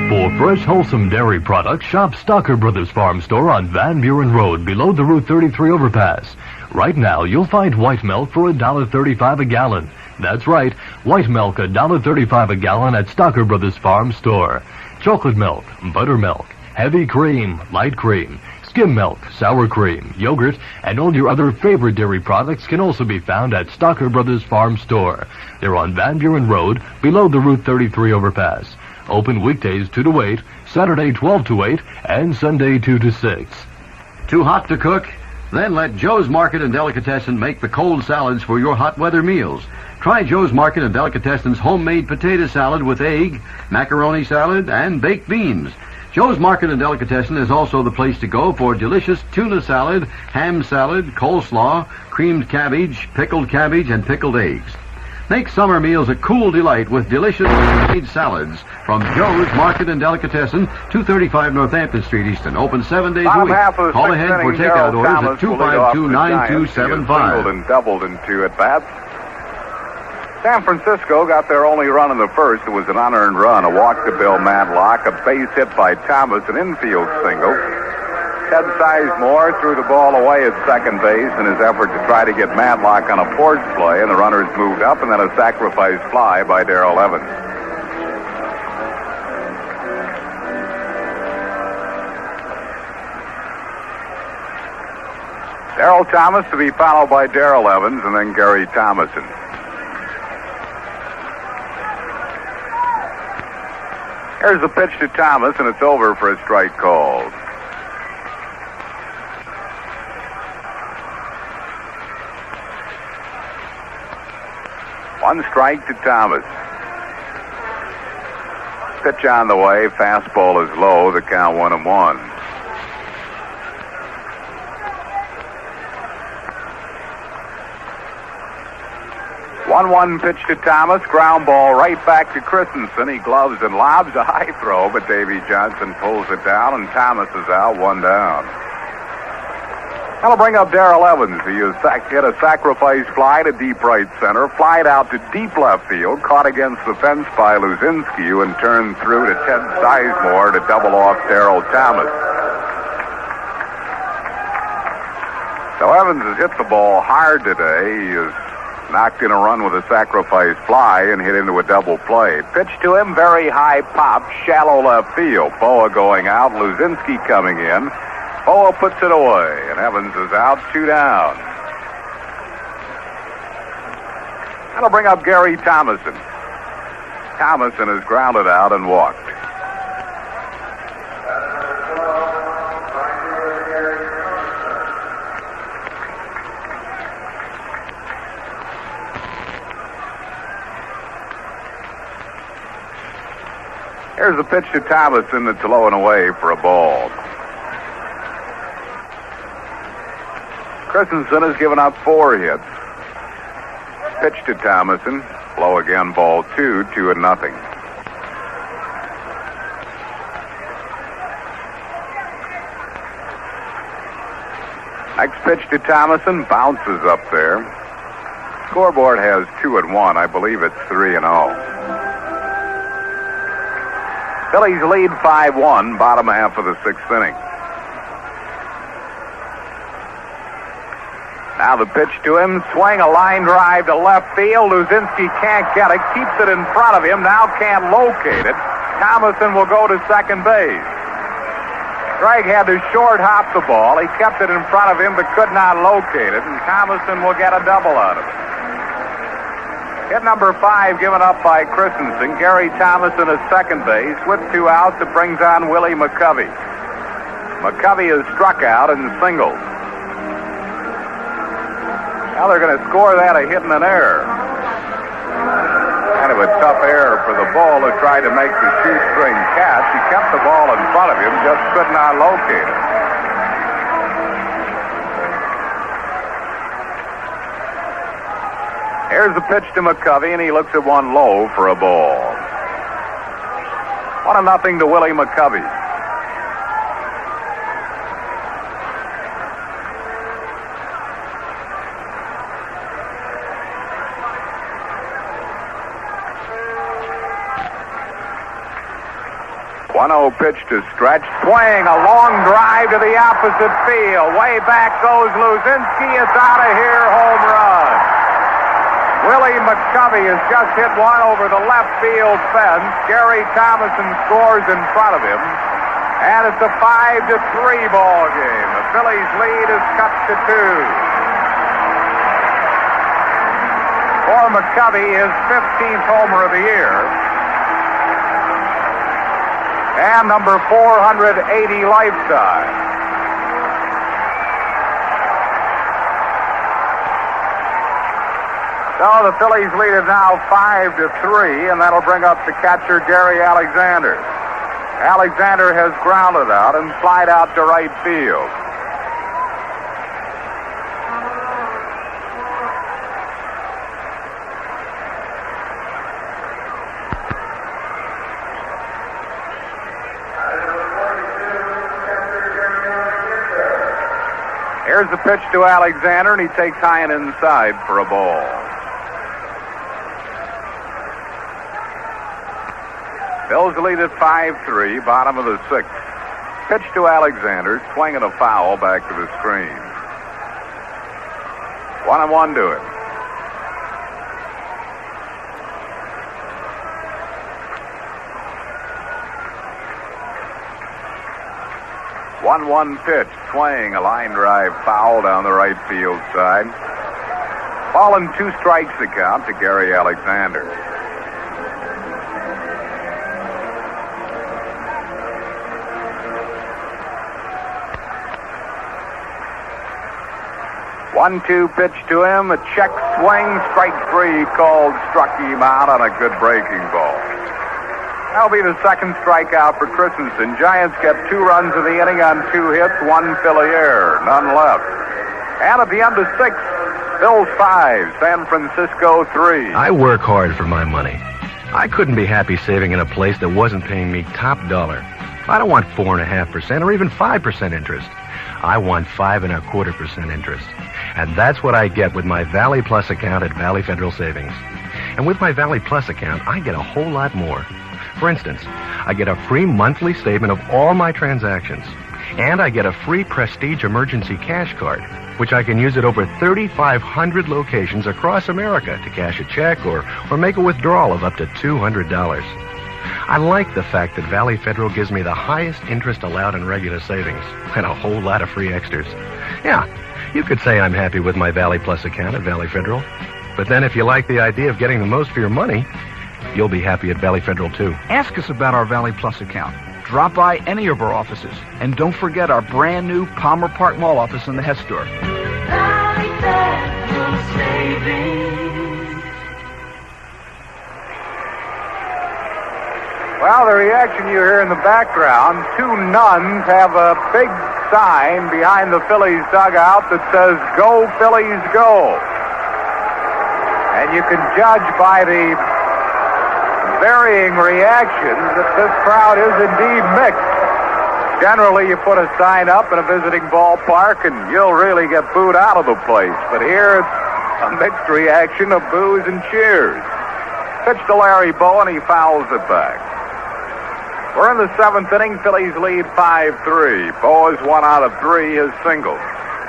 For fresh, wholesome dairy products, shop Stocker Brothers Farm Store on Van Buren Road below the Route 33 overpass. Right now, you'll find white milk for $1.35 a gallon. That's right, white milk $1.35 a gallon at Stocker Brothers Farm Store. Chocolate milk, buttermilk, heavy cream, light cream, skim milk, sour cream, yogurt, and all your other favorite dairy products can also be found at Stocker Brothers Farm Store. They're on Van Buren Road below the Route 33 overpass. Open weekdays 2 to 8, Saturday 12 to 8, and Sunday 2 to 6. Too hot to cook? Then let Joe's Market and Delicatessen make the cold salads for your hot weather meals. Try Joe's Market and Delicatessen's homemade potato salad with egg, macaroni salad, and baked beans. Joe's Market and Delicatessen is also the place to go for delicious tuna salad, ham salad, coleslaw, creamed cabbage, and pickled eggs. Make summer meals a cool delight with delicious made salads from Joe's Market and Delicatessen, 235 Northampton Street, Easton. Open 7 days a week. Call ahead for takeout orders at 252-9275. And doubled in 2 at-bats. San Francisco got their only run in the first. It was an unearned run, a walk to Bill Madlock, a base hit by Thomas, an infield single. Ted Sizemore threw the ball away at second base in his effort to try to get Madlock on a force play, and the runners moved up, and then a sacrifice fly by Darrell Evans. Darrell Thomas to be followed by Darrell Evans, and then Gary Thomasson. Here's the pitch to Thomas, and it's over for a strike called. One strike to Thomas. Pitch on the way. Fastball is low. The count 1-1. One pitch to Thomas. Ground ball right back to Christenson. He gloves and lobs a high throw, but Davey Johnson pulls it down, and Thomas is out, 1 down. That'll bring up Darrell Evans. He has hit a sacrifice fly to deep right center, flied out to deep left field, caught against the fence by Luzinski, and turned through to Ted Sizemore to double off Derrel Thomas. So Evans has hit the ball hard today. He has knocked in a run with a sacrifice fly and hit into a double play. Pitch to him, very high pop, shallow left field. Boa going out, Luzinski coming in. Boa puts it away, and Evans is out, 2 down. That'll bring up Gary Thomasson. Thomasson is grounded out and walked. Here's the pitch to Thomasson that's low and away for a ball. Christenson has given up 4 hits. Pitch to Thomasson. Low again, ball 2, 2-0. Next pitch to Thomasson, bounces up there. Scoreboard has 2-1. I believe it's 3-0. Phillies lead 5-1, bottom half of the 6th inning. Now the pitch to him, swing, a line drive to left field. Luzinski can't get it, keeps it in front of him, now can't locate it. Thomasson will go to second base. Greg had to short hop the ball. He kept it in front of him but could not locate it, and Thomasson will get a double out of it. Hit number 5 given up by Christenson. Gary Thomasson at second base. With 2 outs, it brings on Willie McCovey. McCovey is struck out and singled. Now they're going to score that a hit and an error. Kind of a tough error for the ball to try to make the shoestring catch. He kept the ball in front of him, just could not locate it. Here's the pitch to McCovey, and he looks at one low for a ball. 1-0 to Willie McCovey. Pitch to Stretch. Swing, a long drive to the opposite field. Way back goes Luzinski. It's out of here, home run. Willie McCovey has just hit one over the left field fence. Gary Thomasson scores in front of him. And it's a 5-3 ball game. The Phillies lead is cut to 2. For McCovey, his 15th homer of the year. And number 480 lifetime. So the Phillies lead it now 5-3, and that'll bring up the catcher, Gary Alexander. Alexander has grounded out and flied out to right field. Here's the pitch to Alexander, and he takes high and inside for a ball. Bills lead at 5-3, bottom of the sixth. Pitch to Alexander, swinging a foul back to the screen. 1-1 to it. One pitch, swing, a line drive foul down the right field side. Ball and 2 strikes to count to Gary Alexander. One-two pitch to him, a check swing, strike 3 called, struck him out on a good breaking ball. That'll be the second strikeout for Christenson. Giants get 2 runs in the inning on 2 hits, 1 Philly error, none left. And at the end of 6, Bills 5, San Francisco 3. I work hard for my money. I couldn't be happy saving in a place that wasn't paying me top dollar. I don't want 4.5% or even 5% interest. I want 5.25% interest. And that's what I get with my Valley Plus account at Valley Federal Savings. And with my Valley Plus account, I get a whole lot more. For instance, I get a free monthly statement of all my transactions. And I get a free Prestige Emergency Cash Card, which I can use at over 3,500 locations across America to cash a check or make a withdrawal of up to $200. I like the fact that Valley Federal gives me the highest interest allowed in regular savings and a whole lot of free extras. Yeah, you could say I'm happy with my Valley Plus account at Valley Federal. But then if you like the idea of getting the most for your money, you'll be happy at Valley Federal, too. Ask us about our Valley Plus account. Drop by any of our offices. And don't forget our brand new Palmer Park Mall office in the Hess store. Valley Federal Savings. Well, the reaction you hear in the background, 2 nuns have a big sign behind the Phillies dugout that says, "Go Phillies, go." And you can judge by the varying reactions that this crowd is indeed mixed. Generally, you put a sign up in a visiting ballpark and you'll really get booed out of the place. But here, it's a mixed reaction of boos and cheers. Pitch to Larry Bowa, and he fouls it back. We're in the 7th inning. Phillies lead 5-3. Bowa's 1 out of 3, his single.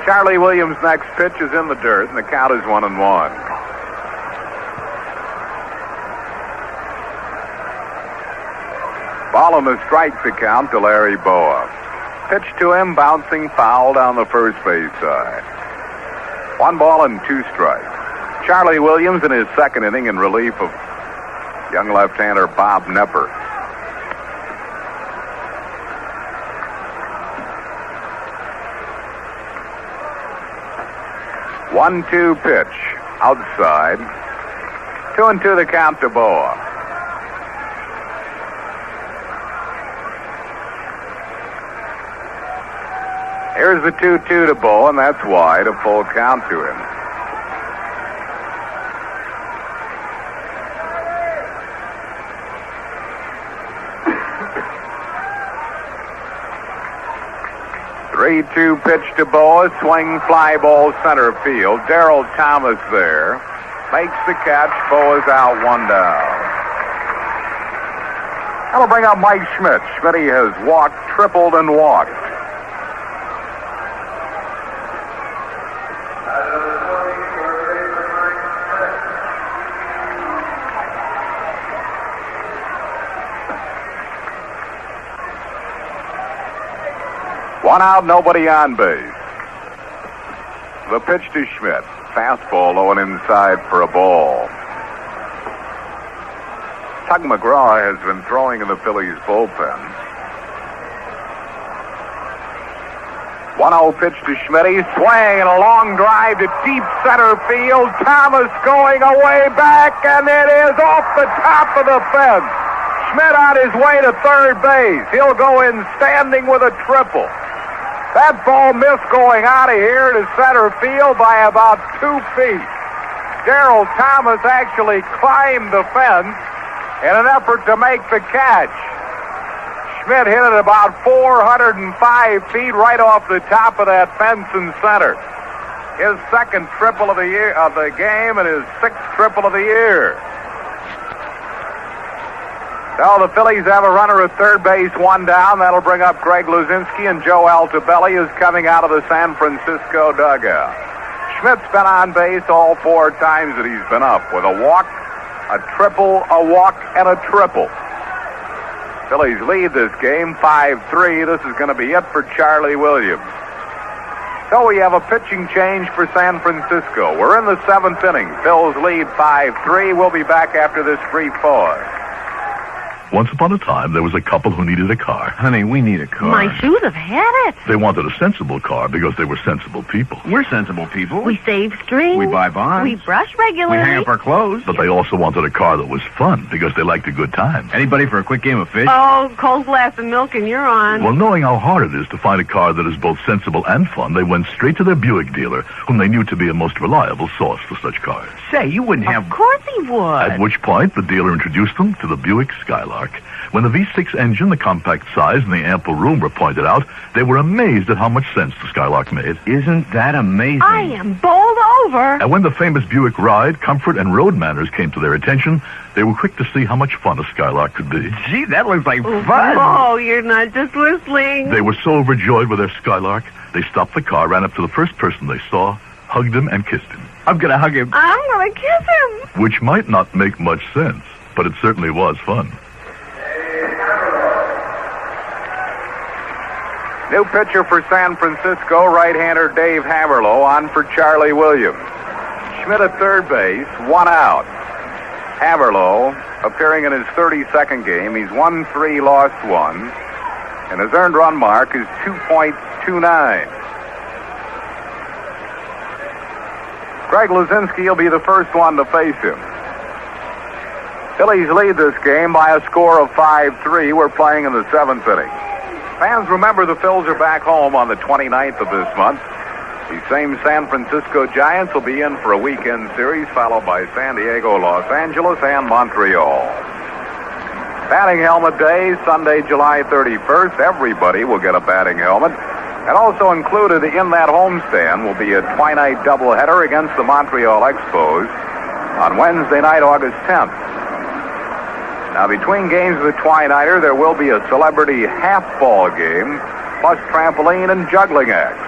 Charlie Williams' next pitch is in the dirt, and the count is 1-1. Ball on the strike to count to Larry Bowa. Pitch to him, bouncing foul down the first base side. 1 ball and 2 strikes. Charlie Williams in his 2nd inning in relief of young left-hander Bob Knepper. One-two pitch outside. 2-2 the count to Bowa. Here's the 2-2 to Bowa, and that's wide, a full count to him. Three-two pitch to Bowa, swing, fly ball, center field. Darrell Thomas there. Makes the catch. Bowa's out, 1 down. That'll bring up Mike Schmidt. Schmidt has walked, tripled, and walked. One out, nobody on base. The pitch to Schmidt. Fastball low and inside for a ball. Tug McGraw has been throwing in the Phillies bullpen. 1-0 pitch to Schmidt. Swing and a long drive to deep center field. Thomas going away back, and it is off the top of the fence. Schmidt on his way to third base. He'll go in standing with a triple. That ball missed going out of here to center field by about 2 feet. Darrell Thomas actually climbed the fence in an effort to make the catch. Schmidt hit it about 405 feet right off the top of that fence in center. His second triple of the game, and his 6th triple of the year. Now the Phillies have a runner at third base, 1 down. That'll bring up Greg Luzinski, and Joe Altobelli is coming out of the San Francisco dugout. Schmidt's been on base all 4 times that he's been up, with a walk, a triple, a walk, and a triple. Phillies lead this game 5-3. This is going to be it for Charlie Williams. So we have a pitching change for San Francisco. We're in the 7th inning. Phil's lead 5-3. We'll be back after this brief pause. Once upon a time, there was a couple who needed a car. Honey, we need a car. My shoes have had it. They wanted a sensible car because they were sensible people. We're sensible people. We save strings. We buy bonds. We brush regularly. We hang up our clothes. But they also wanted a car that was fun because they liked a good time. Anybody for a quick game of fish? Oh, cold glass of milk and you're on. Well, knowing how hard it is to find a car that is both sensible and fun, they went straight to their Buick dealer, whom they knew to be a most reliable source for such cars. Say, you wouldn't have... Of course he would. At which point, the dealer introduced them to the Buick Skylark. When the V6 engine, the compact size, and the ample room were pointed out, they were amazed at how much sense the Skylark made. Isn't that amazing? I am bowled over. And when the famous Buick ride, comfort, and road manners came to their attention, they were quick to see how much fun a Skylark could be. Gee, that looks like fun. Oh, you're not just whistling. They were so overjoyed with their Skylark, they stopped the car, ran up to the first person they saw, hugged him, and kissed him. I'm going to hug him. I'm going to kiss him. Which might not make much sense, but it certainly was fun. New pitcher for San Francisco, right-hander Dave Haverlow, on for Charlie Williams. Schmidt at third base, 1 out. Haverlow, appearing in his 32nd game, he's won 3, lost 1, and his earned run mark is 2.29. Greg Luzinski will be the first one to face him. Phillies lead this game by a score of 5-3. We're playing in the 7th inning. Fans, remember the Phils are back home on the 29th of this month. These same San Francisco Giants will be in for a weekend series, followed by San Diego, Los Angeles, and Montreal. Batting helmet day, Sunday, July 31st. Everybody will get a batting helmet. And also included in that homestand will be a twilight doubleheader against the Montreal Expos on Wednesday night, August 10th. Now, between games of the Twilighter, there will be a celebrity half-ball game, plus trampoline and juggling acts.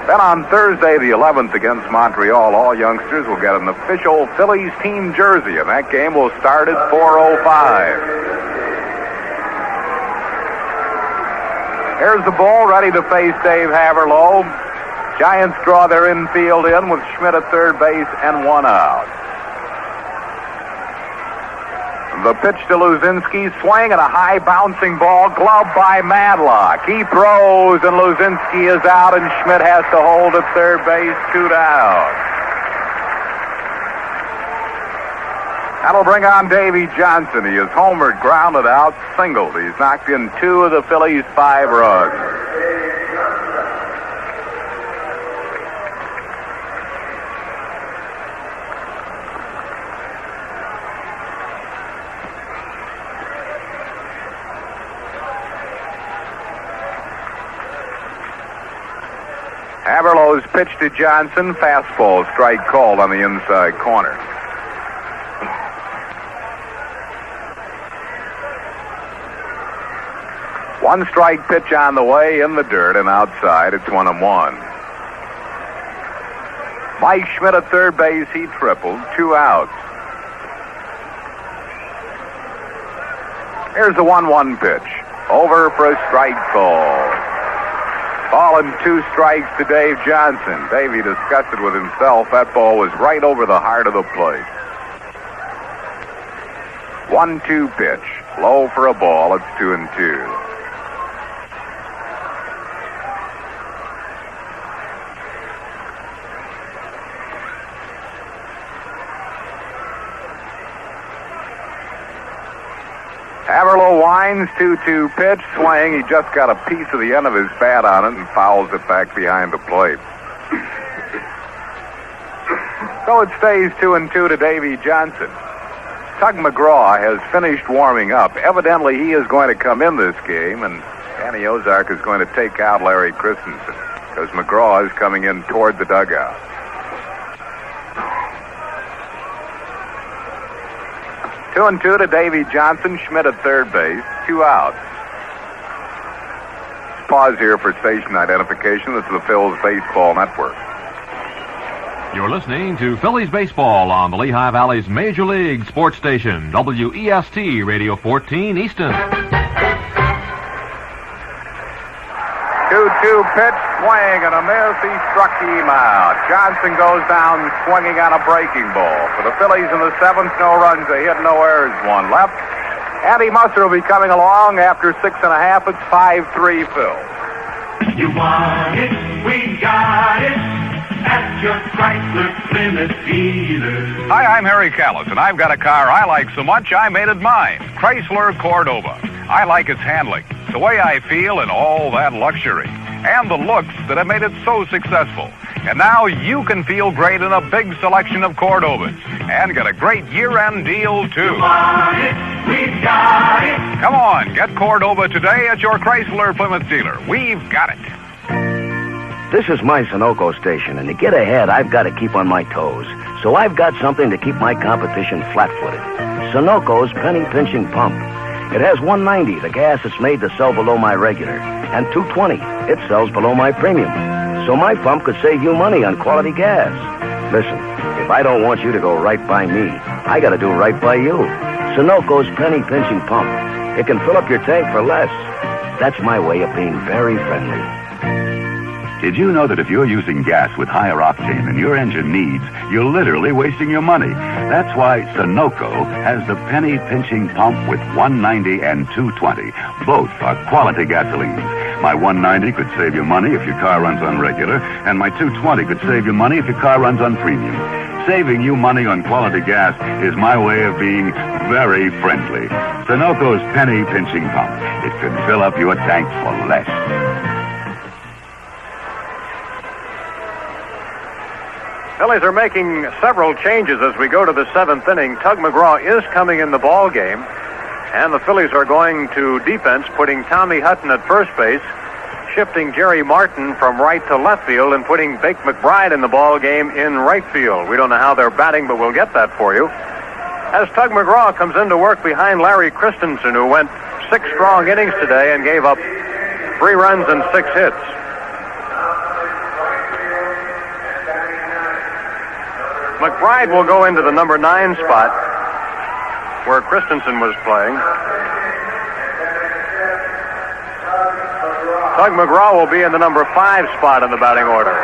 Then on Thursday, the 11th, against Montreal, all youngsters will get an official Phillies team jersey, and that game will start at 4:05. Here's the ball, ready to face Dave Haverlow. Giants draw their infield in with Schmidt at third base and 1 out. The pitch to Luzinski, swing and a high bouncing ball, gloved by Madlock. He throws and Luzinski is out, and Schmidt has to hold at third base, 2 down. That'll bring on Davey Johnson. He has homered, grounded out, singled. He's knocked in 2 of the Phillies' 5 runs. Haverlow's pitch to Johnson, fastball, strike called on the inside corner. One strike pitch on the way, in the dirt and outside. It's 1-1. Mike Schmidt at third base, he tripled, 2 outs. Here's the 1-1 pitch. Over for a strike call. Ball and 2 strikes to Dave Johnson. Davey discussed it with himself. That ball was right over the heart of the plate. 1-2 pitch. Low for a ball. It's 2-2. Hines 2-2 pitch, swing. He just got a piece of the end of his bat on it and fouls it back behind the plate. So it stays 2-2 to Davey Johnson. Tug McGraw has finished warming up. Evidently, he is going to come in this game, and Danny Ozark is going to take out Larry Christenson because McGraw is coming in toward the dugout. 2-2 to Davey Johnson. Schmidt at third base. 2 outs. Pause here for station identification. This is the Phillies Baseball Network. You're listening to Phillies baseball on the Lehigh Valley's Major League Sports Station, WEST Radio 14 Easton. 2-2 pitch, swing, and a miss. He struck him out. Johnson goes down swinging on a breaking ball. For the Phillies in the 7th, no runs, a hit, no errors, 1 left. Andy Musser will be coming along after 6.5. It's 5-3 Phil. You want it, we got it. At your Chrysler Plymouth dealer. Hi, I'm Harry Callis, and I've got a car I like so much I made it mine. Chrysler Cordova. I like its handling, the way I feel in all that luxury, and the looks that have made it so successful. And now you can feel great in a big selection of Cordovas and get a great year-end deal, too. You want it, we've got it. Come on, get Cordova today at your Chrysler Plymouth dealer. We've got it. This is my Sunoco station, and to get ahead, I've got to keep on my toes. So I've got something to keep my competition flat-footed. Sunoco's penny pinching pump. It has 190, the gas that's made to sell below my regular, and 220, it sells below my premium. So my pump could save you money on quality gas. Listen, if I don't want you to go right by me, I got to do right by you. Sunoco's penny pinching pump. It can fill up your tank for less. That's my way of being very friendly. Did you know that if you're using gas with higher octane than your engine needs, you're literally wasting your money? That's why Sunoco has the penny pinching pump with 190 and 220. Both are quality gasolines. My 190 could save you money if your car runs on regular, and my 220 could save you money if your car runs on premium. Saving you money on quality gas is my way of being very friendly. Sunoco's penny pinching pump. It can fill up your tank for less. Phillies are making several changes as we go to the 7th inning. Tug McGraw is coming in the ball game, and the Phillies are going to defense, putting Tommy Hutton at first base, shifting Jerry Martin from right to left field, and putting Bake McBride in the ball game in right field. We don't know how they're batting, but we'll get that for you. As Tug McGraw comes into work behind Larry Christenson, who went 6 strong innings today and gave up 3 runs and 6 hits. McBride will go into the number 9 spot where Christensen was playing. Tug McGraw will be in the number 5 spot in the batting order.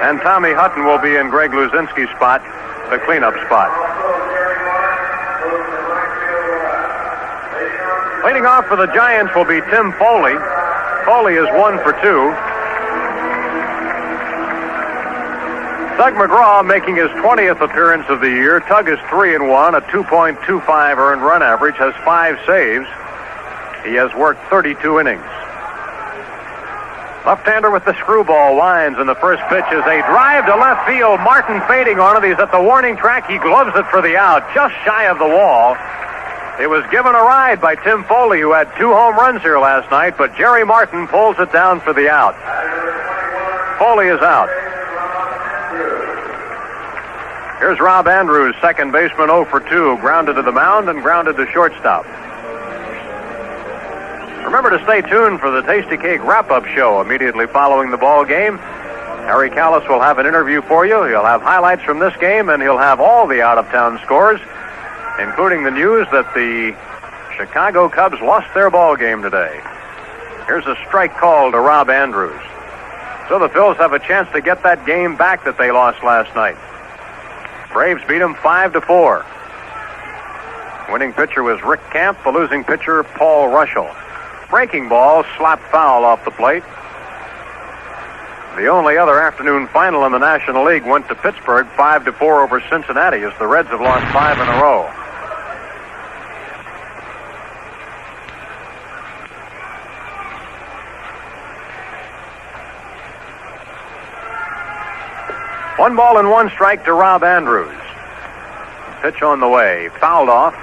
And Tommy Hutton will be in Greg Luzinski's spot, the cleanup spot. Leading off for the Giants will be Tim Foli. Foli is 1 for 2. Tug McGraw making his 20th appearance of the year. Tug is 3-1, a 2.25 earned run average, has 5 saves. He has worked 32 innings. Left-hander with the screwball winds, and the first pitch is a drive to left field. Martin fading on it. He's at the warning track. He gloves it for the out, just shy of the wall. It was given a ride by Tim Foli, who had 2 home runs here last night, but Jerry Martin pulls it down for the out. Foli is out. Here's Rob Andrews, second baseman, 0 for 2, grounded to the mound and grounded to shortstop. Remember to stay tuned for the Tasty Cake wrap-up show immediately following the ball game. Harry Callis will have an interview for you. He'll have highlights from this game, and he'll have all the out-of-town scores, including the news that the Chicago Cubs lost their ball game today. Here's a strike call to Rob Andrews. So the Phils have a chance to get that game back that they lost last night. Braves beat them 5-4. Winning pitcher was Rick Camp, the losing pitcher Paul Rushell. Breaking ball, slap foul off the plate. The only other afternoon final in the National League went to Pittsburgh, 5-4 over Cincinnati, as the Reds have lost 5 in a row. 1 ball and 1 strike to Rob Andrews. Pitch on the way. Fouled off.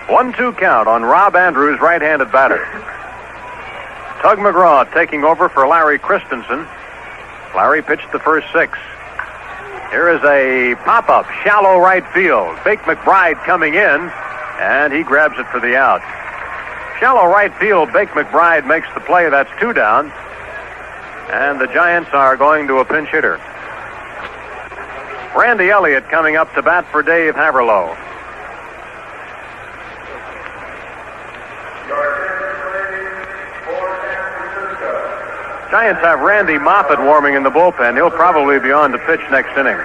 One-two count on Rob Andrews, right-handed batter. Tug McGraw taking over for Larry Christenson. Larry pitched the first 6. Here is a pop-up, shallow right field. Bake McBride coming in, and he grabs it for the out. Shallow right field, Bake McBride makes the play. That's 2 down. And the Giants are going to a pinch hitter. Randy Elliott coming up to bat for Dave Haverlow. Giants have Randy Moffett warming in the bullpen. He'll probably be on to pitch next inning.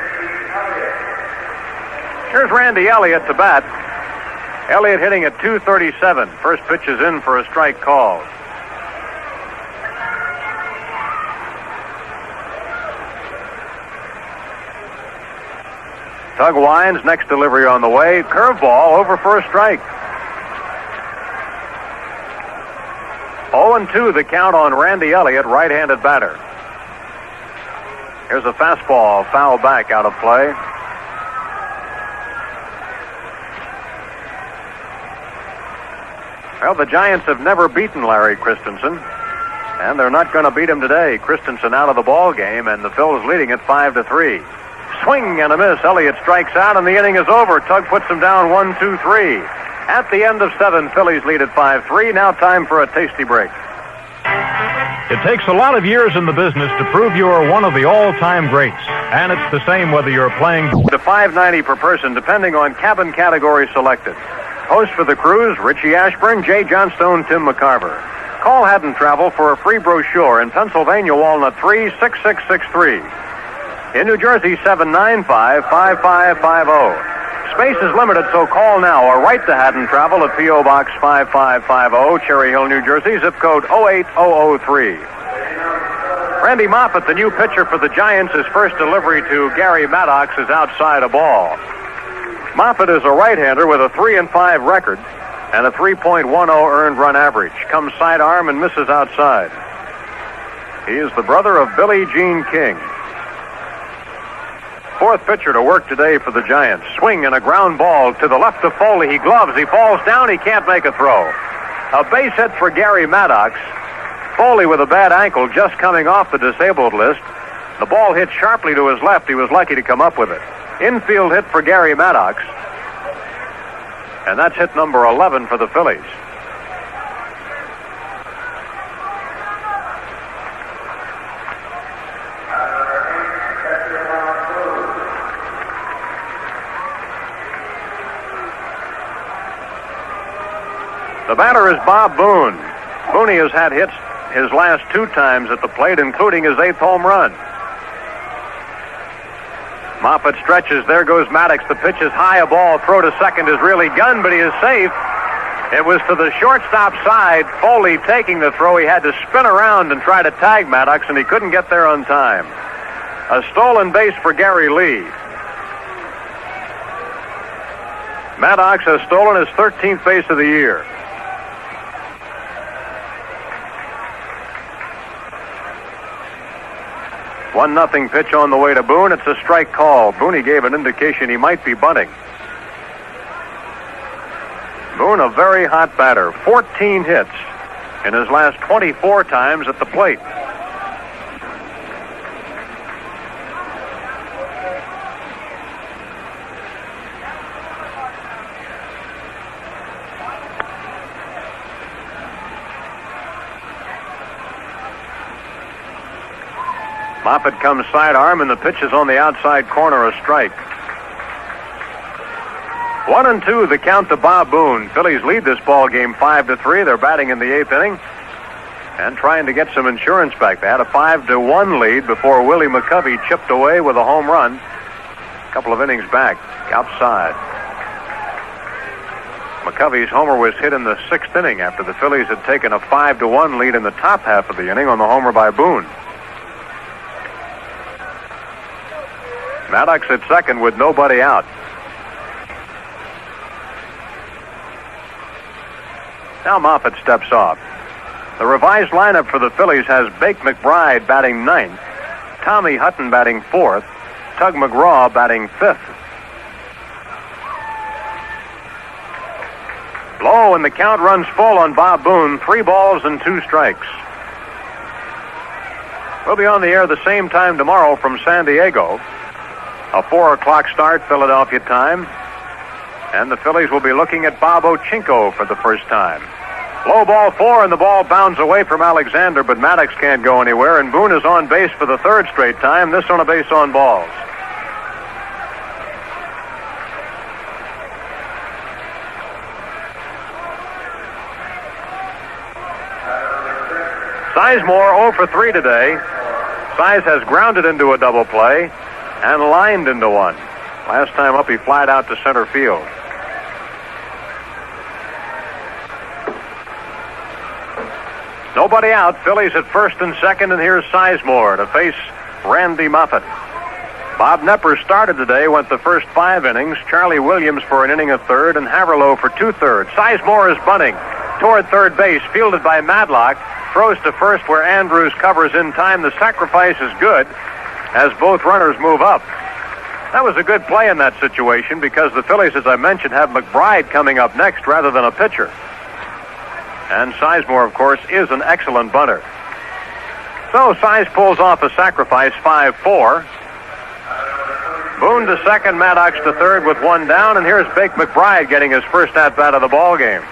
Here's Randy Elliott to bat. Elliott hitting at .237. First pitch is in for a strike call. Tug winds, next delivery on the way. Curveball over for a strike. 0-2 the count on Randy Elliott, right-handed batter. Here's a fastball, foul back, out of play. Well, the Giants have never beaten Larry Christenson, and they're not going to beat him today. Christenson out of the ball game, and the Phillies leading at 5-3. Swing and a miss. Elliott strikes out, and the inning is over. Tug puts him down 1-2-3. At the end of 7, Phillies lead at 5-3. Now time for a tasty break. It takes a lot of years in the business to prove you are one of the all-time greats. And it's the same whether you're playing to $5.90 per person, depending on cabin category selected. Host for the cruise, Richie Ashburn, Jay Johnstone, Tim McCarver. Call Haddon Travel for a free brochure in Pennsylvania, Walnut 36663. In New Jersey, 795-5550. Space is limited, so call now or write to Haddon Travel at P.O. Box 5550, Cherry Hill, New Jersey, zip code 08003. Randy Moffett, the new pitcher for the Giants, his first delivery to Garry Maddox is outside a ball. Moffett is a right-hander with a 3-5 record and a 3.10 earned run average. Comes sidearm and misses outside. He is the brother of Billie Jean King. Fourth pitcher to work today for the Giants. Swing and a ground ball to the left of Foley. He gloves. He falls down. He can't make a throw. A base hit for Garry Maddox. Foley with a bad ankle just coming off the disabled list. The ball hit sharply to his left. He was lucky to come up with it. Infield hit for Garry Maddox. And that's hit number 11 for the Phillies. The batter is Bob Boone. Boone has had hits his last 2 times at the plate, including his 8th home run. Moffett stretches. There goes Maddox. The pitch is high. A ball. Throw to second is really gunned, but he is safe. It was to the shortstop side. Foley taking the throw. He had to spin around and try to tag Maddox, and he couldn't get there on time. A stolen base for Gary Lee. Maddox has stolen his 13th base of the year. 1-0 pitch on the way to Boone. It's a strike call. Boone gave an indication he might be bunting. Boone, a very hot batter. 14 hits in his last 24 times at the plate. Moffett comes sidearm, and the pitch is on the outside corner, a strike. 1-2, the count to Bob Boone. Phillies lead this ball game 5-3. They're batting in the 8th inning and trying to get some insurance back. They had a 5-1 lead before Willie McCovey chipped away with a home run a couple of innings back, outside. McCovey's homer was hit in the 6th inning after the Phillies had taken a 5-1 lead in the top half of the inning on the homer by Boone. Maddox at second with nobody out. Now Moffitt steps off. The revised lineup for the Phillies has Bake McBride batting ninth, Tommy Hutton batting fourth, Tug McGraw batting fifth. Low, and the count runs full on Bob Boone. 3 balls and 2 strikes. We'll be on the air the same time tomorrow from San Diego. A 4 o'clock start, Philadelphia time. And the Phillies will be looking at Bob Ochinko for the first time. Low ball 4, and the ball bounds away from Alexander, but Maddox can't go anywhere, and Boone is on base for the 3rd straight time, this on a base on balls. Sizemore 0 for 3 today. Size has grounded into a double play and lined into one. Last time up, he flied out to center field. Nobody out. Phillies at first and second, and here's Sizemore to face Randy Moffitt. Bob Knepper started today, went the first 5 innings. Charlie Williams for an inning of third, and Haverlow for 2/3. Sizemore is bunting toward third base, fielded by Madlock. Throws to first where Andrews covers in time. The sacrifice is good as both runners move up. That was a good play in that situation because the Phillies, as I mentioned, have McBride coming up next rather than a pitcher. And Sizemore, of course, is an excellent bunter. So Size pulls off a sacrifice, 5-4. Boone to second, Maddox to third with 1 down, and here's Bake McBride getting his first at-bat of the ball game.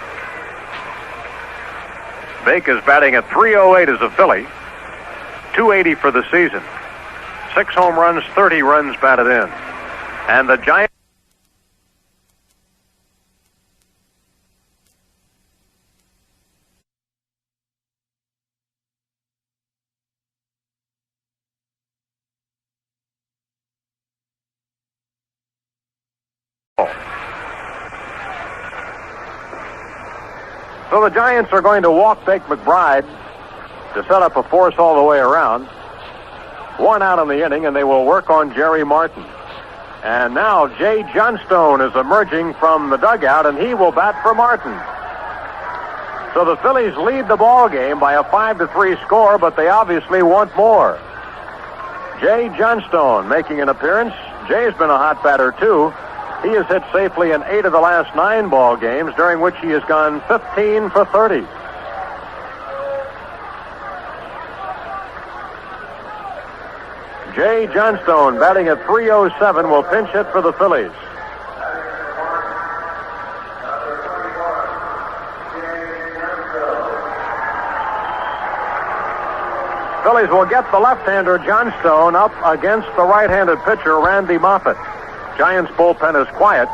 Bake is batting at .308 as a Philly, .280 for the season. 6 home runs, 30 runs batted in. And the Giants... So the Giants are going to walk Bake McBride to set up a force all the way around. 1 out in the inning, and they will work on Jerry Martin. And now Jay Johnstone is emerging from the dugout, and he will bat for Martin. So the Phillies lead the ball game by a 5-3 score, but they obviously want more. Jay Johnstone making an appearance. Jay's been a hot batter, too. He has hit safely in 8 of the last 9 ball games, during which he has gone 15 for 30. Jay Johnstone, batting at .307, will pinch hit for the Phillies. Phillies will get the left-hander Johnstone up against the right-handed pitcher Randy Moffitt. Giants bullpen is quiet.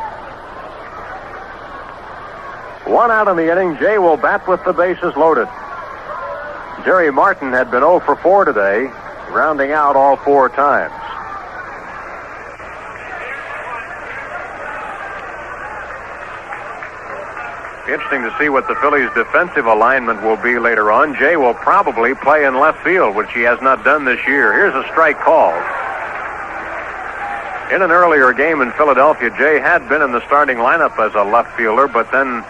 1 out in the inning. Jay will bat with the bases loaded. Jerry Martin had been 0 for 4 today, rounding out all 4 times. Interesting to see what the Phillies' defensive alignment will be later on. Jay will probably play in left field, which he has not done this year. Here's a strike call. In an earlier game in Philadelphia, Jay had been in the starting lineup as a left fielder, but then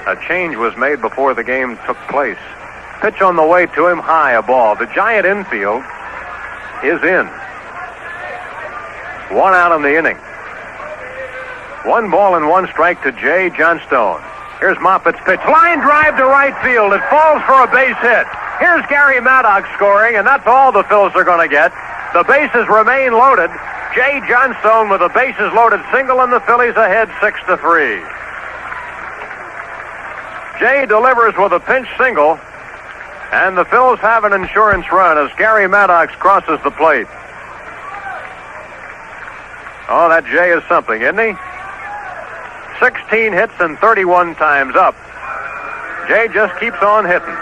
a change was made before the game took place. Pitch on the way to him, high, a ball. The Giant infield is in. 1 out in the inning. 1 ball and 1 strike to Jay Johnstone. Here's Moffitt's pitch. Line drive to right field. It falls for a base hit. Here's Garry Maddox scoring, and that's all the Phils are going to get. The bases remain loaded. Jay Johnstone with a bases loaded single, and the Phillies ahead 6-3. Jay delivers with a pinch single, and the Phils have an insurance run as Garry Maddox crosses the plate. Oh, that Jay is something, isn't he? 16 hits and 31 times up. Jay just keeps on hitting.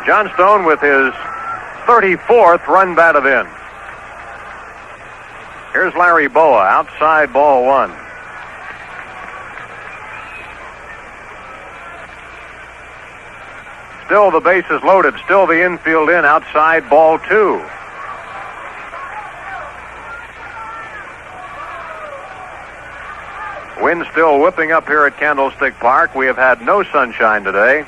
Johnstone with his 34th run batted in. Here's Larry Bowa, outside ball 1. Still the bases loaded, still the infield in, outside ball 2. Wind still whipping up here at Candlestick Park. We have had no sunshine today.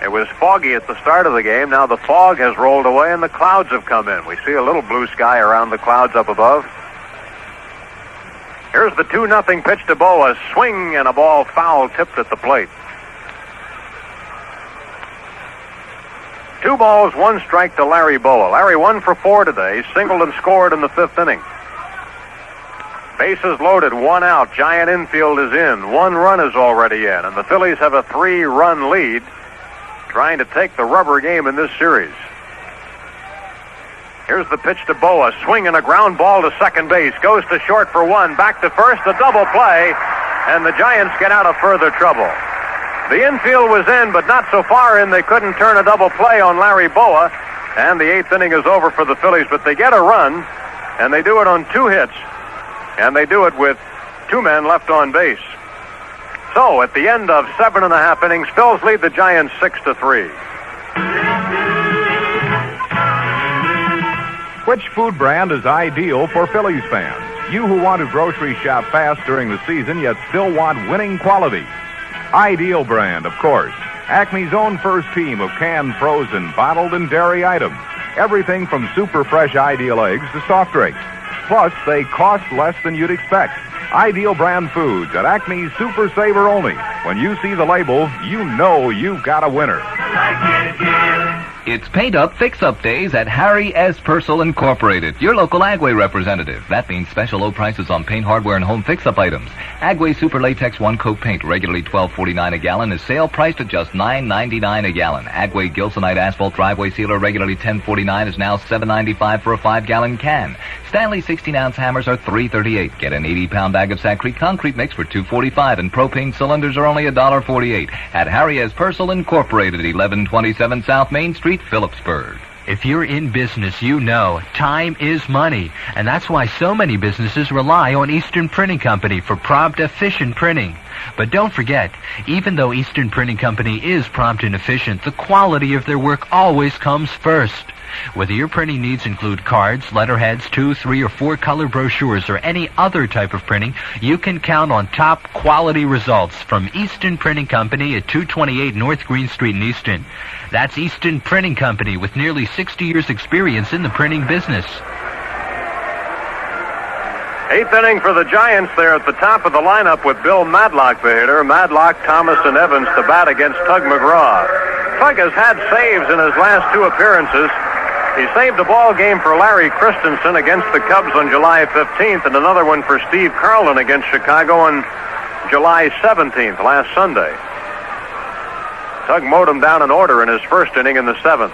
It was foggy at the start of the game. Now the fog has rolled away and the clouds have come in. We see a little blue sky around the clouds up above. Here's the 2-0 pitch to Bowa. Swing and a ball foul tipped at the plate. 2 balls, 1 strike to Larry Bowa. Larry 1 for 4 today. Singled and scored in the 5th inning. Bases loaded, 1 out. Giant infield is in. 1 run is already in. And the Phillies have a 3-run lead, trying to take the rubber game in this series. Here's the pitch to Bowa. Swing and a ground ball to second base. Goes to short for 1. Back to first. A double play. And the Giants get out of further trouble. The infield was in, but not so far in they couldn't turn a double play on Larry Bowa. And the 8th inning is over for the Phillies. But they get a run, and they do it on 2 hits. And they do it with 2 men left on base. So, at the end of 7.5 innings, Phils lead the Giants 6-3. Which food brand is ideal for Phillies fans? You who want to grocery shop fast during the season, yet still want winning quality. Ideal brand, of course. Acme's own first team of canned, frozen, bottled, and dairy items. Everything from super fresh Ideal eggs to soft drinks. Plus, they cost less than you'd expect. Ideal brand foods at Acme's Super Saver only. When you see the label, you know you've got a winner. It's Paint Up, Fix Up Days at Harry S. Purcell Incorporated, your local Agway representative. That means special low prices on paint, hardware, and home fix-up items. Agway Super Latex 1-coat paint, regularly $12.49 a gallon, is sale priced at just $9.99 a gallon. Agway Gilsonite Asphalt Driveway Sealer, regularly $10.49, is now $7.95 for a 5-gallon can. Stanley 16-ounce hammers are $3.38. Get an 80-pound bag of Sac Creek concrete mix for $2.45, and propane cylinders are only $1.48 at Harry S. Purcell Incorporated, 1127 South Main Street, Phillipsburg. If you're in business, you know time is money, and that's why so many businesses rely on Eastern Printing Company for prompt, efficient printing. But don't forget, even though Eastern Printing Company is prompt and efficient, the quality of their work always comes first. Whether your printing needs include cards, letterheads, 2, 3, or 4 color brochures, or any other type of printing, you can count on top quality results from Eastern Printing Company at 228 North Green Street in Easton. That's Eastern Printing Company with nearly 60 years experience in the printing business. 8th inning for the Giants. They're at the top of the lineup with Bill Madlock, the hitter. Madlock, Thomas, and Evans to bat against Tug McGraw. Tug has had saves in his last 2 appearances. He saved a ball game for Larry Christenson against the Cubs on July 15th and another one for Steve Carlin against Chicago on July 17th, last Sunday. Tug mowed him down in order in his first inning in the 7th.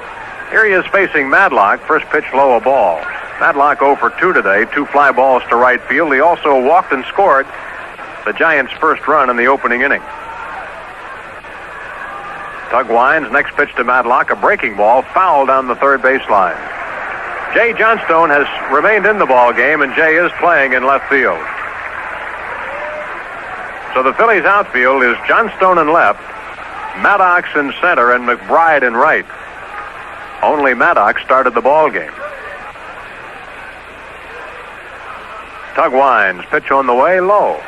Here he is facing Madlock. First pitch low, a ball. Madlock 0 for 2 today, 2 fly balls to right field. He also walked and scored the Giants' first run in the opening inning. Tug winds, next pitch to Madlock, a breaking ball, foul down the third baseline. Jay Johnstone has remained in the ball game, and Jay is playing in left field. So the Phillies outfield is Johnstone in left, Maddox in center, and McBride in right. Only Maddox started the ball game. Tug winds, pitch on the way, low.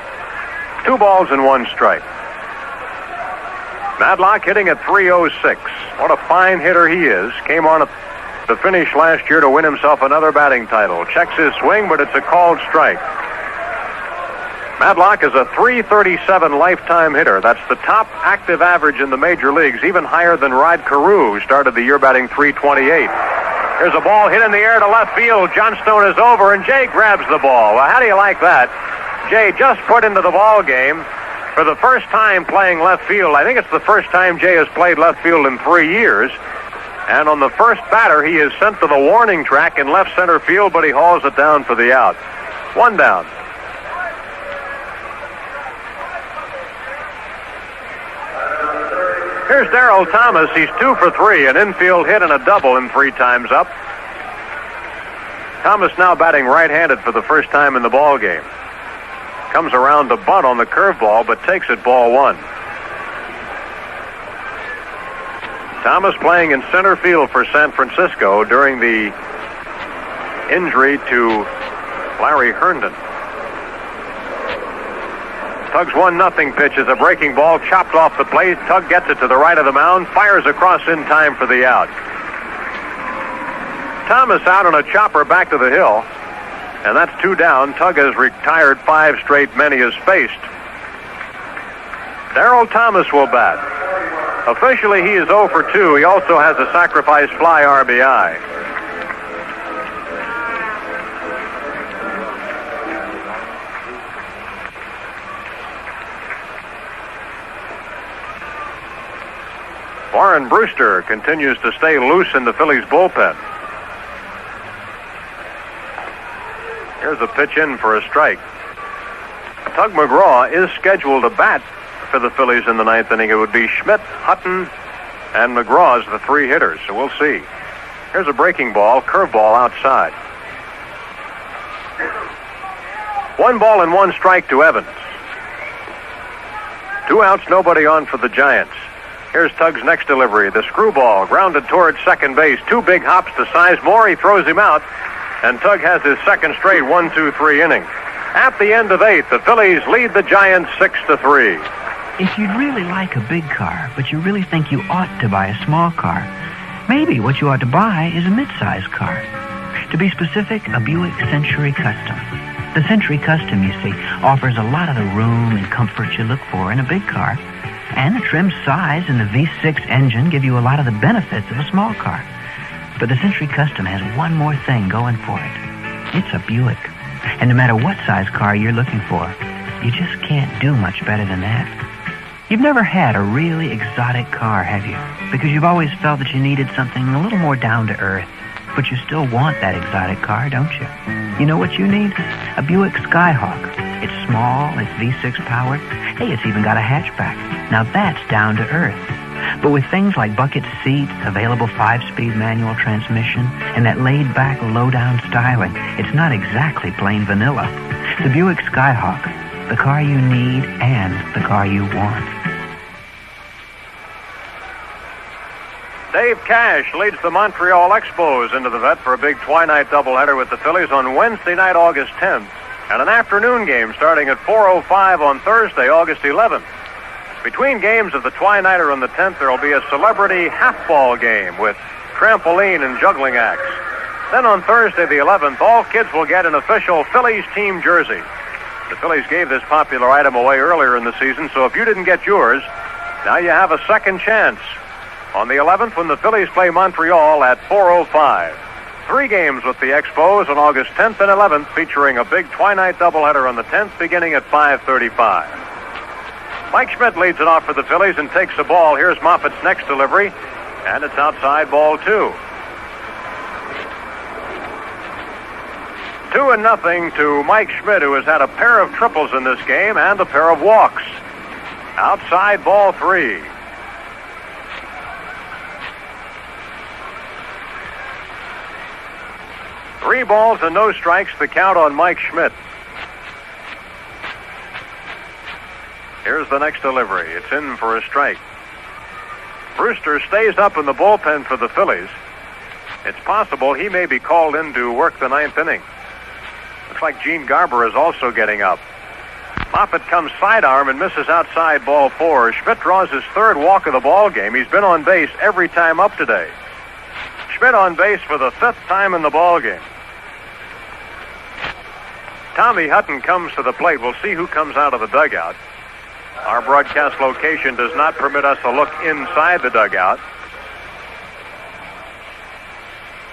2 balls and 1 strike. Madlock hitting at .306. What a fine hitter he is. Came on at the finish last year to win himself another batting title. Checks his swing, but it's a called strike. Madlock is a .337 lifetime hitter. That's the top active average in the major leagues, even higher than Rod Carew, who started the year batting .328. Here's a ball hit in the air to left field. Johnstone is over, and Jay grabs the ball. Well, how do you like that? Jay just put into the ball game for the first time playing left field. I think it's the first time Jay has played left field in 3 years. And on the first batter, he is sent to the warning track in left center field, but he hauls it down for the out. 1 down. Here's Darrell Thomas. He's 2 for 3, an infield hit and a double in 3 times up. Thomas now batting right-handed for the first time in the ball game. Comes around to bunt on the curveball, but takes it ball 1. Thomas playing in center field for San Francisco during the injury to Larry Herndon. Tug's 1-0 pitch is a breaking ball chopped off the plate. Tug gets it to the right of the mound, fires across in time for the out. Thomas out on a chopper back to the hill, and that's 2 down. Tug has retired 5 straight men he has faced. Darrell Thomas will bat. Officially, he is 0 for 2. He also has a sacrifice fly RBI. Warren Brewster continues to stay loose in the Phillies bullpen. Here's a pitch in for a strike. Tug McGraw is scheduled to bat for the Phillies in the 9th inning. It would be Schmidt, Hutton, and McGraw as the 3 hitters, so we'll see. Here's a breaking ball, curveball outside. 1 ball and 1 strike to Evans. 2 outs, nobody on for the Giants. Here's Tug's next delivery. The screwball grounded towards second base. 2 big hops to Sizemore. He throws him out, and Tug has his second straight 1-2-3 inning. At the end of 8, the Phillies lead the Giants 6-3. If you'd really like a big car, but you really think you ought to buy a small car, maybe what you ought to buy is a mid-size car. To be specific, a Buick Century Custom. The Century Custom, you see, offers a lot of the room and comfort you look for in a big car. And the trim size and the V6 engine give you a lot of the benefits of a small car. But the Century Custom has one more thing going for it. It's a Buick. And no matter what size car you're looking for, you just can't do much better than that. You've never had a really exotic car, have you? Because you've always felt that you needed something a little more down to earth. But you still want that exotic car, don't you? You know what you need? A Buick Skyhawk. It's small, it's V6 powered. Hey, it's even got a hatchback. Now that's down to earth. But with things like bucket seats, available 5-speed manual transmission, and that laid-back, low-down styling, it's not exactly plain vanilla. The Buick Skyhawk, the car you need and the car you want. Dave Cash leads the Montreal Expos into the vet for a big twilight doubleheader with the Phillies on Wednesday night, August 10th, and an afternoon game starting at 4:05 on Thursday, August 11th. Between games of the Twilighter on the 10th, there will be a celebrity half-ball game with trampoline and juggling acts. Then on Thursday, the 11th, all kids will get an official Phillies team jersey. The Phillies gave this popular item away earlier in the season, so if you didn't get yours, now you have a second chance. On the 11th, when the Phillies play Montreal at 4:05. 3 games with the Expos on August 10th and 11th, featuring a big twilight doubleheader on the 10th, beginning at 5:35. Mike Schmidt leads it off for the Phillies and takes the ball. Here's Moffitt's next delivery, and it's outside, ball 2. 2-0 to Mike Schmidt, who has had a pair of triples in this game and a pair of walks. Outside, ball 3. Three balls and no strikes, the count on Mike Schmidt. Here's the next delivery. It's in for a strike. Brewster stays up in the bullpen for the Phillies. It's possible he may be called in to work the 9th inning. Looks like Gene Garber is also getting up. Moffitt comes sidearm and misses outside, ball 4. Schmidt draws his 3rd walk of the ball game. He's been on base every time up today. Schmidt on base for the 5th time in the ball game. Tommy Hutton comes to the plate. We'll see who comes out of the dugout. Our broadcast location does not permit us to look inside the dugout.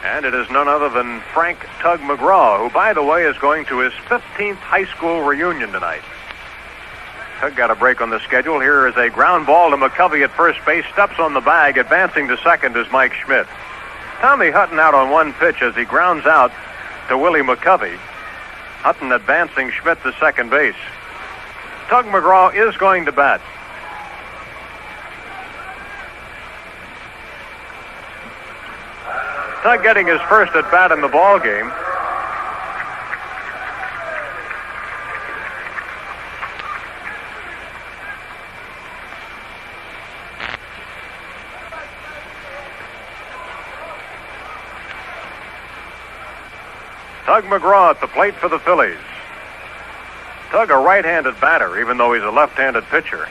And it is none other than Frank Tug McGraw, who, by the way, is going to his 15th high school reunion tonight. Tug got a break on the schedule. Here is a ground ball to McCovey at first base. Steps on the bag. Advancing to second is Mike Schmidt. Tommy Hutton out on one pitch as he grounds out to Willie McCovey. Hutton advancing Schmidt to second base. Tug McGraw is going to bat. Tug getting his first at bat in the ball game. Tug McGraw at the plate for the Phillies. Tug, a right-handed batter, even though he's a left-handed pitcher.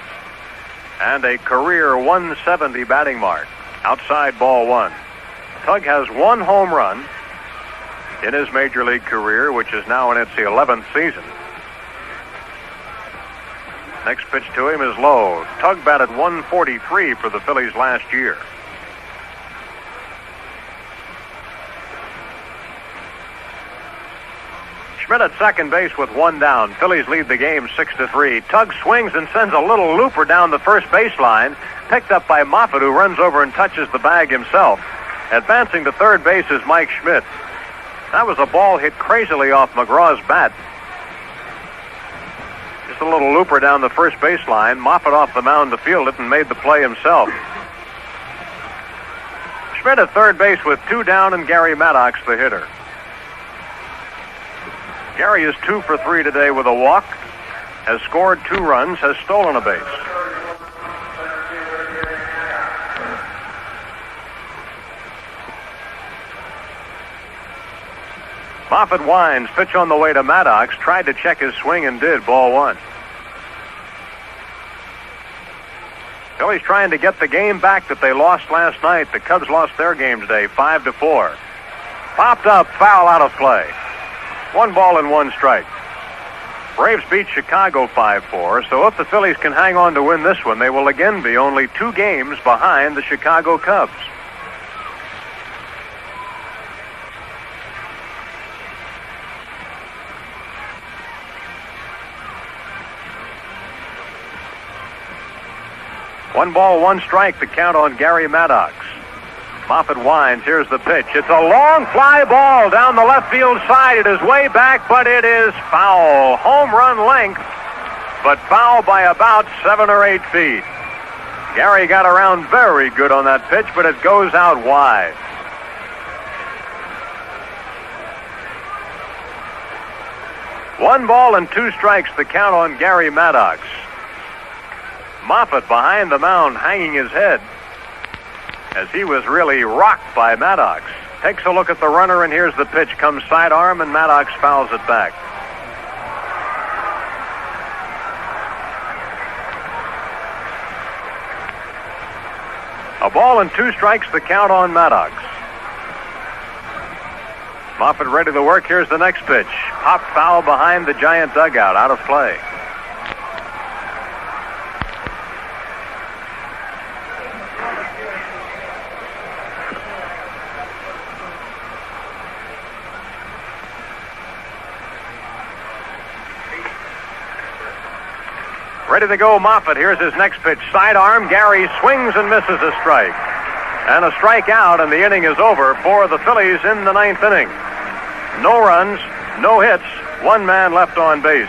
And a career 170 batting mark. Outside ball one. Tug has one home run in his major league career, which is now in its 11th season. Next pitch to him is low. Tug batted 143 for the Phillies last year. Schmidt at second base with one down. Phillies lead the game 6-3. Tug swings and sends a little looper down the first baseline. Picked up by Moffett, who runs over and touches the bag himself. Advancing to third base is Mike Schmidt. That was a ball hit crazily off McGraw's bat. Just a little looper down the first baseline. Moffett off the mound to field it and made the play himself. Schmidt at third base with two down and Garry Maddox the hitter. Garry is 2 for 3 today with a walk, has scored 2 runs, has stolen a base. Moffett winds, pitch on the way to Maddox, tried to check his swing and did, ball one. Phillies trying to get the game back that they lost last night. The Cubs lost their game today, 5-4. Popped up, foul out of play. 1 ball and 1 strike. Braves beat Chicago 5-4, so if the Phillies can hang on to win this one, they will again be only 2 games behind the Chicago Cubs. One ball, 1 strike, the count on Garry Maddox. Moffett winds. Here's the pitch. It's a long fly ball down the left field side. It is way back, but it is foul. Home run length, but foul by about 7 or 8 feet. Garry got around very good on that pitch, but it goes out wide. One ball and 2 strikes, the count on Garry Maddox. Moffett behind the mound, hanging his head, as he was really rocked by Maddox. Takes a look at the runner, and here's the pitch. Comes sidearm, and Maddox fouls it back. A ball and 2 strikes, the count on Maddox. Moffett ready to work. Here's the next pitch. Pop foul behind the Giant dugout, out of play. Ready to go, Moffett. Here's his next pitch. Sidearm. Garry swings and misses a strike. And a strikeout, and the inning is over for the Phillies in the 9th inning. No runs, no hits, 1 man left on base.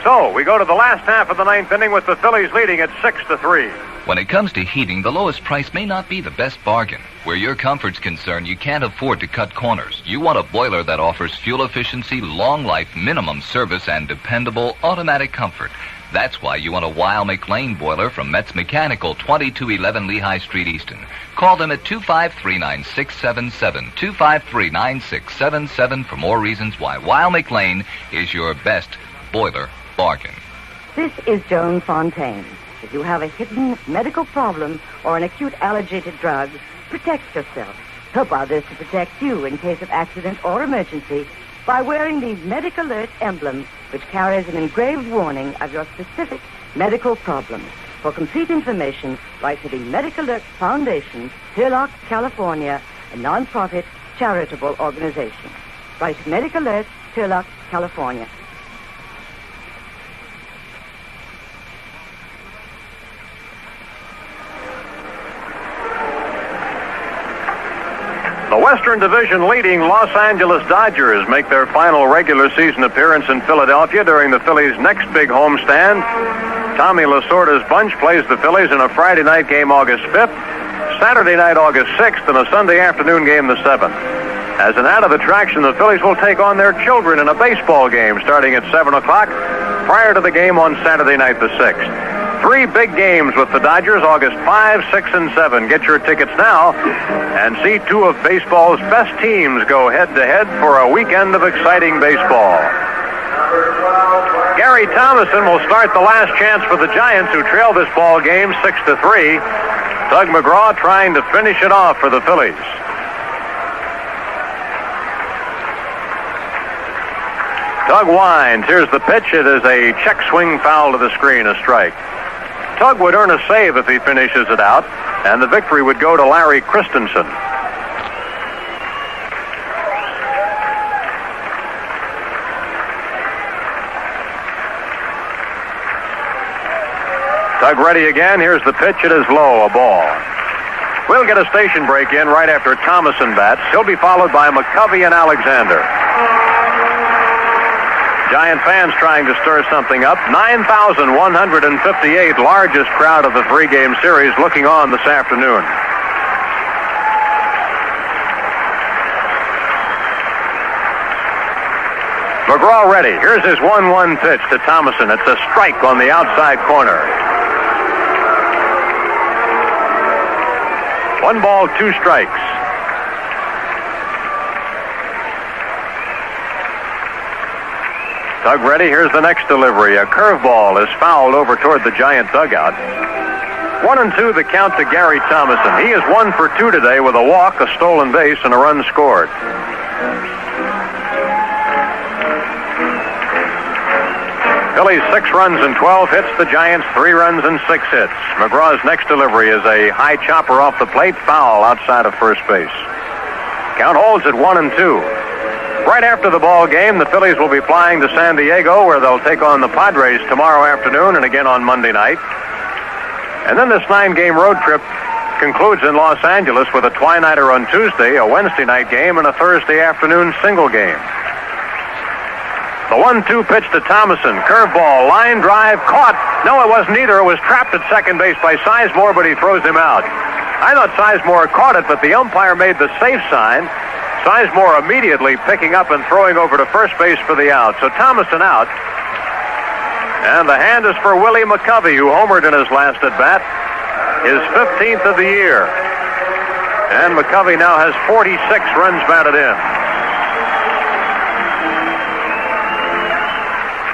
So, we go to the last half of the 9th inning with the Phillies leading at 6-3. When it comes to heating, the lowest price may not be the best bargain. Where your comfort's concerned, you can't afford to cut corners. You want a boiler that offers fuel efficiency, long life, minimum service, and dependable automatic comfort. That's why you want a Weil McLean boiler from Metz Mechanical, 2211 Lehigh Street, Easton. Call them at 253-9677, 253-9677 for more reasons why Weil McLean is your best boiler bargain. This is Joan Fontaine. If you have a hidden medical problem or an acute allergy to drugs, protect yourself. Help others to protect you in case of accident or emergency by wearing the Medic Alert emblem, which carries an engraved warning of your specific medical problem. For complete information, write to the Medic Alert Foundation, Turlock, California, a non-profit charitable organization. Write to Medic Alert, Turlock, California. The Western Division leading Los Angeles Dodgers make their final regular season appearance in Philadelphia during the Phillies' next big homestand. Tommy Lasorda's bunch plays the Phillies in a Friday night game August 5th, Saturday night August 6th, and a Sunday afternoon game the 7th. As an added attraction, the Phillies will take on their children in a baseball game starting at 7 o'clock prior to the game on Saturday night the 6th. 3 big games with the Dodgers, August 5, 6, and 7. Get your tickets now and see 2 of baseball's best teams go head-to-head for a weekend of exciting baseball. Gary Thomasson will start the last chance for the Giants, who trail this ball game 6-3. Tug McGraw trying to finish it off for the Phillies. Tug winds. Here's the pitch. It is a check swing foul to the screen, a strike. Tug would earn a save if he finishes it out, and the victory would go to Larry Christenson. Tug ready again. Here's the pitch. It is low, a ball. We'll get a station break in right after Thomasson bats. He'll be followed by McCovey and Alexander. Giant fans trying to stir something up. 9,158, largest crowd of the three-game series, looking on this afternoon. McGraw ready. Here's his 1-1 pitch to Thomasson. It's a strike on the outside corner. 1 ball, 2 strikes. Tug ready. Here's the next delivery. A curveball is fouled over toward the Giant dugout. 1-2 the count to Gary Thomasson. He is 1 for 2 today with a walk, a stolen base, and a run scored. Phillies 6 runs and 12 hits. The Giants 3 runs and 6 hits. McGraw's next delivery is a high chopper off the plate, foul outside of first base. Count holds at 1-2. Right after the ball game, the Phillies will be flying to San Diego, where they'll take on the Padres tomorrow afternoon and again on Monday night. And then this 9-game road trip concludes in Los Angeles with a twilighter on Tuesday, a Wednesday night game, and a Thursday afternoon single game. The 1-2 pitch to Thomasson. Curveball, line drive, caught. No, it wasn't either. It was trapped at second base by Sizemore, but he throws him out. I thought Sizemore caught it, but the umpire made the safe sign. Sizemore immediately picking up and throwing over to first base for the out. So Thomasson out. And the hand is for Willie McCovey, who homered in his last at-bat. His 15th of the year. And McCovey now has 46 runs batted in.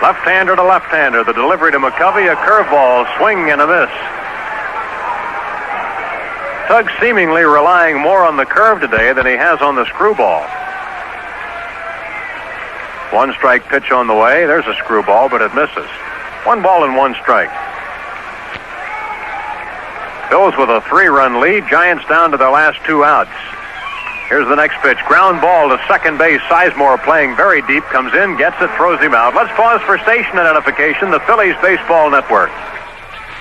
Left-hander to left-hander. The delivery to McCovey, a curveball, swing and a miss. Tug seemingly relying more on the curve today than he has on the screwball. 1 strike pitch on the way. There's a screwball, but it misses. 1 ball and 1 strike. Phillies with a 3-run lead. Giants down to their last 2 outs. Here's the next pitch. Ground ball to second base. Sizemore playing very deep. Comes in, gets it, throws him out. Let's pause for station identification. The Phillies Baseball Network.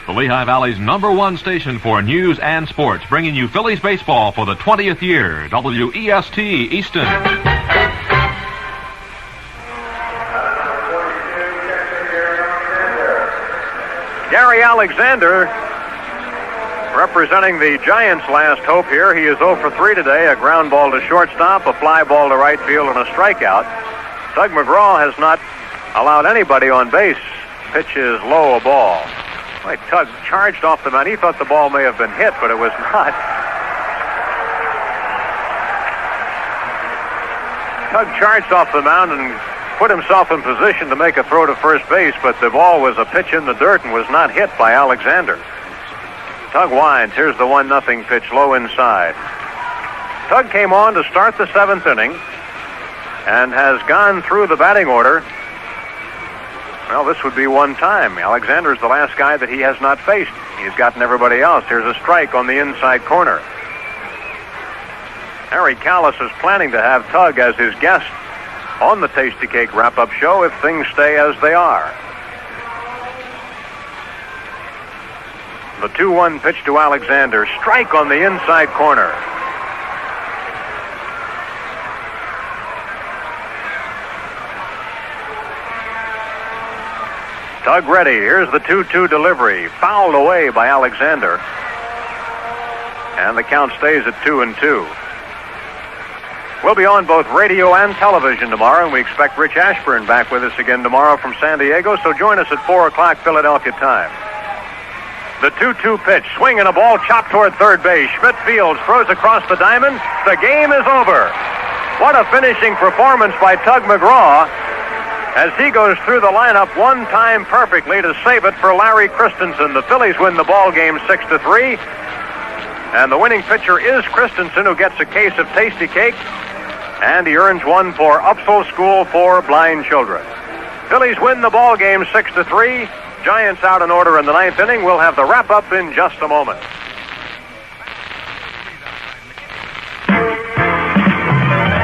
The Lehigh Valley's #1 station for news and sports, bringing you Phillies baseball for the 20th year. WEST Easton. Gary Alexander representing the Giants' last hope here. He is 0 for 3 today. A ground ball to shortstop, a fly ball to right field, and a strikeout. Tug McGraw has not allowed anybody on base. Pitch is low, a ball. Boy, Tug charged off the mound. He thought the ball may have been hit, but it was not. Tug charged off the mound and put himself in position to make a throw to first base, but the ball was a pitch in the dirt and was not hit by Alexander. Tug winds. Here's the 1-0 pitch low inside. Tug came on to start the 7th inning and has gone through the batting order. Well, this would be one time. Alexander's the last guy that he has not faced. He's gotten everybody else. Here's a strike on the inside corner. Harry Kalas is planning to have Tug as his guest on the Tasty Cake wrap-up show if things stay as they are. The 2-1 pitch to Alexander. Strike on the inside corner. Tug ready. Here's the 2-2 delivery. Fouled away by Alexander. And the count stays at 2-2. We'll be on both radio and television tomorrow, and we expect Rich Ashburn back with us again tomorrow from San Diego, so join us at 4 o'clock Philadelphia time. The 2-2 pitch, swing and a ball chopped toward third base. Schmidt fields, throws across the diamond. The game is over. What a finishing performance by Tug McGraw. as he goes through the lineup one time perfectly to save it for Larry Christenson. The Phillies win the ball game 6-3. And the winning pitcher is Christenson, who gets a case of Tasty Cake, and he earns one for Upsall School for Blind Children. Phillies win the ball game 6-3. Giants out in order in the ninth inning. We'll have the wrap-up in just a moment.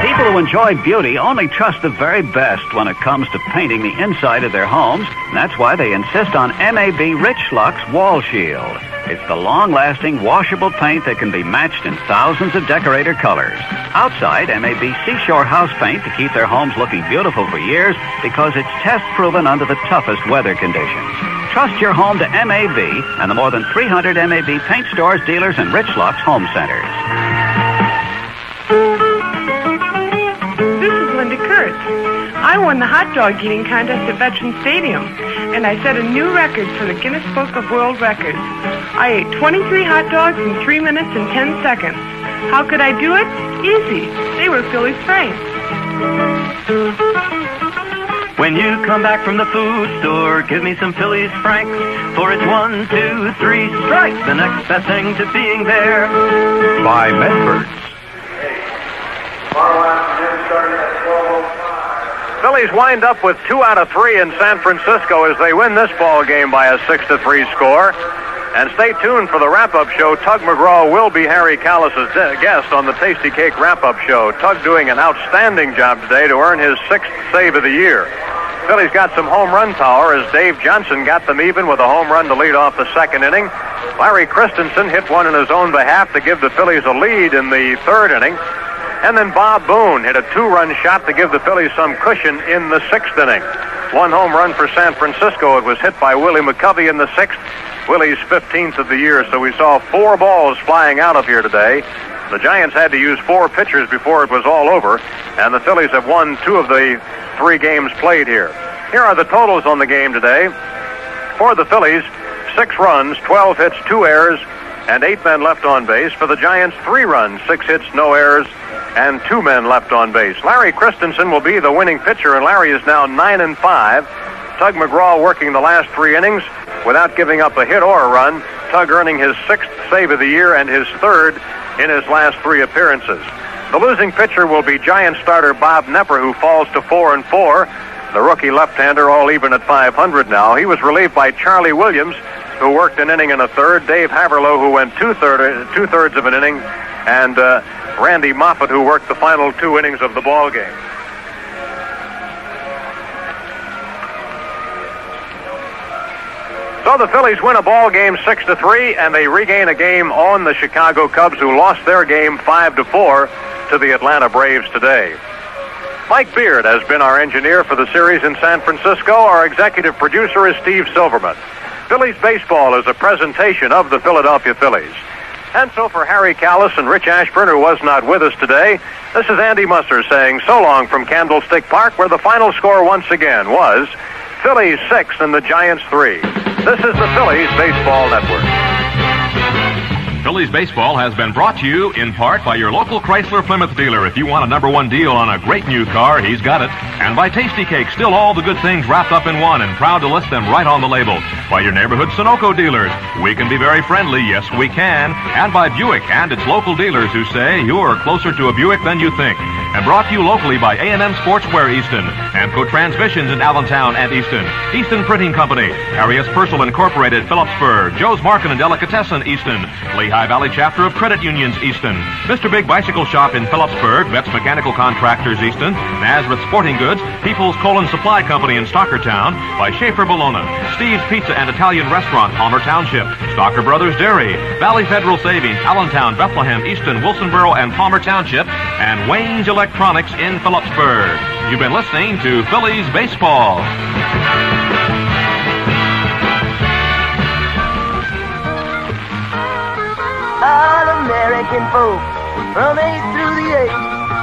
People who enjoy beauty only trust the very best when it comes to painting the inside of their homes. And that's why they insist on MAB Rich Lux Wall Shield. It's the long-lasting, washable paint that can be matched in thousands of decorator colors. Outside, MAB Seashore House Paint to keep their homes looking beautiful for years because it's test-proven under the toughest weather conditions. Trust your home to MAB and the more than 300 MAB paint stores, dealers, and Rich Lux home centers. This is Linda Kurtz. I won the hot dog eating contest at Veterans Stadium, and I set a new record for the Guinness Book of World Records. I ate 23 hot dogs in 3 minutes and 10 seconds. How could I do it? Easy. They were Phillies Franks. When you come back from the food store, give me some Phillies Franks, for it's 1, 2, 3, strike, the next best thing to being there. By Medford. Phillies wind up with 2 out of 3 in San Francisco as they win this ball game by a 6-3 score. And stay tuned for the wrap-up show. Tug McGraw will be Harry Callis' guest on the Tasty Cake wrap-up show. Tug doing an outstanding job today to earn his 6th save of the year. Phillies got some home run power as Dave Johnson got them even with a home run to lead off the second inning. Larry Christenson hit one in his own behalf to give the Phillies a lead in the third inning. And then Bob Boone hit a 2-run shot to give the Phillies some cushion in the 6th inning. 1 home run for San Francisco. It was hit by Willie McCovey in the 6th. Willie's 15th of the year, so we saw 4 balls flying out of here today. The Giants had to use 4 pitchers before it was all over, and the Phillies have won 2 of the 3 games played here. Here are the totals on the game today. For the Phillies, 6 runs, 12 hits, 2 errors, and 8 men left on base. For the Giants, 3 runs, 6 hits, no errors, and 2 men left on base. Larry Christenson will be the winning pitcher, and Larry is now 9-5. Tug McGraw working the last 3 innings without giving up a hit or a run. Tug earning his 6th save of the year and his 3rd in his last 3 appearances. The losing pitcher will be Giant starter Bob Knepper, who falls to 4-4. The rookie left-hander all even at 500 now. He was relieved by Charlie Williams, who worked an inning and a third, Dave Haverlow, who went two-thirds of an inning, and Randy Moffett, who worked the final 2 innings of the ball game. So the Phillies win a ball game 6-3, and they regain a game on the Chicago Cubs, who lost their game 5-4 to the Atlanta Braves today. Mike Beard has been our engineer for the series in San Francisco. Our executive producer is Steve Silverman. Phillies baseball is a presentation of the Philadelphia Phillies. And so for Harry Callis and Rich Ashburn, who was not with us today, this is Andy Musser saying so long from Candlestick Park, where the final score once again was Phillies 6 and the Giants 3. This is the Phillies Baseball Network. Phillies baseball has been brought to you in part by your local Chrysler Plymouth dealer. If you want a #1 deal on a great new car, he's got it. And by Tasty Cake, still all the good things wrapped up in one, and proud to list them right on the label. By your neighborhood Sunoco dealers, we can be very friendly, yes we can. And by Buick and its local dealers, who say you're closer to a Buick than you think. And brought to you locally by A&M Sportswear Easton, Amco Transmissions in Allentown and Easton, Easton Printing Company, Arias Purcell Incorporated, Phillipsburg, Joe's Market and Delicatessen, Easton, Lehigh Valley Chapter of Credit Unions, Easton, Mr. Big Bicycle Shop in Phillipsburg, Vets Mechanical Contractors, Easton, Nazareth Sporting Goods, People's Colon Supply Company in Stockertown, by Schaefer Bologna, Steve's Pizza and Italian Restaurant, Palmer Township, Stocker Brothers Dairy, Valley Federal Savings, Allentown, Bethlehem, Easton, Wilsonboro, and Palmer Township, and Wayne's Electronics in Phillipsburg. You've been listening to Phillies Baseball. All American folks from 8 through the 8,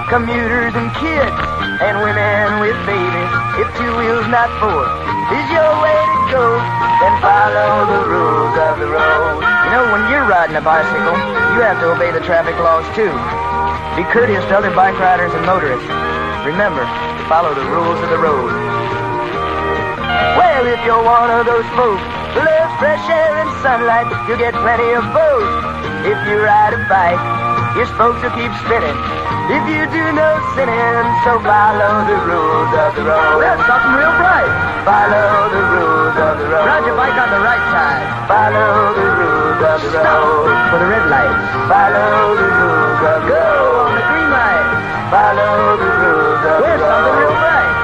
commuters and kids and women with babies. If 2 wheels, not 4, is your way to go, then follow the rules of the road. You know, when you're riding a bicycle, you have to obey the traffic laws too. Be courteous to other bike riders and motorists. Remember, follow the rules of the road. Well, if you're one of those folks who loves fresh air and sunlight, you'll get plenty of both. If you ride a bike, your spokes will keep spinning. If you do no sinning, so follow the rules of the road. There's something real bright. Follow the rules of the road. Ride your bike on the right side. Follow the rules of the road. Stop for the red light. Follow the rules of the road. Go on the green light. Follow the rules of the road. There's something real bright.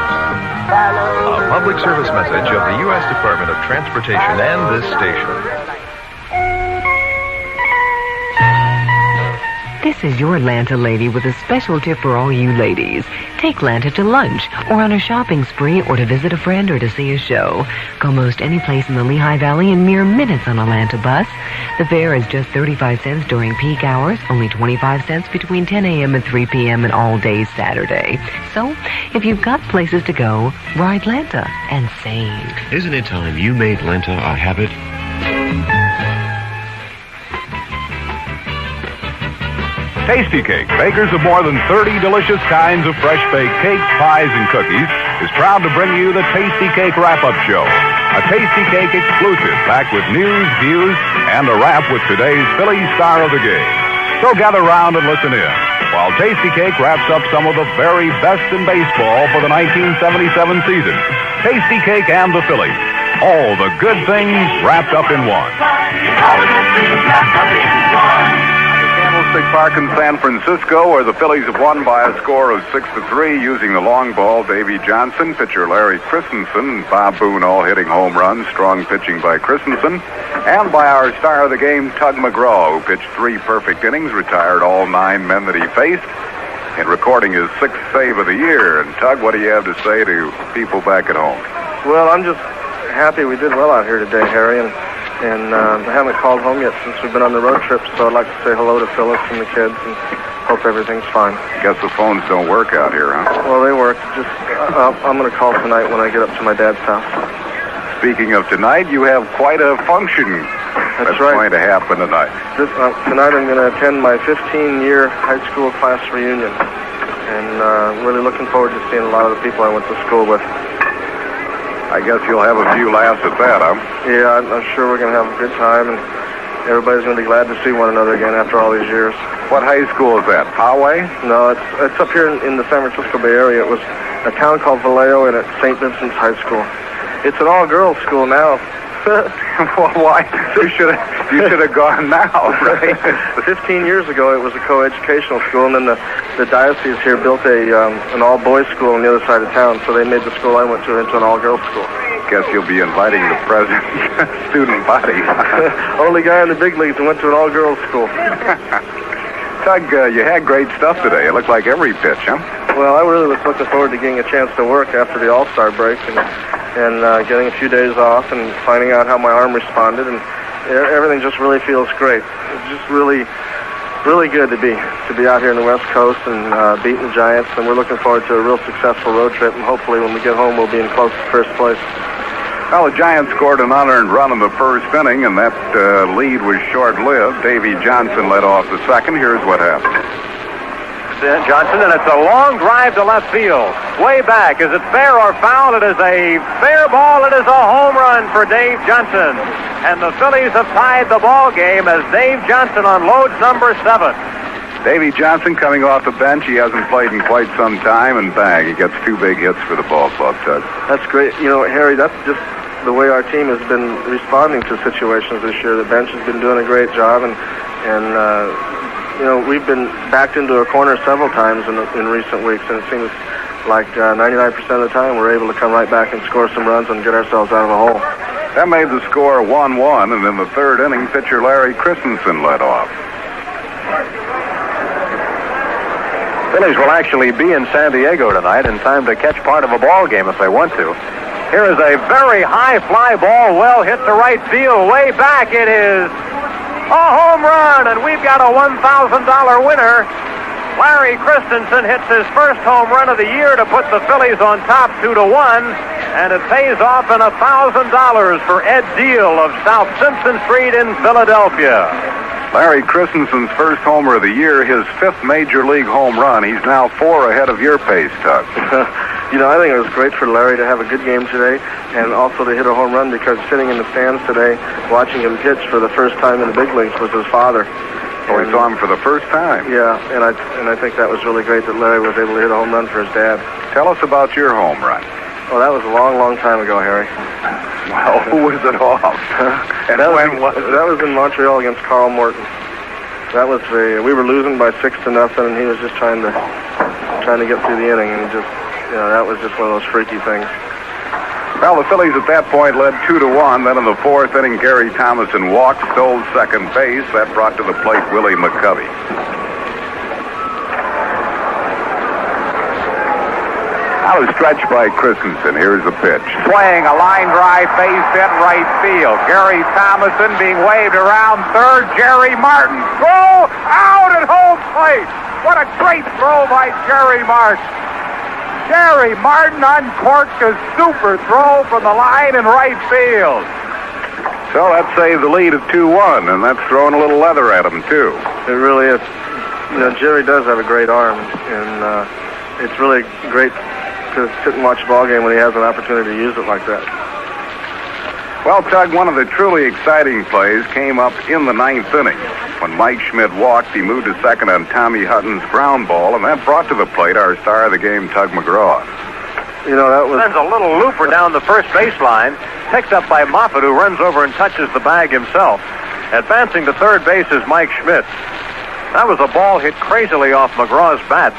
A public service message of the U.S. Department of Transportation and this station. This is your Lanta lady with a special tip for all you ladies. Take Lanta to lunch, or on a shopping spree, or to visit a friend, or to see a show. Go most any place in the Lehigh Valley in mere minutes on a Lanta bus. The fare is just 35 cents during peak hours, only 25 cents between 10 a.m. and 3 p.m. and all day Saturday. So, if you've got places to go, ride Lanta and save. Isn't it time you made Lanta a habit? Tasty Cake, bakers of more than 30 delicious kinds of fresh-baked cakes, pies, and cookies, is proud to bring you the Tasty Cake Wrap-Up Show. A Tasty Cake exclusive, packed with news, views, and a wrap with today's Phillies star of the game. So gather round and listen in, while Tasty Cake wraps up some of the very best in baseball for the 1977 season. Tasty Cake and the Phillies. All the good things wrapped up in one. Candlestick Park in San Francisco, where the Phillies have won by a score of 6-3 using the long ball. Davey Johnson, pitcher Larry Christenson, and Bob Boone all hitting home runs. Strong pitching by Christenson, and by our star of the game, Tug McGraw, who pitched 3 perfect innings, retired all 9 men that he faced, and recording his 6th save of the year. And Tug, what do you have to say to people back at home? Well, I'm just happy we did well out here today, Harry, and I haven't called home yet since we've been on the road trip, so I'd like to say hello to Phyllis and the kids and hope everything's fine. Guess the phones don't work out here, huh? Well, they work. Just I'm going to call tonight when I get up to my dad's house. Speaking of tonight, you have quite a function that's right. Going to happen tonight. Tonight I'm going to attend my 15-year high school class reunion, and really looking forward to seeing a lot of the people I went to school with. I guess you'll have a few laughs at that, huh? Yeah, I'm sure we're going to have a good time, and everybody's going to be glad to see one another again after all these years. What high school is that? Poway? No, it's up here in the San Francisco Bay Area. It was a town called Vallejo, and it's St. Vincent's High School. It's an all-girls school now. Well, why? You should have gone now, right? 15 years ago, it was a co-educational school, and then the diocese here built an all-boys school on the other side of town, so they made the school I went to into an all-girls school. Guess you'll be inviting the present student body. Only guy in the big leagues who went to an all-girls school. Tug, you had great stuff today. It looked like every pitch, huh? Well, I really was looking forward to getting a chance to work after the All-Star break and getting a few days off and finding out how my arm responded, and everything just really feels great. It's just really, really good to be out here in the West Coast and beating the Giants, and we're looking forward to a real successful road trip, and hopefully when we get home we'll be in close to first place. Well, the Giants scored an unearned run in the first inning, and that lead was short-lived. Davey Johnson led off the second. Here's what happened. Johnson, and it's a long drive to left field. Way back. Is it fair or foul? It is a fair ball. It is a home run for Dave Johnson. And the Phillies have tied the ball game as Dave Johnson unloads number 7. Davey Johnson coming off the bench. He hasn't played in quite some time, and bang, he gets 2 big hits for the ball club, Tug. That's great. You know, Harry, that's just the way our team has been responding to situations this year. The bench has been doing a great job, and you know, we've been backed into a corner several times in recent weeks, and it seems like 99% of the time we're able to come right back and score some runs and get ourselves out of a hole. That made the score 1-1, and in the third inning, pitcher Larry Christenson led off. Phillies will actually be in San Diego tonight in time to catch part of a ball game if they want to. Here is a very high fly ball, well hit to right field, way back. It is a home run, and we've got a $1,000 winner. Larry Christenson hits his first home run of the year to put the Phillies on top 2-1, and it pays off in $1,000 for Ed Deal of South Simpson Street in Philadelphia. Larry Christenson's first homer of the year, his 5th major league home run. He's now 4 ahead of your pace, Tug. You know, I think it was great for Larry to have a good game today and also to hit a home run, because sitting in the stands today watching him pitch for the first time in the big leagues was his father. Oh, he saw him for the first time. Yeah, and I think that was really great that Larry was able to hit a home run for his dad. Tell us about your home run. Oh, that was a long, long time ago, Harry. Well, who was it off? And when was it? That was in Montreal against Carl Morton. That was we were losing by 6-0, and he was just trying to get through the inning, and that was just one of those freaky things. Well, the Phillies at that point led 2-1. Then in the fourth inning, Gary Thomasson walked, stole second base. That brought to the plate Willie McCovey. Now the stretch by Christenson. Here's the pitch. Swing, a line drive, base hit, right field. Gary Thomasson being waved around third. Jerry Martin. Throw out at home plate. What a great throw by Jerry Martin. Jerry Martin uncorked a super throw from the line in right field. So that saved the lead at 2-1, and that's throwing a little leather at him, too. It really is. You know, Jerry does have a great arm, and it's really great to sit and watch a ball game when he has an opportunity to use it like that. Well, Tug, one of the truly exciting plays came up in the ninth inning. When Mike Schmidt walked, he moved to second on Tommy Hutton's ground ball, and that brought to the plate our star of the game, Tug McGraw. You know, that was... Sends a little looper down the first baseline, picked up by Moffett, who runs over and touches the bag himself. Advancing to third base is Mike Schmidt. That was a ball hit crazily off McGraw's bat.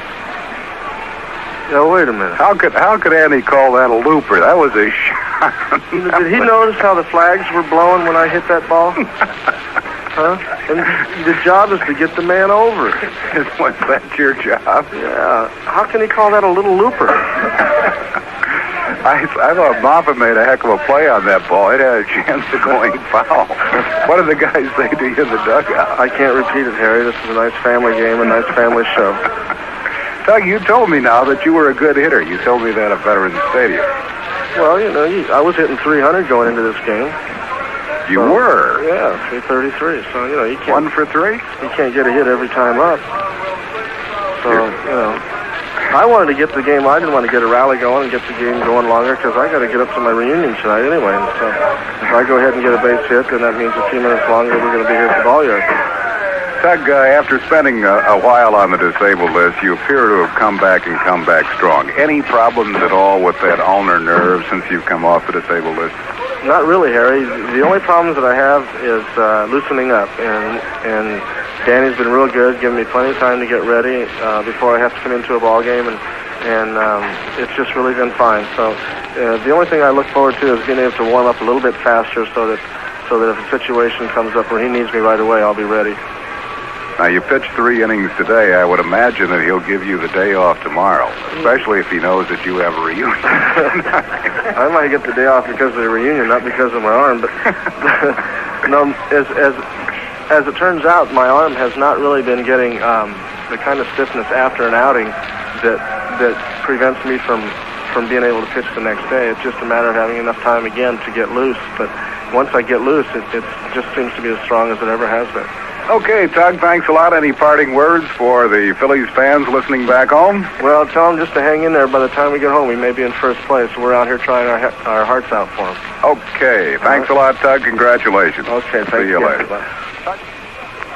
Yeah, wait a minute. How could Andy call that a looper? That was a shot. Did he notice how the flags were blowing when I hit that ball? Huh? And the job is to get the man over. Was that your job? Yeah. How can he call that a little looper? I thought Moffett made a heck of a play on that ball. It had a chance of going foul. What did the guys say to you in the dugout? I can't repeat it, Harry. This is a nice family game, a nice family show. Doug, you told me now that you were a good hitter. You told me that at Veterans Stadium. Well, you know, I was hitting 300 going into this game. You were? Yeah, 333. So, you know, you can't... 1 for 3? You can't get a hit every time up. So, you know, I wanted to get the game. I didn't want to get a rally going and get the game going longer because I got to get up to my reunion tonight anyway. And so if I go ahead and get a base hit, then that means a few minutes longer we're going to be here at the ball yard. Doug, after spending a while on the disabled list, you appear to have come back strong. Any problems at all with that ulnar nerve since you've come off the disabled list? Not really, Harry. The only problems that I have is loosening up, and Danny's been real good, giving me plenty of time to get ready before I have to come into a ball game, and it's just really been fine. So the only thing I look forward to is being able to warm up a little bit faster, so that if a situation comes up where he needs me right away, I'll be ready. Now, you pitched 3 innings today. I would imagine that he'll give you the day off tomorrow, especially if he knows that you have a reunion. I might get the day off because of the reunion, not because of my arm. But no, as it turns out, my arm has not really been getting the kind of stiffness after an outing that prevents me from being able to pitch the next day. It's just a matter of having enough time again to get loose. But once I get loose, it just seems to be as strong as it ever has been. Okay, Tug, thanks a lot. Any parting words for the Phillies fans listening back home? Well, tell them just to hang in there. By the time we get home, we may be in first place. We're out here trying our hearts out for them. Okay, thanks a lot, Tug. Congratulations. Okay, thank you. See you later.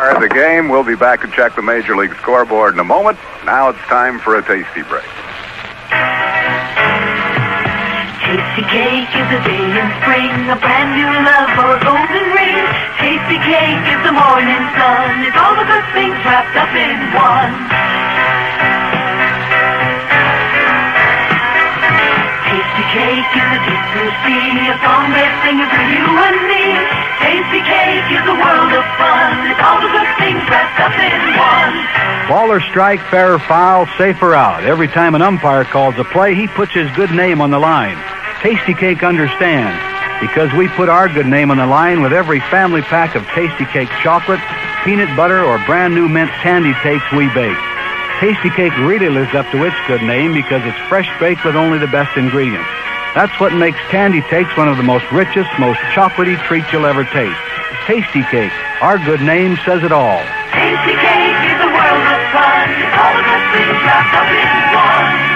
All right, the game. We'll be back to check the Major League scoreboard in a moment. Now it's time for a tasty break. Tasty cake is a day in spring, a brand new love or a golden ring. Tasty cake is the morning sun, it's all the good things wrapped up in one. Tasty cake is a gift to see, a song they're singing for you and me. Tasty cake is a world of fun, it's all the good things wrapped up in one. Ball or strike, fair or foul, safe or out. Every time an umpire calls a play, he puts his good name on the line. Tasty Cake understands, because we put our good name on the line with every family pack of Tasty Cake chocolate, peanut butter, or brand new mint candy cakes we bake. Tasty Cake really lives up to its good name because it's fresh baked with only the best ingredients. That's what makes Candy Cakes one of the most richest, most chocolatey treats you'll ever taste. Tasty Cake, our good name says it all. Tasty Cake is a world of fun, all the good things wrapped up in one.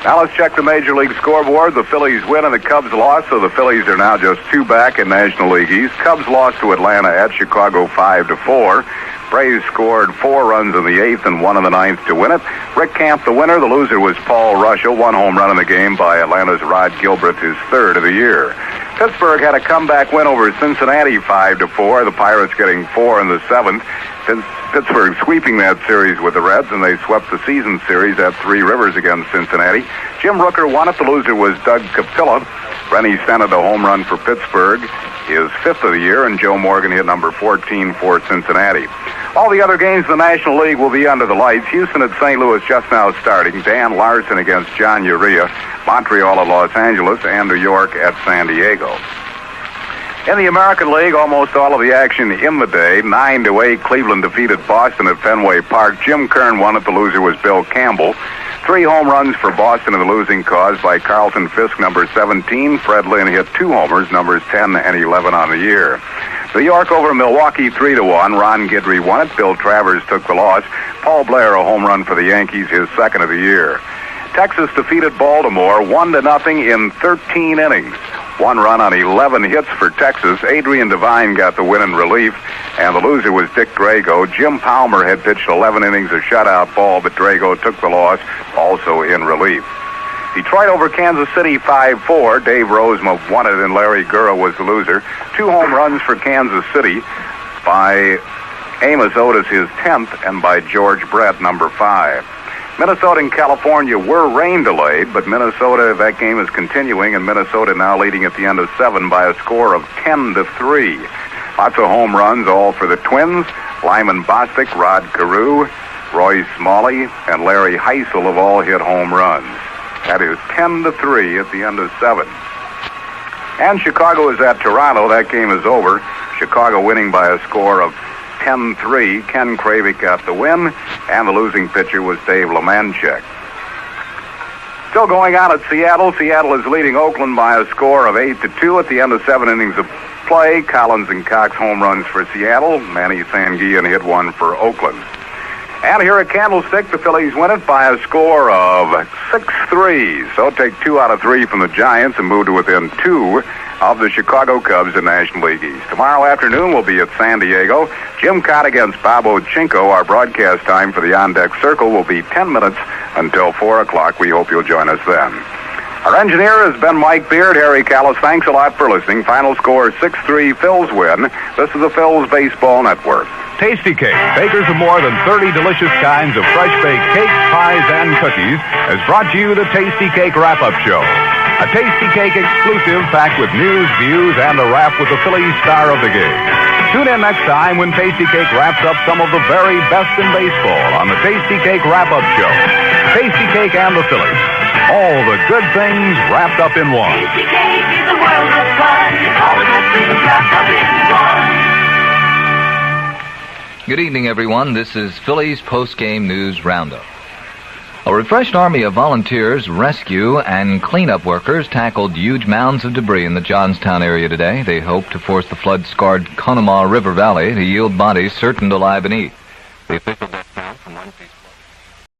Now let's check the Major League scoreboard. The Phillies win and the Cubs lost, so the Phillies are now just 2 back in National League East. Cubs lost to Atlanta at Chicago 5-4. Braves scored 4 runs in the 8th and 1 in the 9th to win it. Rick Camp the winner. The loser was Paul Russell. 1 home run in the game by Atlanta's Rod Gilbert, his 3rd of the year. Pittsburgh had a comeback win over Cincinnati 5-4. The Pirates getting 4 in the 7th. Pittsburgh sweeping that series with the Reds, and they swept the season series at Three Rivers against Cincinnati. Jim Rooker won it. The loser was Doug Capilla. Rennie Stennett a home run for Pittsburgh, his 5th of the year, and Joe Morgan hit number 14 for Cincinnati. All the other games in the National League will be under the lights. Houston at St. Louis just now starting. Dan Larson against John Urea. Montreal at Los Angeles, and New York at San Diego. In the American League, almost all of the action in the day. 9-8, Cleveland defeated Boston at Fenway Park. Jim Kern won it. The loser was Bill Campbell. 3 home runs for Boston in the losing cause by Carlton Fisk, number 17. Fred Lynn hit 2 homers, numbers 10 and 11 on the year. New York over Milwaukee 3-1. Ron Guidry won it. Bill Travers took the loss. Paul Blair a home run for the Yankees, his 2nd of the year. Texas defeated Baltimore 1-0 in 13 innings. 1 run on 11 hits for Texas. Adrian Devine got the win in relief, and the loser was Dick Drago. Jim Palmer had pitched 11 innings of shutout ball, but Drago took the loss, also in relief. Detroit over Kansas City 5-4. Dave Rozema won it, and Larry Gura was the loser. 2 home runs for Kansas City by Amos Otis, his 10th, and by George Brett, number 5. Minnesota and California were rain delayed, but Minnesota, that game is continuing, and Minnesota now leading at the end of 7 by a score of 10-3. Lots of home runs, all for the Twins. Lyman Bostic, Rod Carew, Roy Smalley, and Larry Heisel have all hit home runs. That is 10-3 at the end of 7. And Chicago is at Toronto. That game is over. Chicago winning by a score of 10-3. Ken Kravik got the win, and the losing pitcher was Dave Lemanchek. Still going on at Seattle. Seattle is leading Oakland by a score of 8-2 at the end of 7 innings of play. Collins and Cox home runs for Seattle. Manny Sanguillen hit 1 for Oakland. And here at Candlestick, the Phillies win it by a score of 6-3. So take 2 out of 3 from the Giants and move to within 2 of the Chicago Cubs in National League East. Tomorrow afternoon we'll be at San Diego. Jim Cott against Bob Ochinko. Our broadcast time for the On-Deck Circle will be 10 minutes until 4 o'clock. We hope you'll join us then. Our engineer has been Mike Beard. Harry Callis, thanks a lot for listening. Final score 6-3, Phils win. This is the Phils Baseball Network. Tasty Cake, bakers of more than 30 delicious kinds of fresh-baked cakes, pies, and cookies, has brought you the Tasty Cake Wrap-Up Show. A Tasty Cake exclusive packed with news, views, and a wrap with the Phillies star of the game. Tune in next time when Tasty Cake wraps up some of the very best in baseball on the Tasty Cake Wrap-Up Show. Tasty Cake and the Phillies. All the good things wrapped up in one. Tasty Cake is a world of fun. All the good things wrapped up in one. Good evening, everyone. This is Phillies Post-Game News Roundup. A refreshed army of volunteers, rescue, and cleanup workers tackled huge mounds of debris in the Johnstown area today. They hope to force the flood-scarred Conemaugh River Valley to yield bodies certain to lie beneath. The official death count from Wednesday's